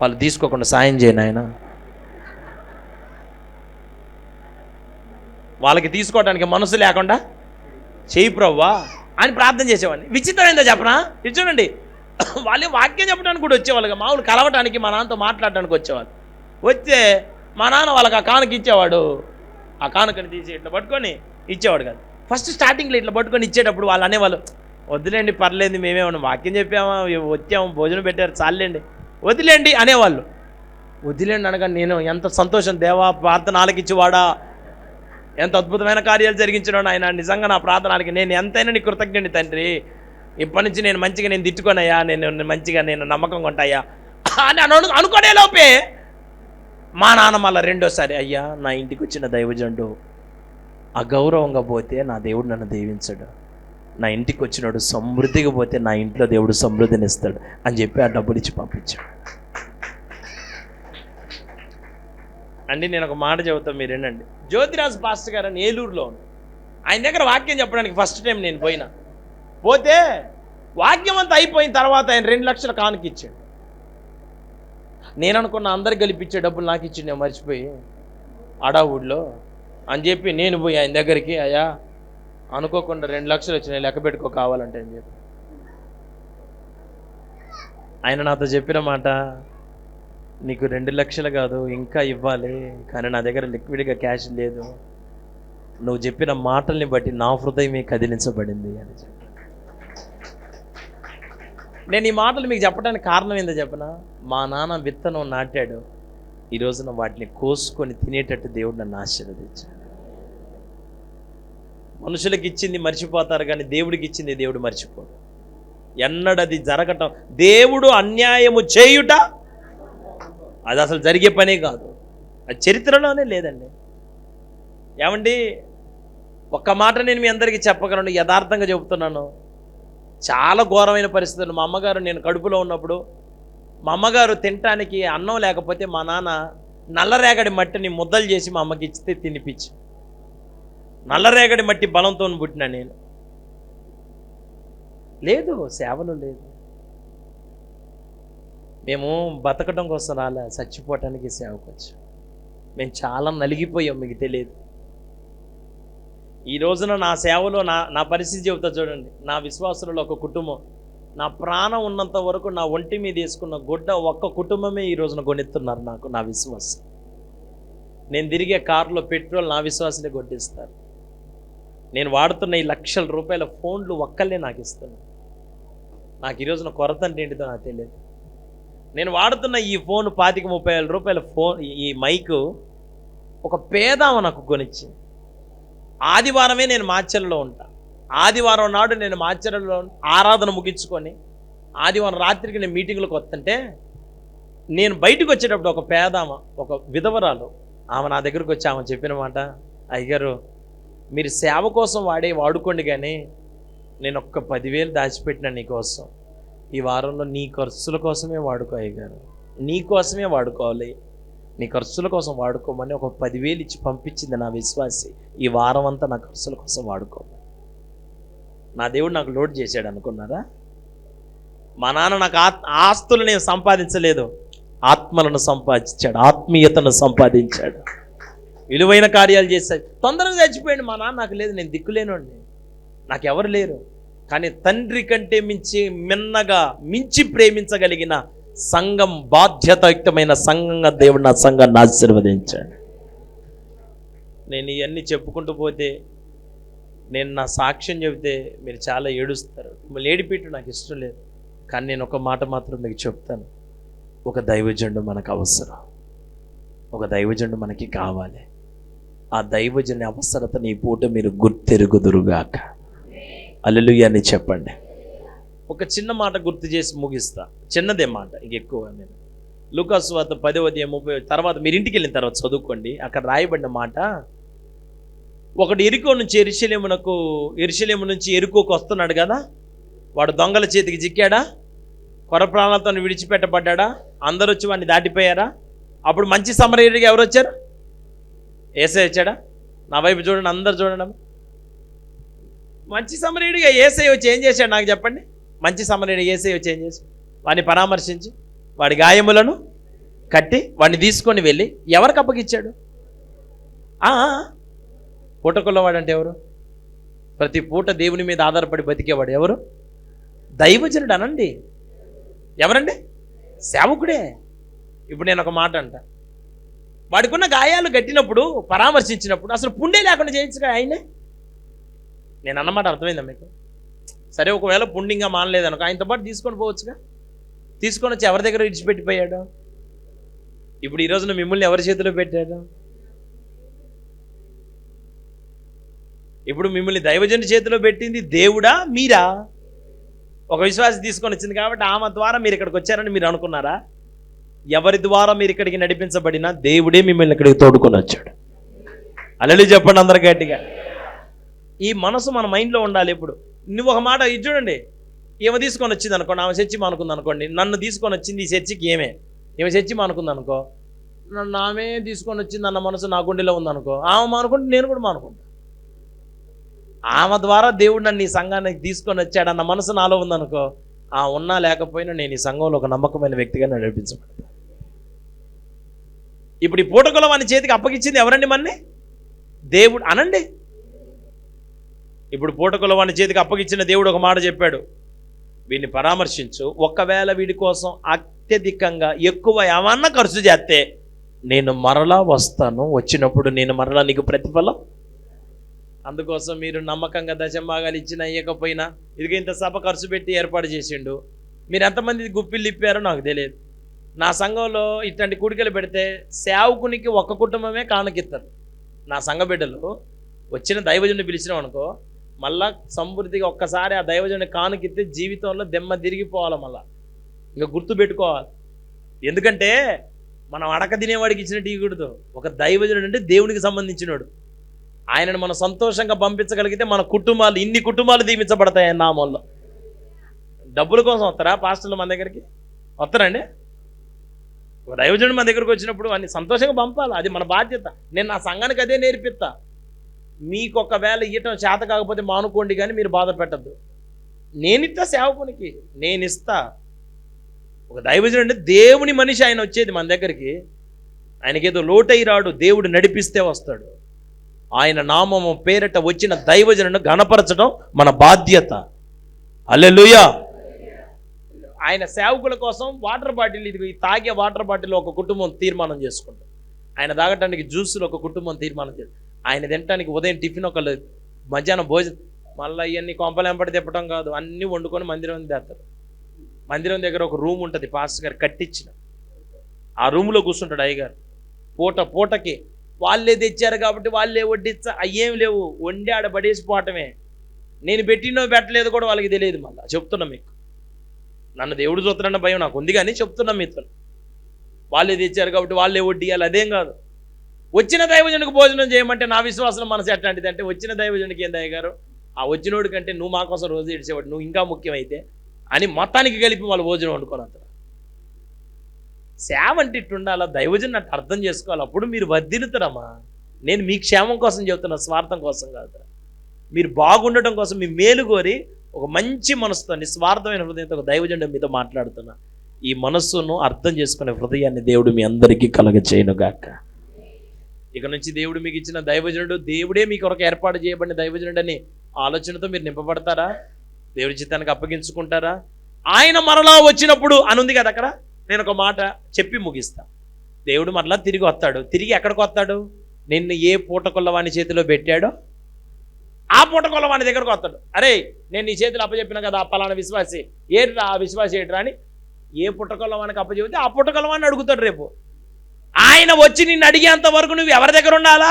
S1: వాళ్ళు తీసుకోకుండా సాయం చేయను ఆయన, వాళ్ళకి తీసుకోవడానికి మనసు లేకుండా చేయి ప్రవ్వా అని ప్రార్థన చేసేవాడిని. విచిత్రం ఏందో చెప్పనా, ఇది చూడండి, వాళ్ళే వాక్యం చెప్పడానికి కూడా వచ్చేవాళ్ళుగా, మామూలు కలవటానికి మా నాన్నతో మాట్లాడడానికి వచ్చేవాళ్ళు. వస్తే మా నాన్న వాళ్ళకి ఆ కానుక ఇచ్చేవాడు. ఆ కానుకని తీసి ఇట్లా పట్టుకొని ఇచ్చేవాడు కాదు. ఫస్ట్ స్టార్టింగ్లో ఇట్లా పట్టుకొని ఇచ్చేటప్పుడు వాళ్ళు అనేవాళ్ళు, వద్దులేండి పర్లేదు, మేమేమన్నా వాక్యం చెప్పామా, వచ్చాము భోజనం పెట్టారు చాలండి, వదిలేండి అనేవాళ్ళు. వదిలేండి అనగా నేను ఎంత సంతోషం, దేవా ప్రార్థన ఆలకించేవాడా, ఎంత అద్భుతమైన కార్యాలు జరిగించినాడు ఆయన, నిజంగా నా ప్రార్థనలకి నేను ఎంతైనా నీ కృతజ్ఞుడి తండ్రి, ఇప్పటి నుంచి నేను మంచిగా నేను తిట్టుకోనయ్యా, నేను మంచిగా నేను నమ్మకంగా ఉంటాయా అని అనుకునే లోపే మా నాన్న మళ్ళీ రెండోసారి, అయ్యా నా ఇంటికి వచ్చిన దైవజనుడు అగౌరవంగా పోతే నా దేవుడు నన్ను దీవించడు, నా ఇంటికి వచ్చినాడు సమృద్ధిగా పోతే నా ఇంట్లో దేవుడు సమృద్ధిని ఇస్తాడు అని చెప్పి ఆ డబ్బులు ఇచ్చి పంపించాడు. అండి నేను ఒక మాట చెబుతాను, మీరు ఏంటండి, జ్యోతిరాజ్ పాస్టర్ గారు అని ఏలూరులో ఉంది. ఆయన దగ్గర వాక్యం చెప్పడానికి ఫస్ట్ టైం నేను పోతే వాక్యం అంతా అయిపోయిన తర్వాత ఆయన 2 లక్షల కానుక ఇచ్చాడు. నేను అనుకున్న అందరికి గెలిపించే డబ్బులు నాకు ఇచ్చి నేను మర్చిపోయి అడావుడిలో అని చెప్పి నేను పోయి ఆయన దగ్గరికి, అయ్యా అనుకోకుండా 2 లక్షలు వచ్చినాయి లెక్క పెట్టుకో కావాలంటే అని చెప్పి. ఆయన నాతో చెప్పిన మాట, నీకు 2 లక్షలు కాదు ఇంకా ఇవ్వాలి, కానీ నా దగ్గర లిక్విడ్గా క్యాష్ లేదు, నువ్వు చెప్పిన మాటల్ని బట్టి నా హృదయమే కదిలించబడింది అని చెప్పి. నేను ఈ మాటలు మీకు చెప్పడానికి కారణం ఏందో చెప్పనా, మా నాన్న విత్తనం నాటాడు, ఈ రోజున వాటిని కోసుకొని తినేటట్టు దేవుడు నన్ను ఆశీర్వదించాడు. మనుషులకి ఇచ్చింది మర్చిపోతారు కానీ దేవుడికి ఇచ్చింది దేవుడు మర్చిపోడు. ఎన్నడది జరగటం, దేవుడు అన్యాయము చేయుట అది అసలు జరిగే పనే కాదు, అది చరిత్రలోనే లేదండి. ఏమండి ఒక్క మాట నేను మీ అందరికీ చెప్పగలను, యథార్థంగా చెబుతున్నాను. చాలా ఘోరమైన పరిస్థితులు. మా అమ్మగారు నేను కడుపులో ఉన్నప్పుడు మా అమ్మగారు తినటానికి అన్నం లేకపోతే మా నాన్న నల్లరేగడి మట్టిని ముద్దలు చేసి మా అమ్మకి ఇచ్చితే తినిపించి, నల్లరేగడి మట్టి బలంతో పుట్టినా నేను. లేదు సేవలు లేదు, మేము బతకడం కోసం రాలే, చచ్చిపోవటానికి సేవకు వచ్చాం. మేము చాలా నలిగిపోయాం, మీకు తెలియదు. ఈ రోజున నా సేవలో నా పరిస్థితి చెబుతా చూడండి. నా విశ్వాసులలో ఒక కుటుంబం, నా ప్రాణం ఉన్నంత వరకు నా ఒంటి మీద వేసుకున్న గుడ్డ ఒక్క కుటుంబమే ఈ రోజున కొనిస్తున్నారు నాకు, నా విశ్వాసం. నేను తిరిగే కారులో పెట్రోల్ నా విశ్వాసనే కొట్టిస్తారు. నేను వాడుతున్న ఈ లక్షల రూపాయల ఫోన్లు ఒక్కళ్ళే నాకు ఇస్తున్నారు. నాకు ఈ రోజున కొరత అంటే ఏంటిదో నాకు తెలియదు. నేను వాడుతున్న ఈ ఫోన్ 25-30 రూపాయల ఫోన్, ఈ మైకు ఒక పేదామ నాకు కొనిచ్చింది. ఆదివారమే నేను మాచర్లలో ఉంటా. ఆదివారం నాడు నేను మాచర్లలో ఆరాధన ముగించుకొని ఆదివారం రాత్రికి నేను మీటింగ్లకు వస్తుంటే నేను బయటకు వచ్చేటప్పుడు ఒక పేదామ, ఒక విధవరాలు, ఆమె నా దగ్గరకు వచ్చి ఆమె చెప్పిన మాట, అయ్యగారు మీరు సేవ కోసం వాడుకోండి, కానీ నేను ఒక్క 10,000 దాచిపెట్టిన నీకోసం, ఈ వారంలో నీ ఖర్చుల కోసమే వాడుకో అయ్యగారు, నీ కోసమే వాడుకోవాలి, నీ ఖర్చుల కోసం వాడుకోమని ఒక 10,000 ఇచ్చి పంపించింది నా విశ్వాసి. ఈ వారం అంతా నా ఖర్చుల కోసం వాడుకోమని. నా దేవుడు నాకు లోడ్ చేశాడు అనుకున్నారా? మా నాన్న నాకు ఆస్తులు నేను సంపాదించలేదు, ఆత్మలను సంపాదించాడు, ఆత్మీయతను సంపాదించాడు, విలువైన కార్యాలు చేశాడు. తొందరగా చచ్చిపోయాడు మా నాన్న. నాకు లేదు, నేను దిక్కులేనండి, నాకెవరు లేరు. కానీ తండ్రి కంటే మిన్నగా మించి ప్రేమించగలిగిన సంఘం, బాధ్యతాయుక్తమైన సంఘంగా దేవుడు నా సంఘాన్ని ఆశీర్వదించాడు. నేను ఇవన్నీ చెప్పుకుంటూ పోతే, నేను నా సాక్ష్యం చెబితే మీరు చాలా ఏడుస్తారు. మిమ్మల్ని ఏడిపెట్టు నాకు ఇష్టం లేదు. కానీ నేను ఒక మాట మాత్రం మీకు చెప్తాను, ఒక దైవజనుడు మనకు అవసరం, ఒక దైవజనుడు మనకి కావాలి. ఆ దైవజనుని అవసరతని ఈ పూట మీరు గుర్తెరుగుదురుగాక. హల్లెలూయా అని చెప్పండి. ఒక చిన్న మాట గుర్తు చేసి ముగిస్తా, చిన్నదే మాట, ఇంక ఎక్కువ. నేను లూకా సువార్త 10:30 తర్వాత మీరు ఇంటికి వెళ్ళిన తర్వాత చదువుకోండి. అక్కడ రాయబడిన మాట, ఒకడు ఎరికో నుంచి ఎరుషలేము నుంచి ఎరుకోకు వస్తున్నాడు కదా, వాడు దొంగల చేతికి చిక్కాడా, కొర ప్రాణాలతో విడిచిపెట్టబడ్డా, అందరూ వచ్చి వాడిని దాటిపోయారా? అప్పుడు మంచి సమరయుడిగా ఎవరు వచ్చారు? యేసయ్య వచ్చాడా? నా వైపు చూడండి, అందరు చూడండి. మంచి సమరయుడిగా యేసయ్య వచ్చి ఏం చేశాడు నాకు చెప్పండి? మంచి సమరయుడు యేసయ్య వచ్చి ఏం చేశాడు? వాడిని పరామర్శించి వాడి గాయములను కట్టి వాడిని తీసుకొని వెళ్ళి ఎవరికి అప్పగిచ్చాడు? పూటకుల్లవాడు అంటే ఎవరు? ప్రతి పూట దేవుని మీద ఆధారపడి బతికేవాడు ఎవరు? దైవజనుడు అనండి. ఎవరండి? సేవకుడే. ఇప్పుడు నేను ఒక మాట అంట, వాడికున్న గాయాలు కట్టినప్పుడు, పరామర్శించినప్పుడు అసలు పుండే లేకుండా చేయొచ్చుగా ఆయనే. నేను అన్నమాట అర్థమైందా మీకు? సరే, ఒకవేళ పుండింగా మానలేదనుకో, ఆయనతో పాటు తీసుకొని పోవచ్చుగా. తీసుకొని వచ్చి ఎవరి దగ్గర విడిచిపెట్టిపోయాడు? ఇప్పుడు ఈ రోజున మిమ్మల్ని ఎవరి చేతిలో పెట్టాడు? ఇప్పుడు మిమ్మల్ని దైవజనుడి చేతిలో పెట్టింది దేవుడా మీరా? ఒక విశ్వాసి తీసుకొని వచ్చింది కాబట్టి ఆమె ద్వారా మీరు ఇక్కడికి వచ్చారని మీరు అనుకున్నారా? ఎవరి ద్వారా మీరు ఇక్కడికి నడిపించబడినా దేవుడే మిమ్మల్ని ఇక్కడికి తోడుకొని వచ్చాడు. హల్లెలూయా చెప్పండి అందరు గట్టిగా. ఈ మనసు మన మైండ్లో ఉండాలి. ఇప్పుడు నువ్వు ఒక మాట ఇది చూడండి, ఈమె తీసుకొని వచ్చింది అనుకోండి, ఆమె చర్చి మానుకుంది అనుకోండి, నన్ను తీసుకొని వచ్చింది ఈ చర్చికి ఈమె చర్చి మానుకుంది అనుకో, నన్ను ఆమె తీసుకొని వచ్చింది అన్న మనసు నా గుండెలో ఉందనుకో, ఆమె మానుకుంటే నేను కూడా మానుకుంటా. ఆమె ద్వారా దేవుడు నన్ను ఈ సంఘానికి తీసుకొని వచ్చాడన్న మనసు నాలో ఉందనుకో, ఆ ఉన్నా లేకపోయినా నేను ఈ సంఘంలో ఒక నమ్మకమైన వ్యక్తిగా నడిపించబడతా. ఇప్పుడు ఈ పూటకుల వాని చేతికి అప్పగించింది ఎవరండి? మన్ని దేవుడు అనండి. ఇప్పుడు పూటకుల వాని చేతికి అప్పగించిన దేవుడు ఒక మాట చెప్పాడు, వీడిని పరామర్శించు, ఒకవేళ వీడి కోసం అత్యధికంగా ఎక్కువ ఏమన్నా ఖర్చు చేస్తే నేను మరలా వస్తాను, వచ్చినప్పుడు నేను మరలా నీకు ప్రతిఫలం. అందుకోసం మీరు నమ్మకంగా దశంభాగాలు ఇచ్చినా ఇవ్వకపోయినా, ఇదిగో ఇంత సభ ఖర్చు పెట్టి ఏర్పాటు చేసిండు, మీరు ఎంతమంది గుప్పిళ్ళు ఇప్పారో నాకు తెలియదు. నా సంఘంలో ఇట్లాంటి కూడికలు పెడితే సేవకునికి ఒక్క కుటుంబమే కానుకిస్తారు. నా సంఘ బిడ్డలు వచ్చిన దైవజనుని పిలిచినాం అనుకో, మళ్ళా సమృద్ధిగా ఒక్కసారి ఆ దైవజనుని కానుకిస్తే జీవితంలో దెమ్మ తిరిగిపోవాలి. మళ్ళా ఇంకా గుర్తుపెట్టుకోవాలి. ఎందుకంటే మనం అడక తినేవాడికి ఇచ్చినట్టు ఇవ్వకూడదు. ఒక దైవజనుడు అంటే దేవునికి సంబంధించినోడు. ఆయనను మనం సంతోషంగా పంపించగలిగితే మన కుటుంబాలు, ఇన్ని కుటుంబాలు దీవించబడతాయి ఆయన నామంలో. డబ్బుల కోసం వస్తారా పాస్టర్లు మన దగ్గరికి? వస్తారండి? ఒక దైవజనుడు మన దగ్గరకు వచ్చినప్పుడు అన్ని సంతోషంగా పంపాలి, అది మన బాధ్యత. నేను నా సంఘానికి అదే నేర్పిస్తా. మీకు ఒకవేళ ఇవ్వటం చేత కాకపోతే మానుకోండి, కానీ మీరు బాధ పెట్టద్దు. నేనిస్తా సేవకునికి, నేనిస్తా. ఒక దైవజనుడు అంటే దేవుని మనిషి, ఆయన వచ్చేది మన దగ్గరికి. ఆయనకేదో లోటై రాడు, దేవుడు నడిపిస్తే వస్తాడు. ఆయన నామము పేరట వచ్చిన దైవజనులను ఘనపరచడం మన బాధ్యత. హల్లెలూయా. ఆయన సేవకుల కోసం వాటర్ బాటిల్, ఇది తాగే వాటర్ బాటిల్ ఒక కుటుంబం తీర్మానం చేసుకుంటాం. ఆయన తాగటానికి జ్యూసులు ఒక కుటుంబం తీర్మానం చేస్తారు. ఆయన తినటానికి ఉదయం టిఫిన్ ఒకళ్ళు, మధ్యాహ్నం భోజనం, మళ్ళీ ఇవన్నీ కొంపలెంపటి తిప్పడం కాదు, అన్నీ వండుకొని మందిరం తెస్తారు. మందిరం దగ్గర ఒక రూమ్ ఉంటుంది, పాస్టర్ గారు కట్టించిన. ఆ రూమ్లో కూర్చుంటాడు అయ్యగారు. పూటకి వాళ్ళే తెచ్చారు కాబట్టి వాళ్ళే వడ్డించా అయ్యేం లేవు, వండి ఆడ పడేసిపోవటమే. నేను పెట్టినో పెట్టలేదు కూడా వాళ్ళకి తెలియదు. మళ్ళీ చెప్తున్నా మీకు, నన్ను దేవుడు చూస్తున్నాడన్న భయం నాకు ఉంది, కానీ చెప్తున్నా మీతో, వాళ్ళే తెచ్చారు కాబట్టి వాళ్ళే వడ్డియాలి అదేం కాదు. వచ్చిన దైవజనుడికి భోజనం చేయమంటే నా విశ్వాసం మనసు ఎట్లాంటిది అంటే, వచ్చిన దైవజనుడికి ఏం దయ్య గారు, ఆ వచ్చినోడి కంటే నువ్వు మా కోసం రోజు ఇడిచేవాడు, నువ్వు ఇంకా ముఖ్యమైతే అని మొత్తానికి కలిపి వాళ్ళు భోజనం వండుకొని అంటారు. సేవ అంటే ఇట్టుండాలా, దైవజన్ అంటే అర్థం చేసుకోవాలి, అప్పుడు మీరు వర్ధిల్లుతారమ్మా. నేను మీ క్షేమం కోసం చెబుతున్నా, స్వార్థం కోసం కాదు. మీరు బాగుండటం కోసం, మీ మేలు కోరి ఒక మంచి మనసుతో నిస్వార్థమైన హృదయంతో ఒక దైవజనుడు మీతో మాట్లాడుతున్నా. ఈ మనస్సును అర్థం చేసుకునే హృదయాన్ని దేవుడు మీ అందరికీ కలగచేయునుగాక. ఇక నుంచి దేవుడు మీకు ఇచ్చిన దైవజనుడు, దేవుడే మీ కొరకు ఏర్పాటు చేయబడిన దైవజనుడు అని ఆలోచనతో మీరు నింపబడతారా? దేవుడి చిత్తానికి అప్పగించుకుంటారా? ఆయన మరలా వచ్చినప్పుడు అని ఉంది కదా అక్కడ, నేను ఒక మాట చెప్పి ముగిస్తా. దేవుడు మరలా తిరిగి వస్తాడు. తిరిగి ఎక్కడికి వస్తాడు? నిన్ను ఏ పూటకొల్లవాని చేతిలో పెట్టాడో ఆ పూటకొల్లవాని దగ్గరకు వస్తాడు. అరే నేను నీ చేతిలో అప్పచెప్పిన కదా, పలానా విశ్వాసి ఏట్రా, ఆ విశ్వాసి ఏట్రా అని ఏ పుట్టకొల్లవానికి అప్పచెబితే ఆ పుట్టకొల్లవాన్ని అడుగుతాడు రేపు. ఆయన వచ్చి నిన్ను అడిగేంత వరకు నువ్వు ఎవరి దగ్గర ఉండాలా?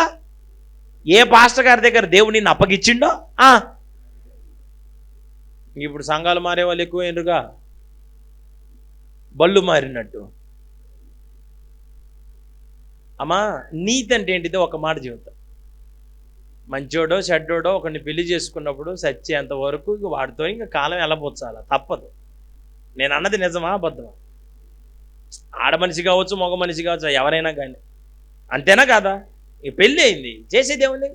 S1: ఏ పాస్టర్ గారి దగ్గర దేవుడు నిన్ను అప్పగిచ్చిండో. ఇప్పుడు సంఘాలు మారే వాళ్ళు ఎక్కువైనరుగా, బళ్ళు మారినట్టు. అమ్మా నీతి అంటే ఏంటిదో ఒక మాట చెబుతా. మంచోడో చెడ్డోడో ఒకరిని పెళ్లి చేసుకున్నప్పుడు సచ్చేంత వరకు వాడితో ఇంకా కాలం వెళ్ళబోచ్చాల, తప్పదు. నేను అన్నది నిజమా అబద్ధమా? ఆడ మనిషి కావచ్చు, మగ మనిషి కావచ్చు, ఎవరైనా కానీ అంతేనా కాదా? ఈ పెళ్ళి అయింది, చేసేదేముంది?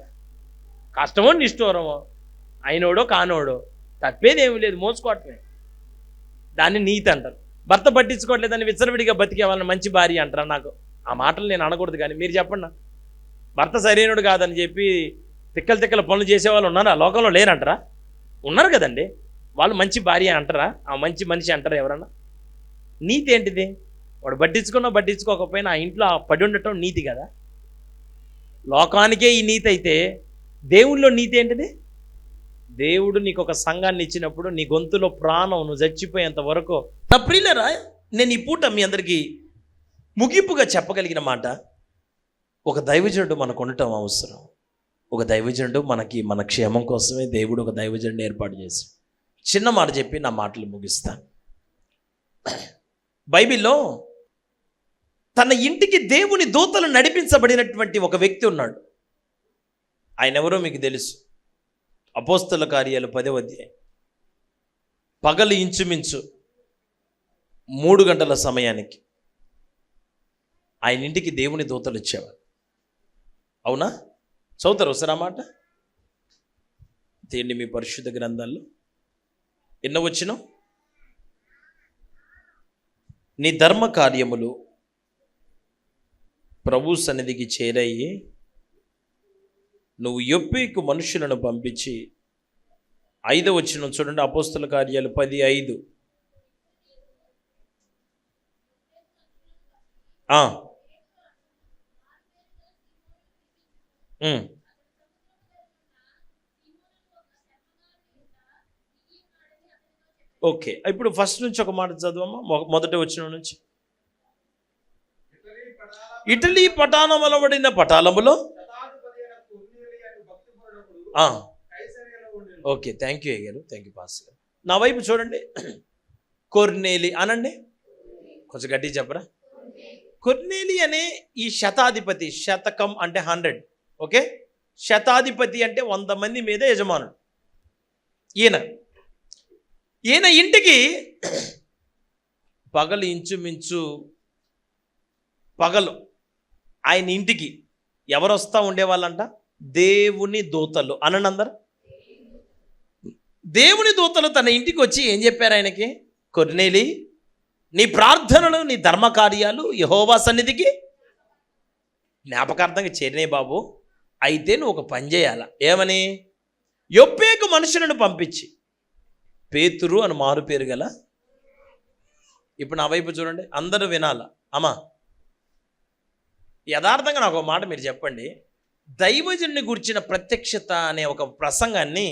S1: కష్టమో నిష్ఠూరమో, అయినోడో కానోడో తప్పేదేమీ లేదు, మోసుకోవటమే. దాన్ని నీతి అంటారు. భర్త పట్టించుకోవట్లేదని విచ్చలవిడిగా బతికే వాళ్ళని మంచి భార్య అంటారా? నాకు ఆ మాటలు నేను అనకూడదు, కానీ మీరు చెప్పండి. భర్త సరైనడు కాదని చెప్పి తిక్కల పనులు చేసేవాళ్ళు ఉన్నారా? లోకంలో లేరంటారా? ఉన్నారు కదండి. వాళ్ళు మంచి భార్య అంటారా? ఆ మంచి మనిషి అంటారా ఎవరన్నా? నీతి ఏంటిది? వాడు పట్టించుకున్నా పట్టించుకోకపోయినా ఆ ఇంట్లో పడి ఉండటం నీతి కదా. లోకానికే ఈ నీతి అయితే దేవుళ్ళో నీతి ఏంటిది? దేవుడు నీకు ఒక సంఘాన్ని ఇచ్చినప్పుడు నీ గొంతులో ప్రాణం నువ్వు చచ్చిపోయేంత వరకు. నా ప్రియులరా, నేను ఈ పూట మీ అందరికీ ముగింపుగా చెప్పగలిగిన మాట, ఒక దైవజనుడు మనకు ఉండటం అవసరం. ఒక దైవజనుడు మన క్షేమం కోసమే దేవుడు ఒక దైవజనుడిని ఏర్పాటు చేశాడు. చిన్న మాట చెప్పి నా మాటలు ముగిస్తాను. బైబిల్లో తన ఇంటికి దేవుని దూతలు నడిపించబడినటువంటి ఒక వ్యక్తి ఉన్నాడు. ఆయన ఎవరో మీకు తెలుసు. అపోస్తల కార్యాలు 10వ అధ్యాయం. పగలు ఇంచుమించు 3 గంటల సమయానికి ఆయన ఇంటికి దేవుని దూతలు వచ్చేవారు. అవునా? చదువుతారు ఒకసారి ఆ మాట. తీయండి మీ పరిశుద్ధ గ్రంథాల్లో. ఎన్నో వచ్చినాం? నీ ధర్మ కార్యములు ప్రభు సన్నిధికి చేరయ్యి నువ్వు యొప్పేకు మనుషులను పంపించి, 5వ వచనం చూడండి. అపోస్తల కార్యాలు 10:5. ఓకే, ఇప్పుడు ఫస్ట్ నుంచి ఒక మాట చదవమ్మా, మొదటి వచనం నుంచి. ఇటలీ పటానమలబడిన పటాలములో. ఓకే, థ్యాంక్ యూ అయ్యారు, థ్యాంక్ యూ పాస్ గారు. నా వైపు చూడండి. కొర్నేలి అనండి, కొంచెం గట్టిగా చెప్పరా. కొర్నేలి అనే ఈ శతాధిపతి, శతకం అంటే 100, ఓకే, శతాధిపతి అంటే 100 మంది మీద యజమానుడు. ఈయన ఇంటికి పగలు ఇంచుమించు పగలు ఆయన ఇంటికి ఎవరు వస్తూ ఉండేవాళ్ళంట? దేవుని దూతలు అనండి అందరు. దేవుని దూతలు తన ఇంటికి వచ్చి ఏం చెప్పారు ఆయనకి? కొర్నేలి, నీ ప్రార్థనలు, నీ ధర్మ కార్యాలు యెహోవా సన్నిధికి జ్ఞాపకార్థంగా చేరినాయి బాబు. అయితే నువ్వు ఒక పని చేయాల. ఏమని? యొప్పేకు మనుషులను పంపించి, పేతురు అని మారు పేరు గల. ఇప్పుడు నా వైపు చూడండి, అందరూ వినాలా. అమ్మా యథార్థంగా నాకు ఒక మాట మీరు చెప్పండి. దైవజనుని గురించిన ప్రత్యక్షత అనే ఒక ప్రసంగాన్ని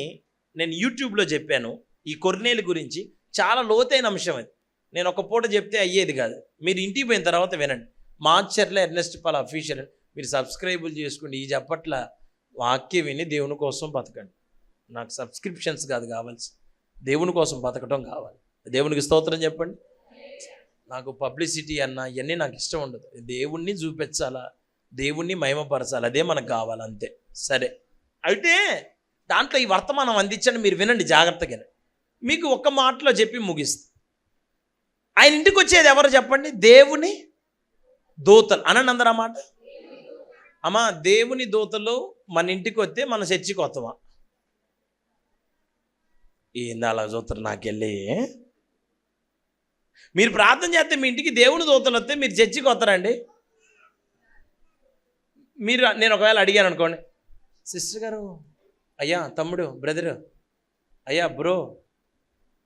S1: నేను యూట్యూబ్లో చెప్పాను. ఈ కొర్నేలి గురించి చాలా లోతైన అంశం అది. నేను ఒక పూట చెప్తే అయ్యేది కాదు. మీరు ఇంటికి పోయిన తర్వాత వినండి. మాచర్ల ఎర్నెస్ట్ పాల్ అఫీషియల్ మీరు సబ్స్క్రైబులు చేసుకోండి. ఈ చెప్పట్ల వాక్యం విని దేవుని కోసం బతకండి. నాకు సబ్స్క్రిప్షన్స్ కాదు కావాల్సి, దేవుని కోసం బతకడం కావాలి. దేవునికి స్తోత్రం చెప్పండి. నాకు పబ్లిసిటీ అన్న ఇవన్నీ నాకు ఇష్టం ఉండదు. దేవుణ్ణి చూపించాలా, దేవుణ్ణి మహిమపరచాలి, అదే మనకు కావాలి అంతే. సరే, అయితే దాంట్లో ఈ వర్తమానం అందించండి, మీరు వినండి జాగ్రత్తగా. మీకు ఒక్క మాటలో చెప్పి ముగిస్తుంది. ఆయన ఇంటికి వచ్చేది ఎవరు చెప్పండి? దేవుని దూతలు. అనండి అందరూ అన్నమాట. అమ్మా, దేవుని దూతలు మన ఇంటికి వస్తే మన చర్చికి వస్తామా? ఏంది అలా చూస్తారు? నాకెళ్ళి మీరు ప్రార్థన చేస్తే మీ ఇంటికి దేవుని దూతలు వస్తే మీరు చర్చికి వస్తారండి? నేను ఒకవేళ అడిగాను అనుకోండి, సిస్టర్ గారు, అయ్యా తమ్ముడు, బ్రదరు, అయ్యా బ్రో,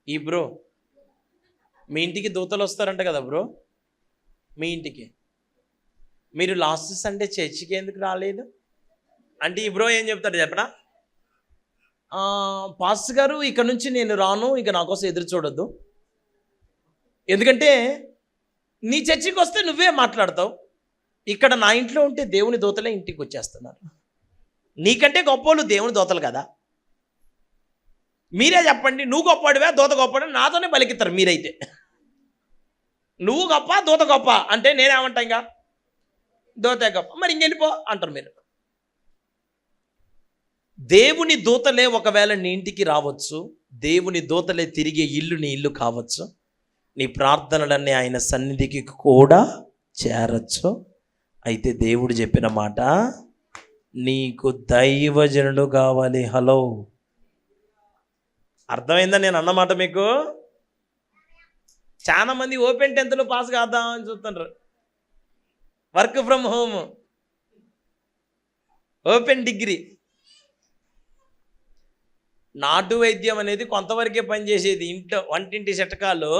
S1: ఈ బ్రో, మీ ఇంటికి దూతలు వస్తారంట కదా బ్రో, మీ ఇంటికి మీరు లాస్ట్ సండే చర్చికి ఎందుకు రాలేదు అంటే ఈ బ్రో ఏం చెప్తాడు చెప్పనా? పాస్టర్ గారు, ఇక్కడ నుంచి నేను రాను, ఇక నా కోసం ఎదురు చూడొద్దు, ఎందుకంటే నీ చర్చికి వస్తే నువ్వే మాట్లాడతావు, ఇక్కడ నా ఇంట్లో ఉంటే దేవుని దూతలే ఇంటికి వచ్చేస్తున్నారు, నీకంటే గొప్పలు దేవుని దూతలు కదా, మీరే చెప్పండి, నువ్వు గొప్పవాడివా దూత గొప్పవాడు? నాతోనే పలికిస్తారు మీరైతే. నువ్వు గొప్ప దూత గొప్ప అంటే నేనేమంటా, ఇంకా దూతే గొప్ప, మరి ఇంకెళ్ళిపో అంటారు మీరు. దేవుని దూతలే ఒకవేళ నీ ఇంటికి రావచ్చు, దేవుని దూతలే తిరిగే ఇల్లు నీ ఇల్లు కావచ్చు, నీ ప్రార్థనలన్నీ ఆయన సన్నిధికి కూడా చేరచ్చు. అయితే దేవుడు చెప్పిన మాట, నీకు దైవజనుడు కావాలి. హలో, అర్థమైందా నేను అన్నమాట మీకు? చాలా మంది ఓపెన్ 10th పాస్ కాద్దామని చూస్తుంటారు, work from home, open degree. నాటు వైద్యం అనేది కొంతవరకే పనిచేసేది. ఇంట్లో వంటింటి చిట్కాలు,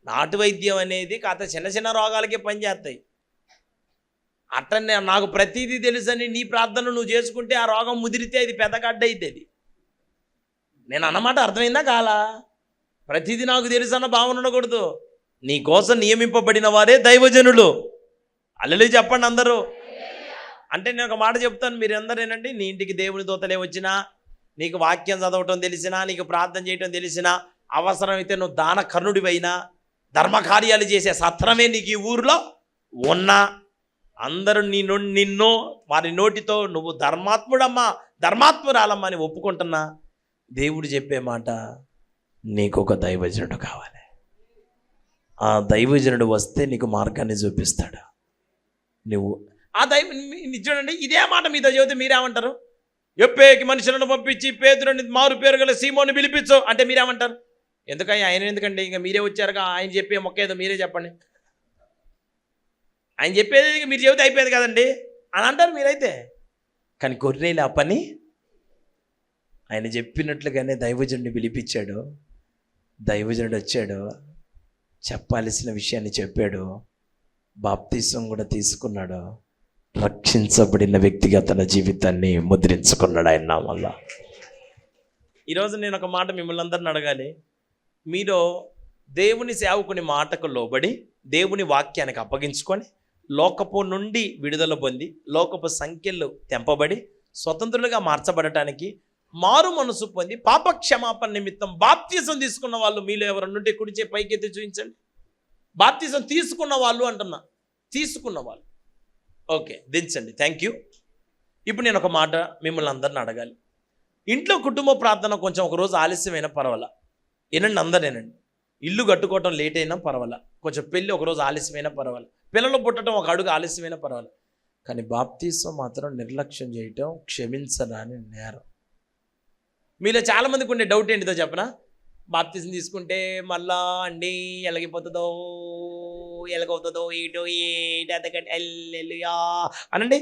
S1: నాటు వైద్యం అనేది కాస్త చిన్న చిన్న రోగాలకే పనిచేస్తాయి. అట్లనే నాకు ప్రతిదీ తెలుసని నీ ప్రార్థనలు నువ్వు చేసుకుంటే ఆ రోగం ముదిరితే అది పెద్ద గడ్డ అవుతుంది. నేను అన్నమాట అర్థమైందా కాలా? ప్రతిదీ నాకు తెలుసు అన్న భావన ఉండకూడదు. నీ కోసం నియమింపబడిన వారే దైవజనులు. హల్లెలూయా చెప్పండి అందరూ. అంటే నేను ఒక మాట చెప్తాను, మీరు అందరూ ఏనండి, నీ ఇంటికి దేవుని దూతలే వచ్చినా, నీకు వాక్యం చదవటం తెలిసినా, నీకు ప్రార్థన చేయటం తెలిసినా, అవసరమైతే నువ్వు దాన కర్ణుడివైనా, ధర్మకార్యాలు చేసే సత్రమే నీకు ఈ ఊరిలో ఉన్నా, అందరూ నిన్ను వారి నోటితో నువ్వు ధర్మాత్ముడమ్మా, ధర్మాత్మురాలమ్మా అని ఒప్పుకుంటున్నా, దేవుడు చెప్పే మాట, నీకు ఒక దైవజనుడు కావాలి. ఆ దైవజనుడు వస్తే నీకు మార్గాన్ని చూపిస్తాడు. నువ్వు ఆ చూడండి, ఇదే మాట మీతో చెబితే మీరేమంటారు? ఎప్పేకి మనుషులను పంపించి పేతురుని మారు పేరు గల సీమోని పిలిపించు అంటే మీరేమంటారు? ఎందుకని ఆయన ఎందుకండి, ఇంకా మీరే వచ్చారుగా, ఆయన చెప్పే మొక్క ఏదో మీరే చెప్పండి, ఆయన చెప్పేది మీరు చెబితే అయిపోయేది కదండి అని అంటారు మీరైతే. కానీ కొర్నేలు ఆ పని ఆయన చెప్పినట్లుగానే దైవజనుడిని పిలిపించాడు. దైవజనుడు వచ్చాడు, చెప్పాల్సిన విషయాన్ని చెప్పాడు, బాప్తిసం కూడా తీసుకున్నాడు, రక్షించబడిన వ్యక్తిగా తన జీవితాన్ని ముద్రించుకున్నాడు ఆయన నామములో. ఈరోజు నేను ఒక మాట మిమ్మల్ని అందరిని అడగాలి. మీరు దేవుని సేవకుని మాటకు లోబడి దేవుని వాక్యానికి అప్పగించుకొని లోకపు నుండి విడుదల పొంది లోకపు సంఖ్యలు తెంపబడి స్వతంత్రులుగా మార్చబడటానికి మారు మనసు పొంది పాపక్షమాపణ నిమిత్తం బాప్తిసం తీసుకున్న వాళ్ళు మీలో ఎవరన్నుంటే కుడిచే పైకెత్తి చూపించండి. బాప్తిసం తీసుకున్న వాళ్ళు అంటున్నా, తీసుకున్న వాళ్ళు. ఓకే, దించండి. Thank you. ఇప్పుడు నేను ఒక మాట మిమ్మల్ని అందరిని అడగాలి. ఇంట్లో కుటుంబ ప్రార్థన కొంచెం ఒకరోజు ఆలస్యమైనా పర్వాలా, ఏనండి అందరేనండి. ఇల్లు కట్టుకోవటం లేట్ అయినా పర్వాలా, కొంచెం పెళ్ళి ఒకరోజు ఆలస్యమైనా పర్వాలా, పిల్లలు పుట్టడం ఒక అడుగు ఆలస్యమైనా పర్వాలా, కానీ బాప్తిసం మాత్రం నిర్లక్ష్యం చేయటం క్షమించరాని నేరం. మీలో చాలామందికి ఉండే డౌట్ ఏంటిదో చెప్పనా? బాప్తిసం తీసుకుంటే మళ్ళా అండి ఎలాగైపోతుందో ఎలాగవుతుందో ఏటో ఏటి అతకంటే ఎల్లుయా అనండి.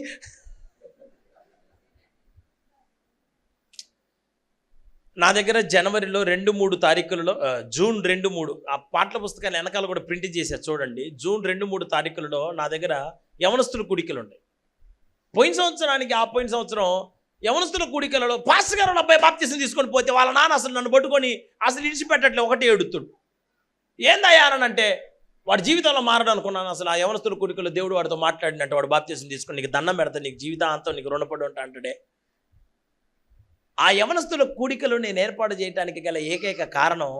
S1: నా దగ్గర జనవరిలో 2-3 తారీఖులలో, జూన్ 2-3 ఆ పాటల పుస్తకాలు వెనకాల కూడా ప్రింట్ చేశారు చూడండి. జూన్ 2-3 తారీఖులలో నా దగ్గర యవనస్తుల కూడికలు ఉంటాయి. పోయిన సంవత్సరం యవనస్తుల కూడికలలో పాస్టర్ గారు అబ్బాయి బాప్తిసం తీసుకొని పోతే వాళ్ళ నాన్న అసలు నన్ను పట్టుకొని అసలు ఇడిచిపెట్టట్లే, ఒకటే ఏడుతుడు. ఏందయ్యానంటే వాడి జీవితంలో మారడం అనుకున్నాను. అసలు ఆ యవనస్తుల కూడికలో దేవుడు వాడితో మాట్లాడినట్టు, వాడు బాప్తీసం తీసుకుని నీకు దండం పెడతా, నీకు జీవితాంతం నీకు రుణపడి ఉంటా అంటాడే. ఆ యవనస్తుల కూడికలు నేను ఏర్పాటు చేయడానికి గల ఏకైక కారణం,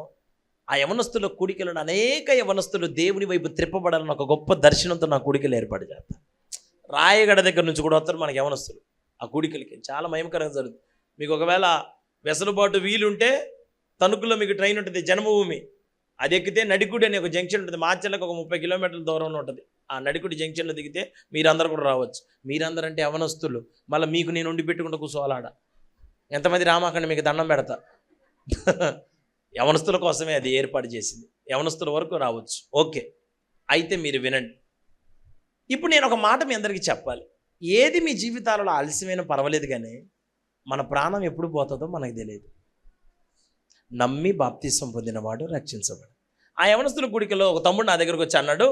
S1: ఆ యవనస్తుల కూడికలను అనేక యవనస్తులు దేవుని వైపు త్రిప్పబడాలని ఒక గొప్ప దర్శనంతో నా కూడికలు ఏర్పాటు చేస్తాను. రాయగడ దగ్గర నుంచి కూడా వస్తారు మనకి యవనస్తులు ఆ కూడికలకి. చాలా మహిమకరంగా జరుగుతుంది. మీకు ఒకవేళ వెసలుబాటు వీలుంటే తణుకులో మీకు ట్రైన్ ఉంటుంది, జన్మభూమి. అది ఎక్కితే నడికుడి అనే ఒక జంక్షన్ ఉంటుంది, మాచర్లకు ఒక 30 కిలోమీటర్ల దూరంలో ఉంటుంది. ఆ నడికుడి జంక్షన్లో దిగితే మీరందరూ కూడా రావచ్చు. మీరందరూ అంటే యవనస్తులు. మళ్ళీ మీకు నేను ఉండి పెట్టుకుంటూ కూర్చోవాలాడ. ఎంతమంది రామాకండి మీకు దండం పెడతా. యవనస్తుల కోసమే అది ఏర్పాటు చేసింది. యవనస్తుల వరకు రావచ్చు. ఓకే, అయితే మీరు వినండి. ఇప్పుడు నేను ఒక మాట మీ అందరికీ చెప్పాలి. ఏది మీ జీవితాలలో ఆలస్యమైన పర్వాలేదు, కానీ మన ప్రాణం ఎప్పుడు పోతుందో మనకు తెలియదు. నమ్మి బాప్తీసం పొందినవాడు రక్షించబడు. ఆ యవనస్తుల గుడికలో ఒక తమ్ముడు నా దగ్గరకు వచ్చి అన్నాడు,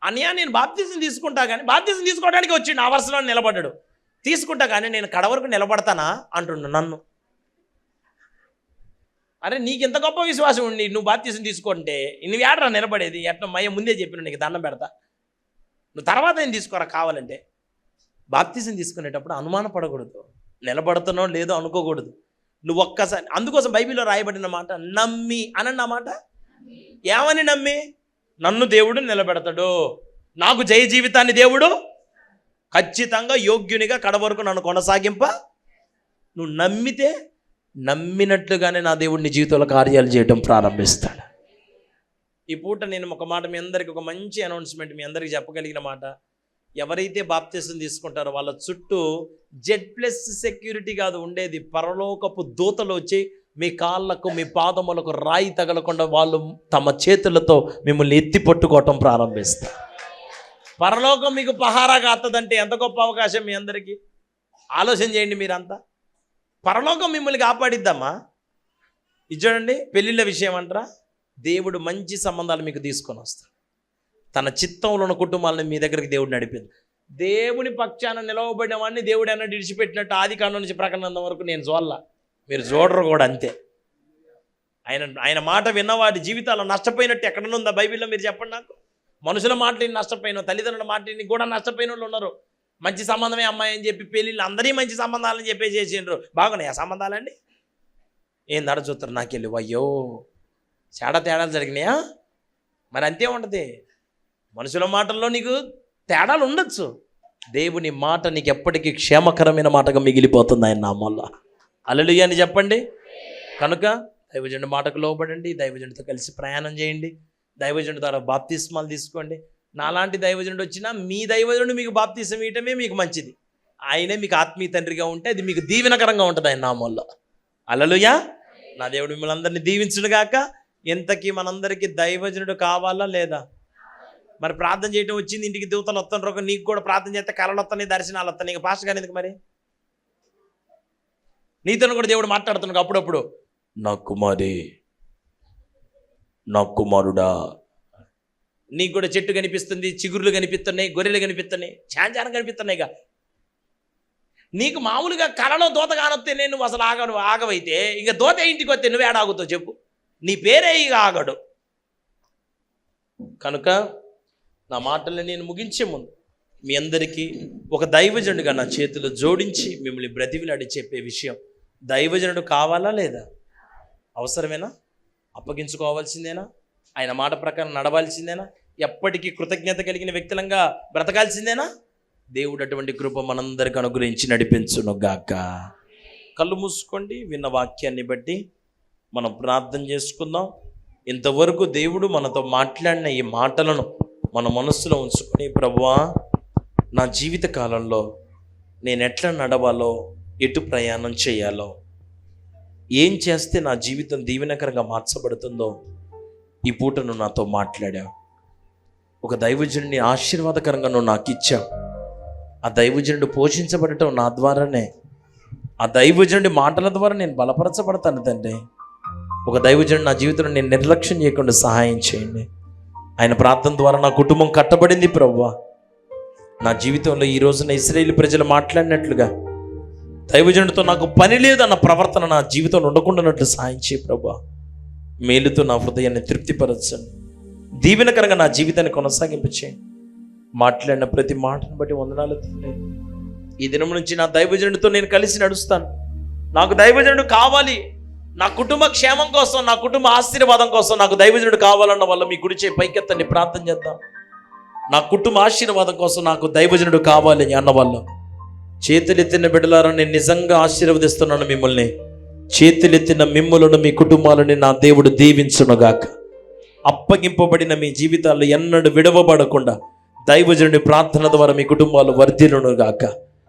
S1: అన్నయ్య నేను బాప్తీసం తీసుకుంటా, కానీ బాప్తీసం తీసుకోవడానికి వచ్చి నా వరుసలో నిలబడ్డాడు. తీసుకుంటా కానీ నేను కడ వరకు నిలబడతానా అంటున్నాను నన్ను. అరే నీకు ఎంత గొప్ప విశ్వాసం ఉండి నువ్వు బాప్తీసం తీసుకుంటే నువ్వు ఏడరా నిలబడేది? ఎట్లా మయ్య ముందే చెప్పిన నీకు దండం పెడతా, నువ్వు తర్వాత ఏం తీసుకోరా కావాలంటే. బాప్తీసం తీసుకునేటప్పుడు అనుమానపడకూడదు, నిలబడుతున్నావు లేదో అనుకోకూడదు. నువ్వు ఒక్కసారి, అందుకోసం బైబిల్లో రాయబడిన మాట నమ్మి అనండి. ఆ మాట ఏమని నమ్మి? నన్ను దేవుడు నిలబెడతాడు, నాకు జయ జీవితాన్ని దేవుడు ఖచ్చితంగా యోగ్యునిగా కడవరకు నన్ను కొనసాగింప. నువ్వు నమ్మితే నమ్మినట్లుగానే నా దేవుడు నీ జీవితంలో కార్యాలు చేయడం ప్రారంభిస్తాడు. ఈ పూట నేను ఒక మాట మీ అందరికీ, ఒక మంచి అనౌన్స్మెంట్ మీ అందరికీ చెప్పగలిగిన మాట. ఎవరైతే బాప్తీసం తీసుకుంటారో వాళ్ళ చుట్టూ Z+ సెక్యూరిటీ కాదు ఉండేది, పరలోకపు దూతలు వచ్చి మీ కాళ్ళకు మీ పాదములకు రాయి తగలకుండా వాళ్ళు తమ చేతులతో మిమ్మల్ని ఎత్తి పట్టుకోవటం ప్రారంభిస్తారు. పరలోకం మీకు పహారా కాస్తుందంటే ఎంత గొప్ప అవకాశం మీ అందరికీ. ఆలోచన చేయండి మీరంతా. పరలోకం మిమ్మల్ని కాపాడిద్దామా? ఇది చూడండి, పెళ్ళిళ్ళ విషయం అంటారా, దేవుడు మంచి సంబంధాలు మీకు తీసుకొని వస్తాడు. తన చిత్తంలో ఉన్న కుటుంబాలను మీ దగ్గరికి దేవుడు నడిపింది. దేవుని పక్షాన నిలవబడిన వాడిని దేవుడు అన్నట్టు విడిచిపెట్టినట్టు ఆది కాండం నుంచి ప్రకటన వరకు నేను చూడాల, మీరు చూడరు కూడా అంతే. ఆయన మాట విన్నవాడి జీవితాల్లో నష్టపోయినట్టు ఎక్కడనుందా బైబిల్లో? మీరు చెప్పండి నాకు. మనుషుల మాటని నష్టపోయిన, తల్లిదండ్రుల మాటని కూడా నష్టపోయిన వాళ్ళు ఉన్నారు. మంచి సంబంధమే అమ్మాయి అని చెప్పి పెళ్ళిళ్ళు అందరి మంచి సంబంధాలని చెప్పి చేసిండ్రు. బాగున్నాయి ఆ సంబంధాలండి? ఏం నడ చూస్తారు నాకెళ్ళి, అయ్యో తేడాలు జరిగినాయా? మరి అంతే ఉంటుంది. మనుషుల మాటల్లో నీకు తేడాలు ఉండొచ్చు, దేవుని మాట నీకు ఎప్పటికీ క్షేమకరమైన మాటగా మిగిలిపోతుంది ఆయన నామములో. హల్లెలూయా అని చెప్పండి. కనుక దైవజనుడి మాటకు లోబడండి, దైవజనుడితో కలిసి ప్రయాణం చేయండి, దైవజనుడి ద్వారా బాప్తిస్మాలు తీసుకోండి. నాలాంటి దైవజనుడు వచ్చినా మీ దైవజనుడు మీకు బాప్తిసం ఇవ్వటమే మీకు మంచిది. ఆయనే మీకు ఆత్మీయ తండ్రిగా ఉంటే అది మీకు దీవెనకరంగా ఉంటుంది ఆయన నామములో. హల్లెలూయా. నా దేవుడు మిమ్మల్ని అందరినీ దీవించునుగాక. ఇంతకీ మనందరికీ దైవజనుడు కావాలా లేదా? మరి ప్రార్థన చేయడం వచ్చింది, ఇంటికి దూతలు వస్తాను, నీకు కూడా ప్రార్థన చేస్తే కళలు వస్తాయి, దర్శనాలు వస్తాయి. నీకు పాస్టర్ గారు ఎందుకు? మరి నీతో కూడా దేవుడు మాట్లాడుతున్నాడు అప్పుడప్పుడు, నా కుమారి, నా కుమారుడా. నీకు కూడా చెట్టు కనిపిస్తుంది, చిగురులు కనిపిస్తున్నాయి, గొర్రెలు కనిపిస్తున్నాయి, చాంచారం కనిపిస్తున్నాయిగా. నీకు మామూలుగా కళలో దూత కానొస్తే నేను అసలు ఆగవైతే ఇక దూత ఇంటికి వస్తే నువ్వు ఏడాగుతావు చెప్పు? నీ పేరే ఇక ఆగడు. కనుక నా మాటల్ని నేను ముగించే ముందు మీ అందరికీ ఒక దైవజనుడిగా నా చేతులు జోడించి మిమ్మల్ని బ్రతిమిలాడి చెప్పే విషయం, దైవజనుడు కావాలా లేదా? అవసరమేనా? అప్పగించుకోవాల్సిందేనా? ఆయన మాట ప్రకారం నడవాల్సిందేనా? ఎప్పటికీ కృతజ్ఞత కలిగిన వ్యక్తులంగా బ్రతకాల్సిందేనా? దేవుడు అటువంటి కృప మనందరికి అనుగ్రహించి నడిపించును గాక. కళ్ళు మూసుకోండి. విన్న వాక్యాన్ని బట్టి మనం ప్రార్థన చేసుకుందాం. ఇంతవరకు దేవుడు మనతో మాట్లాడిన ఈ మాటలను మన మనస్సులో ఉంచుకొని, ప్రభువా నా జీవిత కాలంలో నేను ఎట్లా నడవాలో, ఎటు ప్రయాణం చేయాలో, ఏం చేస్తే నా జీవితం దీవెనకరంగా మార్చబడుతుందో ఈ పూట నువ్వు నాతో మాట్లాడావు. ఒక దైవజనుడిని ఆశీర్వాదకరంగా నువ్వు నాకు ఇచ్చావు. ఆ దైవజనుడు పోషించబడటం నా ద్వారానే. ఆ దైవజనుడి మాటల ద్వారా నేను బలపరచబడతాను తండ్రి. ఒక దైవజనుడు నా జీవితంలో నేను నిర్లక్ష్యం చేయకుండా సహాయం చేయండి. ఆయన ప్రార్థన ద్వారా నా కుటుంబం కట్టబడింది ప్రభువా. నా జీవితంలో ఈ రోజున ఇశ్రాయేలు ప్రజలు మాట్లాడినట్లుగా దైవజనుడితో నాకు పని లేదు అన్న ప్రవర్తన నా జీవితంలో ఉండకుండానట్లు సహాయం చేయి ప్రభువా. మేలుతో నా హృదయాన్ని తృప్తిపరచండి. దీవెనకరంగా నా జీవితాన్ని కొనసాగింపు చేయండి. మాట్లాడిన ప్రతి మాటను బట్టి వందనాలు తండ్రి. ఈ దినం నుంచి నా దైవజనుడితో నేను కలిసి నడుస్తాను. నాకు దైవజనుడు కావాలి, నా కుటుంబ క్షేమం కోసం, నా కుటుంబ ఆశీర్వాదం కోసం నాకు దైవజనుడు కావాలన్న వల్ల మీ గుడిచే పైకెత్తని ప్రార్థన చేద్దాం. నా కుటుంబ ఆశీర్వాదం కోసం నాకు దైవజనుడు కావాలి అన్న వల్ల చేతులెత్తిన బిడ్డలారా నేను నిజంగా ఆశీర్వదిస్తున్నాను మిమ్మల్ని. చేతులెత్తిన మిమ్ములను మీ కుటుంబాలని నా దేవుడు దీవించునుగాక. అప్పగింపబడిన మీ జీవితాల్లో ఎన్నడూ విడవబడకుండా దైవజనుడి ప్రార్థన ద్వారా మీ కుటుంబాలు వర్ధిల్లునుగాక.